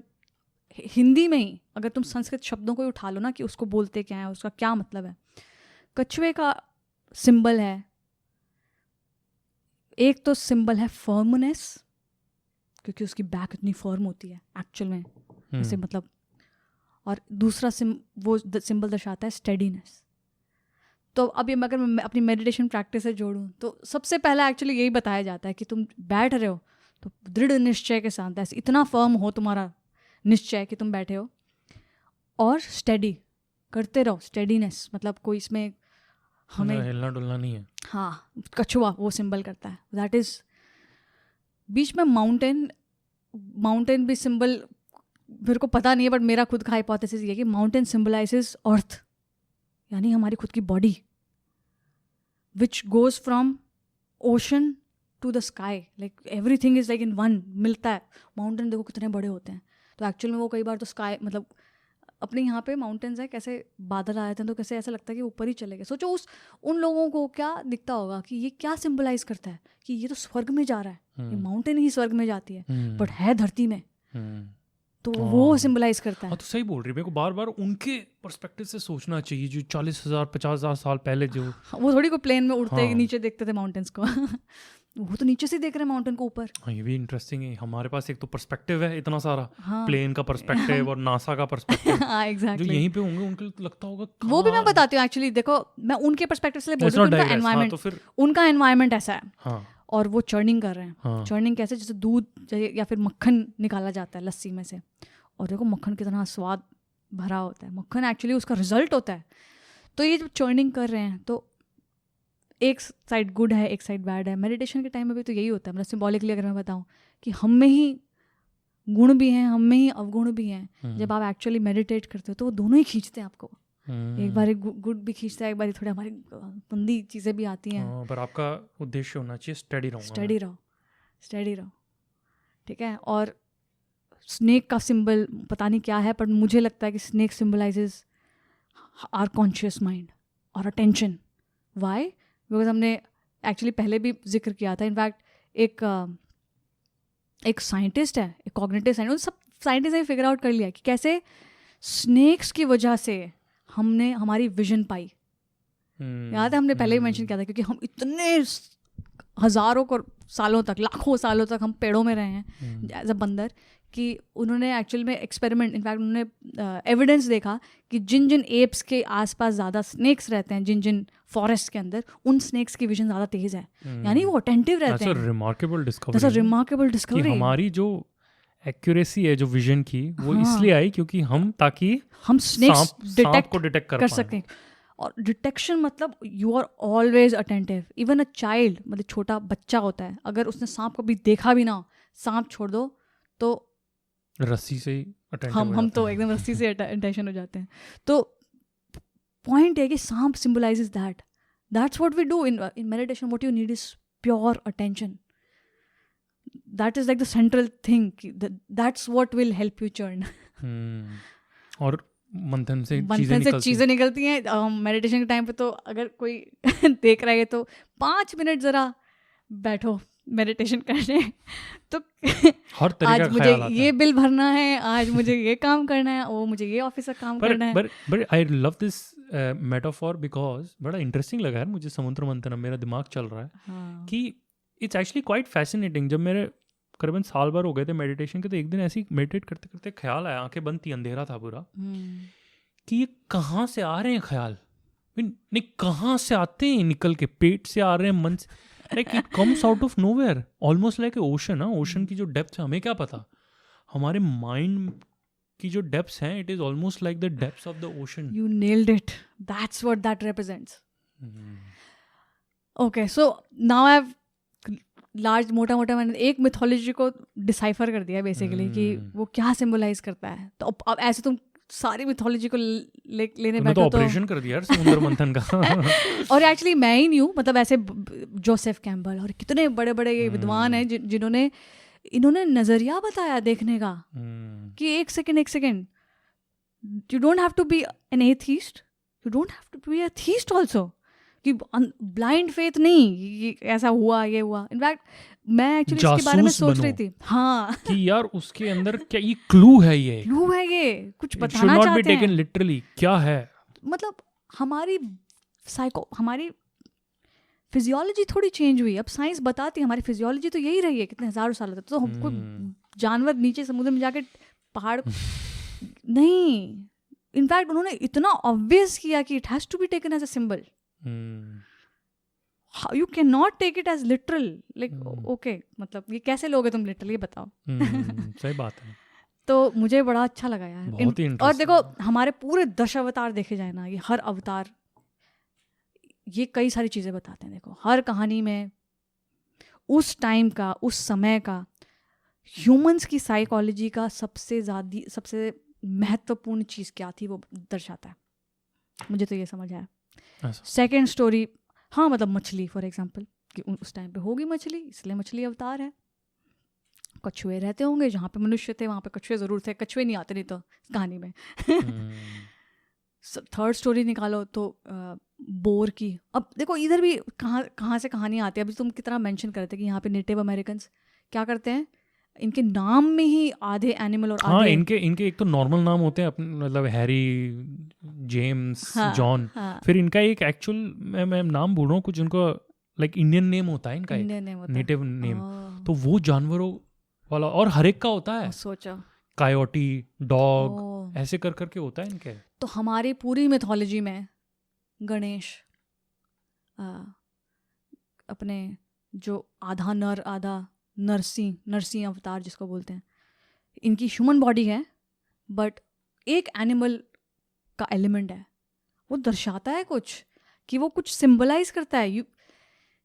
हिंदी में ही, अगर तुम संस्कृत शब्दों को ही उठा लो ना कि उसको बोलते क्या है, उसका क्या मतलब है। कछुए का सिंबल है, एक तो सिंबल है फर्मनेस, क्योंकि उसकी बैक इतनी फर्म होती है एक्चुअल में ऐसे मतलब, और दूसरा वो सिंबल दर्शाता है स्टेडीनेस। तो अब ये अगर मैं अपनी मेडिटेशन प्रैक्टिस से जोड़ूं तो सबसे पहला एक्चुअली यही बताया जाता है कि तुम बैठ रहे हो तो दृढ़ निश्चय के साथ, ऐसे इतना फर्म हो तुम्हारा निश्चय कि तुम बैठे हो, और स्टेडी करते रहो। स्टेडीनेस मतलब कोई इसमें हमें हिलना डुलना नहीं है। हाँ, कछुआ वो सिंबल करता है, दैट इज। बीच में माउंटेन भी सिंबल मेरे को पता नहीं है, बट मेरा खुद का हाइपोथेसिस ये है कि माउंटेन सिंबलाइजेस अर्थ, यानी हमारी खुद की body, which goes from ocean to the sky, like everything is like in one, मिलता है। माउंटेन देखो कितने बड़े होते हैं, तो एक्चुअल में वो कई बार तो स्काई मतलब अपने यहाँ पे माउंटेन्स है, कैसे बादल आए थे तो कैसे ऐसा लगता है कि ऊपर ही चले गए। सोचो उन लोगों को क्या दिखता होगा कि ये क्या सिंबलाइज करता है, कि ये तो स्वर्ग में जा रहा है, ये माउंटेन ही स्वर्ग में जाती है, बट है धरती में, तो वो सिंबलाइज करता है। तो सही बोल रही है, मेरे को बार बार उनके पर्सपेक्टिव से सोचना चाहिए, जो 40,000 50,000 साल पहले जो वो थोड़ी को प्लेन में उड़ते नीचे देखते थे माउंटेन्स को वो तो नीचे से देख रहे हैं माउंटेन को ऊपर। हाँ, ये भी इंटरेस्टिंग है। हमारे पास एक तो पर्सपेक्टिव है इतना सारा, प्लेन का पर्सपेक्टिव और नासा का पर्सपेक्टिव, exactly. जो यहीं पे होंगे उनके लिए तो लगता होगा। वो भी मैं बताती हूँ एक्चुअली, देखो मैं उनके पर्सपेक्टिव से बोल रही हूँ, उनका एनवायरनमेंट, तो फिर उनका एनवायरनमेंट ऐसा है। हाँ। और वो चर्निंग कर रहे हैं। चर्निंग कैसे, जैसे दूध या फिर मक्खन निकाला जाता है लस्सी में से, और देखो मक्खन कितना स्वाद भरा होता है, मक्खन एक्चुअली उसका रिजल्ट होता है। तो ये जब चर्निंग कर रहे हैं तो एक साइड गुड है, एक साइड बैड है। मेडिटेशन के टाइम में भी तो यही होता है, मतलब सिंबॉलिकली अगर मैं बताऊं कि हम में ही गुण भी हैं, हम में ही अवगुण भी हैं। जब आप एक्चुअली मेडिटेट करते हो तो वो दोनों ही खींचते हैं आपको। एक बार गुड भी खींचता है, एक बार थोड़ी हमारी गंदी चीज़ें भी आती हैं। पर आपका उद्देश्य होना चाहिए स्टेडी रहो, ठीक है। और स्नेक का सिंबल पता नहीं क्या है, पर मुझे लगता है कि snake symbolizes our conscious mind और अटेंशन। वाई? बिकॉज हमने एक्चुअली पहले भी जिक्र किया था, इनफैक्ट एक साइंटिस्ट है, एक कॉग्निटिव साइंटिस्ट, सब साइंटिस्ट ने फिगर आउट कर लिया कि कैसे स्नेक्स की वजह से हमने हमारी विजन पाई। याद है, हमने पहले ही मेंशन किया था, क्योंकि हम इतने हज़ारों सालों तक, लाखों सालों तक हम पेड़ों में रहे हैं एज अ बंदर, कि उन्होंने एक्चुअल में एक्सपेरिमेंट, इनफैक्ट उन्होंने एविडेंस देखा कि जिन जिन एप्स के आसपास ज़्यादा स्नेक्स रहते हैं, जिन जिन फॉरेस्ट के अंदर, उन स्नेक्स की विजन ज़्यादा तेज़ है, यानी वो अटेंटिव रहते हैं। Remarkable discovery. हमारी जो एक्यूरेसी है जो विजन की, वो इसलिए आई क्योंकि हम स्नेक्स डिटेक्ट कर सकें। और डिटेक्शन मतलब you are always attentive. Even a child, मतलब छोटा बच्चा होता है, अगर उसने सांप को भी देखा भी ना, सांप छोड़ दो तो रस्सी से ही हम तो एकदम रस्सी से अटेंशन हो जाते हैं। तो पॉइंट है कि सांप symbolizes that's what we do in meditation. What you need is pure attention. That is like the central thing, that's what will help you churn. और मंथन से चीज़ें निकलती हैं मेडिटेशन के टाइम पे। तो अगर कोई देख रहा है तो 5 मिनट ज़रा बैठो मेडिटेशन करने, तो आज मुझे ये बिल भरना है, आज मुझे ये काम करना है, वो मुझे ये ऑफिस का काम करना है। But I love this metaphor because बड़ा इंटरेस्टिंग लगा है मुझे समुद्र मंथन। मेरा दिमाग चल रहा है कि इट्स एक्चुअली क्वाइट फैसिनेटिंग। जब मेरे करीबन साल भर हो गए थे मेडिटेशन के, तो एक दिन ऐसे ही मेडिटेट करते करते ख्याल आया, आंखें बंद थी, अंधेरा था पूरा, कि ये कहाँ से आ रहे हैं ख्याल, नहीं कहाँ से आते हैं, निकल के पेट से आ रहे हैं, मन से, like it comes out of nowhere, almost like a ocean. Ocean की जो डेप्थ है हमें क्या पता, हमारे माइंड की जो डेप्थ्स हैं, it is almost like the depths of the ocean. You nailed it. That's what that represents. Okay, so now I've मोटा मैंने एक मिथोलॉजी को डिसाइफर कर दिया बेसिकली कि वो क्या सिंबलाइज करता है। तो अब ऐसे तुम सारी मिथोलॉजी को लेने बैठो तो ऑपरेशन कर दिया यार समुद्र मंथन का। और एक्चुअली मैं ही नहीं हूँ, मतलब ऐसे जोसेफ कैम्पबेल और कितने बड़े बड़े ये विद्वान हैं जिन्होंने इन्होंने नजरिया बताया देखने का कि एक second, you don't have to be an atheist, you don't have to be a theist also, कि ब्लाइंड फेथ नहीं, ये ऐसा हुआ ये हुआ। इनफैक्ट मैं एक्चुअली इसके बारे में सोच रही थी, हाँ कि यार उसके अंदर क्या ये क्लू है, ये कुछ बताना चाहते हैं। should not be taken literally, क्या है, मतलब हमारी फिजियोलॉजी थोड़ी चेंज हुई। अब साइंस बताती है हमारी फिजियोलॉजी तो यही रही है कितने हजारों साल तक। तो हमको जानवर नीचे समुद्र में जाके पहाड़ नहीं, इनफैक्ट उन्होंने इतना ऑब्वियस किया कि it has to be taken as a symbol, you can not take it as literal, like okay, मतलब ये कैसे लोगे तुम लिटरल, ये बताओ। सही बात है। तो मुझे बड़ा अच्छा लगा यार। और देखो हमारे पूरे 10 अवतार देखे जाए ना, ये हर अवतार ये कई सारी चीज़ें बताते हैं। देखो हर कहानी में उस टाइम का, उस समय का, ह्यूमंस की साइकोलॉजी का सबसे महत्वपूर्ण चीज़ क्या थी वो दर्शाता है। मुझे तो ये समझ आया। सेकेंड स्टोरी, हाँ मतलब मछली फॉर एग्जाम्पल, कि उस टाइम पे होगी मछली, इसलिए मछली अवतार है। कछुए रहते होंगे, जहाँ पे मनुष्य थे वहाँ पे कछुए ज़रूर थे, कछुए नहीं आते नहीं तो कहानी में। थर्ड स्टोरी निकालो तो बोर की। अब देखो इधर भी कहाँ से कहानी आती है। अभी तुम कितना मेंशन कर रहे थे कि यहाँ पे नेटिव अमेरिकन्स क्या करते हैं, इनके नाम में ही आधे एनिमल और हाँ, आधे इनके एक तो नॉर्मल नाम होते हैं अपने, मतलब हैरी, जेम्स, जॉन, फिर इनका एक एक्चुअल मैं नाम बोल रहा हूँ कुछ, इनको लाइक इंडियन नेम होता है इनका, नेटिव नेम, तो वो जानवरों वाला और हर एक का होता है। सोचो कायोटी, डॉग, ऐसे कर करके होता है इनके। तो हमारी पूरी मिथोलॉजी में गणेश अपने जो आधा नर आधा नरसिंह अवतार जिसको बोलते हैं, इनकी ह्यूमन बॉडी है बट एक एनिमल का एलिमेंट है। वो दर्शाता है कुछ, कि वो कुछ सिंबलाइज करता है।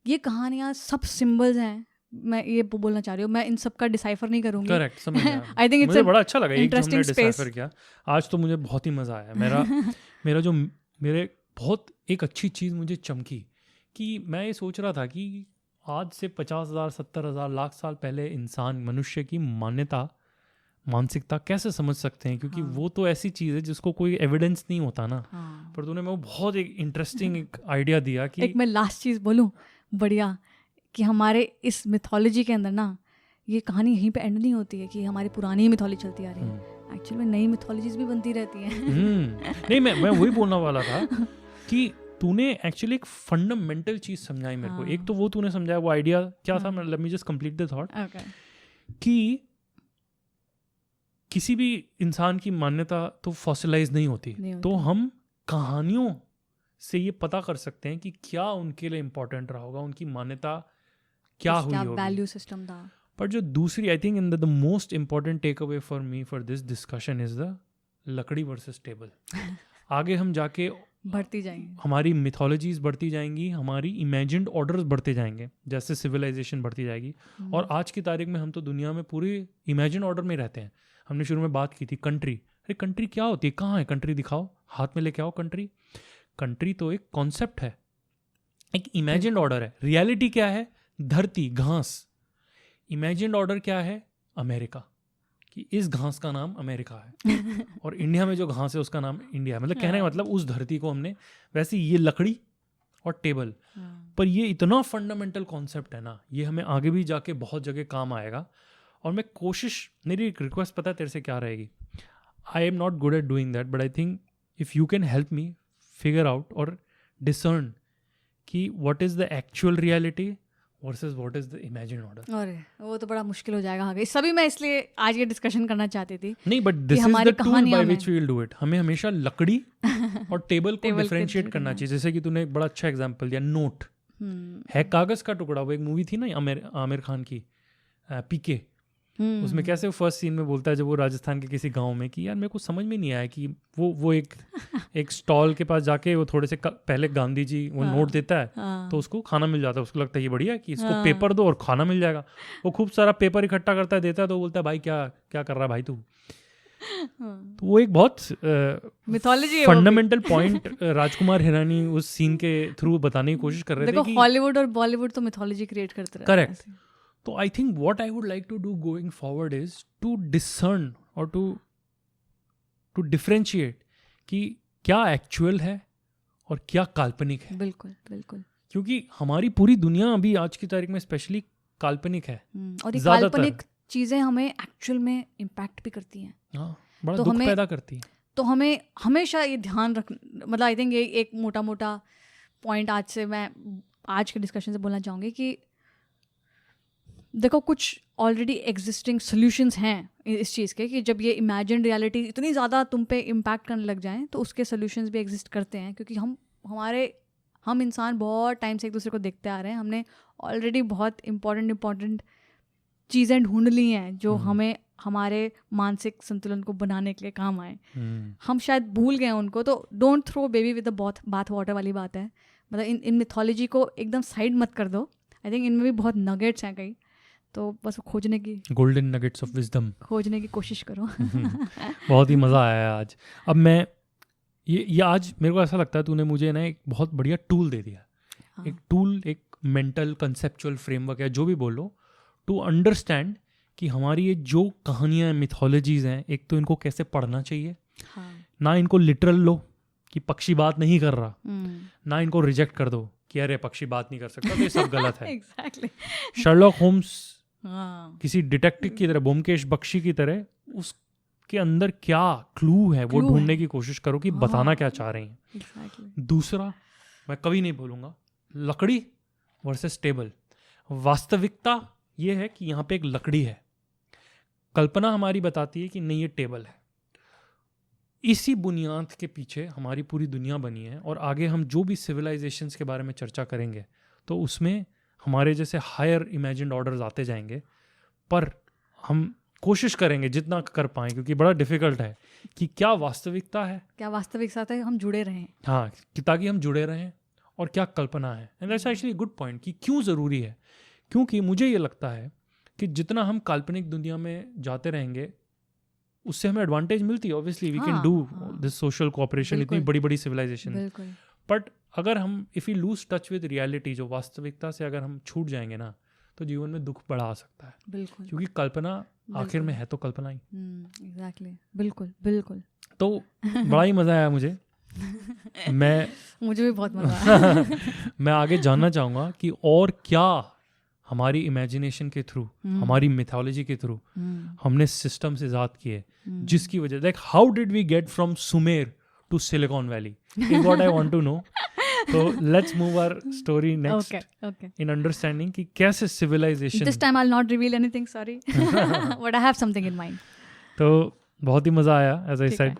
ये कहानियाँ सब सिंबल्स हैं। मैं ये बोलना चाह रही हूँ, मैं इन सब का डिसाइफर नहीं करूँगी। करेक्ट, समझ गया। आई थिंक मुझे बड़ा अच्छा लगा इंटरेस्टिंग डिसाइफर किया आज, तो मुझे बहुत ही मज़ा आया। मेरे बहुत एक अच्छी चीज़ मुझे चमकी कि मैं ये सोच रहा था कि आज से 50,000, 70,000, लाख साल पहले इंसान, मनुष्य की मानसिकता कैसे समझ सकते हैं, क्योंकि वो तो ऐसी चीज़ है जिसको कोई एविडेंस नहीं होता ना। पर तूने मैं बहुत एक इंटरेस्टिंग एक आइडिया दिया कि एक मैं लास्ट चीज़ बोलूँ बढ़िया, कि हमारे इस मिथोलॉजी के अंदर ना ये कहानी यहीं पे एंड नहीं होती है कि हमारी पुरानी मिथोलॉजी चलती आ रही है। एक्चुअली में नई मिथोलॉजीज भी बनती रहती हैं। नहीं, मैं वही बोलने वाला था कि तूने एक्चुअली एक फंडामेंटल चीज़ समझाई मेरे को। एक तो वो तूने समझाया, वो आइडिया क्या था, let me just complete the thought, कि किसी भी इंसान की मान्यता तो फॉसिलाइज नहीं होती। तो हम कहानियों से ये पता कर सकते हैं कि क्या उनके लिए इम्पोर्टेंट रहा होगा, उनकी मान्यता क्या हुई होगी, वैल्यू सिस्टम था। पर जो दूसरी, I think in the most important take away for me for this discussion is the लकड़ी वर्सेस टेबल। आगे हम जाके बढ़ती जाएंगे, हमारी मिथोलॉजीज बढ़ती जाएंगी, हमारी इमेजिन्ड ऑर्डर्स बढ़ते जाएंगे, जैसे सिविलाइजेशन बढ़ती जाएगी। और आज की तारीख में हम तो दुनिया में पूरी इमेजिन ऑर्डर में रहते हैं। हमने शुरू में बात की थी कंट्री। अरे कंट्री क्या होती है, कहाँ है कंट्री, दिखाओ, हाथ में लेके आओ कंट्री। कंट्री तो एक कॉन्सेप्ट है, एक इमेजिन्ड ऑर्डर है। रियलिटी क्या है, धरती, घास। इमेजिन्ड ऑर्डर क्या है, अमेरिका, कि इस घास का नाम अमेरिका है और इंडिया में जो घास है उसका नाम इंडिया है। मतलब कहने का मतलब उस धरती को हमने, वैसे ये लकड़ी और टेबल, पर ये इतना फंडामेंटल कॉन्सेप्ट है ना, ये हमें आगे भी जाके बहुत जगह काम आएगा। और मैं मेरी एक रिक्वेस्ट पता है तेरे से क्या रहेगी, I am not good at doing that, but I think if you can help me figure out और डिसर्न कि what is the actual reality, versus what is the imagined order. अरे वो तो बड़ा मुश्किल हो जाएगा आगे, सभी मैं इसलिए आज ये डिस्कशन करना चाहती थी। नहीं, but this is the tool by which we will do it. हमें हमेशा लकड़ी और टेबल को डिफरेंशिएट करना चाहिए। जैसे कि तूने एक बड़ा अच्छा एग्जांपल दिया, नोट है कागज का टुकड़ा। वो एक मूवी थी ना आमिर खान की, पीके, उसमें कैसे वो फर्स्ट सीन में बोलता है जब वो राजस्थान के किसी गांव में कि यार मेरे को समझ में नहीं आया कि वो एक स्टॉल के पास जाके वो थोड़े से पहले गांधी जी वो नोट देता है तो उसको खाना मिल जाता है। उसको लगता है ये बढ़िया है कि इसको पेपर दो और खाना मिल जाएगा। वो खूब सारा पेपर इकट्ठा करता है, देता है, तो बोलता है भाई क्या क्या कर रहा है भाई तू। तो वो एक बहुत mythology fundamental point Rajkumar Hirani उस सीन के थ्रू बताने की कोशिश कर रहे थे। देखो हॉलीवुड और बॉलीवुड तो मिथोलॉजी क्रिएट करते रहते हैं। करेक्ट। तो I think what I would like to do going forward is to discern और टू डिफरेंशिएट कि क्या एक्चुअल है और क्या काल्पनिक है। बिल्कुल बिल्कुल। क्योंकि हमारी पूरी दुनिया अभी आज की तारीख में स्पेशली काल्पनिक है। और ये काल्पनिक चीजें हमें एक्चुअल में इम्पैक्ट भी करती हैं। हाँ, बड़ा तो दुख पैदा करती है। तो हमें हमेशा ये ध्यान रखना, मतलब आई थिंक ये एक मोटा मोटा पॉइंट आज से मैं आज के डिस्कशन से बोलना चाहूँगी कि देखो कुछ ऑलरेडी एग्जिस्टिंग सॉल्यूशंस हैं इस चीज़ के कि जब ये इमेजिन्ड रियलिटी इतनी ज़्यादा तुम पे इम्पैक्ट करने लग जाएं तो उसके सॉल्यूशंस भी एग्जिस्ट करते हैं। क्योंकि हम इंसान बहुत टाइम से एक दूसरे को देखते आ रहे हैं। हमने ऑलरेडी बहुत इंपॉर्टेंट चीज़ें ढूंढ ली हैं जो हमें हमारे मानसिक संतुलन को बनाने के लिए काम आए। हम शायद भूल गए उनको। तो don't throw baby with the bath water वाली बात है। मतलब इन मिथोलॉजी को एकदम साइड मत कर दो। आई थिंक इनमें भी बहुत नगेट्स हैं कई, तो बस खोजने की, गोल्डन नगेट्स ऑफ विजडम खोजने की कोशिश करो। बहुत ही मज़ा आया आज। अब मैं ये आज मेरे को ऐसा लगता है तूने मुझे ना एक बहुत बढ़िया टूल दे दिया। हाँ। एक टूल, एक मेंटल कंसेप्चुअल फ्रेमवर्क है, जो भी बोलो, टू अंडरस्टैंड कि हमारी ये जो कहानियाँ मिथोलॉजीज हैं, एक तो इनको कैसे पढ़ना चाहिए। हाँ। ना इनको लिटरल लो कि पक्षी बात नहीं कर रहा, ना इनको रिजेक्ट कर दो कि अरे पक्षी बात नहीं कर सकता, तो ये सब गलत है। Exactly. शर्लॉक होम्स किसी डिटेक्टिव की तरह, ब्योमकेश बख्शी की तरह, उसके अंदर क्या क्लू है वो ढूंढने की कोशिश करो कि बताना क्या चाह रहे हैं। Exactly. दूसरा, मैं कभी नहीं बोलूँगा लकड़ी वर्सेस टेबल। वास्तविकता ये है कि यहाँ पे एक लकड़ी है, कल्पना हमारी बताती है कि नहीं ये टेबल है। इसी बुनियाद के पीछे हमारी पूरी दुनिया बनी है। और आगे हम जो भी सिविलाइजेशंस के बारे में चर्चा करेंगे तो उसमें हमारे जैसे हायर इमेजिन्ड ऑर्डर्स आते जाएंगे। पर हम कोशिश करेंगे जितना कर पाएँ, क्योंकि बड़ा डिफिकल्ट है, कि क्या वास्तविकता है, क्या वास्तविकता है, हम जुड़े रहें। हाँ, ताकि हम जुड़े रहें, और क्या कल्पना है। And that's actually good point कि क्यों ज़रूरी है। क्योंकि मुझे ये लगता है कि जितना हम काल्पनिक दुनिया में जाते रहेंगे उससे हमें एडवांटेज मिलती है। Obviously we can do this social cooperation, इतनी बड़ी बड़ी सिविलाइजेशन। बट अगर हम if you lose touch with reality, जो वास्तविकता से अगर हम छूट जाएंगे ना, तो जीवन में दुख बड़ा आ सकता है। बिल्कुल। क्योंकि कल्पना आखिर में है तो कल्पना ही। एग्जैक्टली, बिल्कुल बिल्कुल। तो बड़ा ही मज़ा आया मुझे। मुझे भी बहुत मज़ा आया। मैं आगे जानना चाहूँगा कि और क्या हमारी इमेजिनेशन के थ्रू, हमारी मिथोलॉजी के थ्रू हमने सिस्टम्स इजाद किए, जिसकी वजह, like how did we get from Sumer to Silicon Valley, is what I want to know. तो let's move our story next in understanding कि कैसे civilisation. This time I will not reveal anything, sorry, but I have something in mind. तो बहुत ही मज़ा आया, as I said.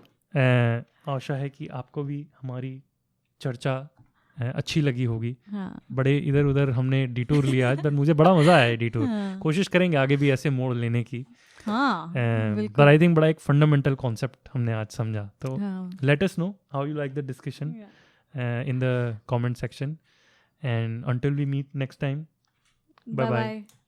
आशा है कि आपको भी हमारी चर्चा अच्छी लगी होगी। हाँ। बड़े इधर उधर हमने डिटूर लिया आज, पर मुझे बड़ा मज़ा आया डिटूर। कोशिश करेंगे आगे भी ऐसे मोड़ लेने की। पर आई थिंक बड़ा एक फंडामेंटल कॉन्सेप्ट हमने आज समझा। तो let us know how you like the discussion in the comment section, and until we meet next time, bye bye.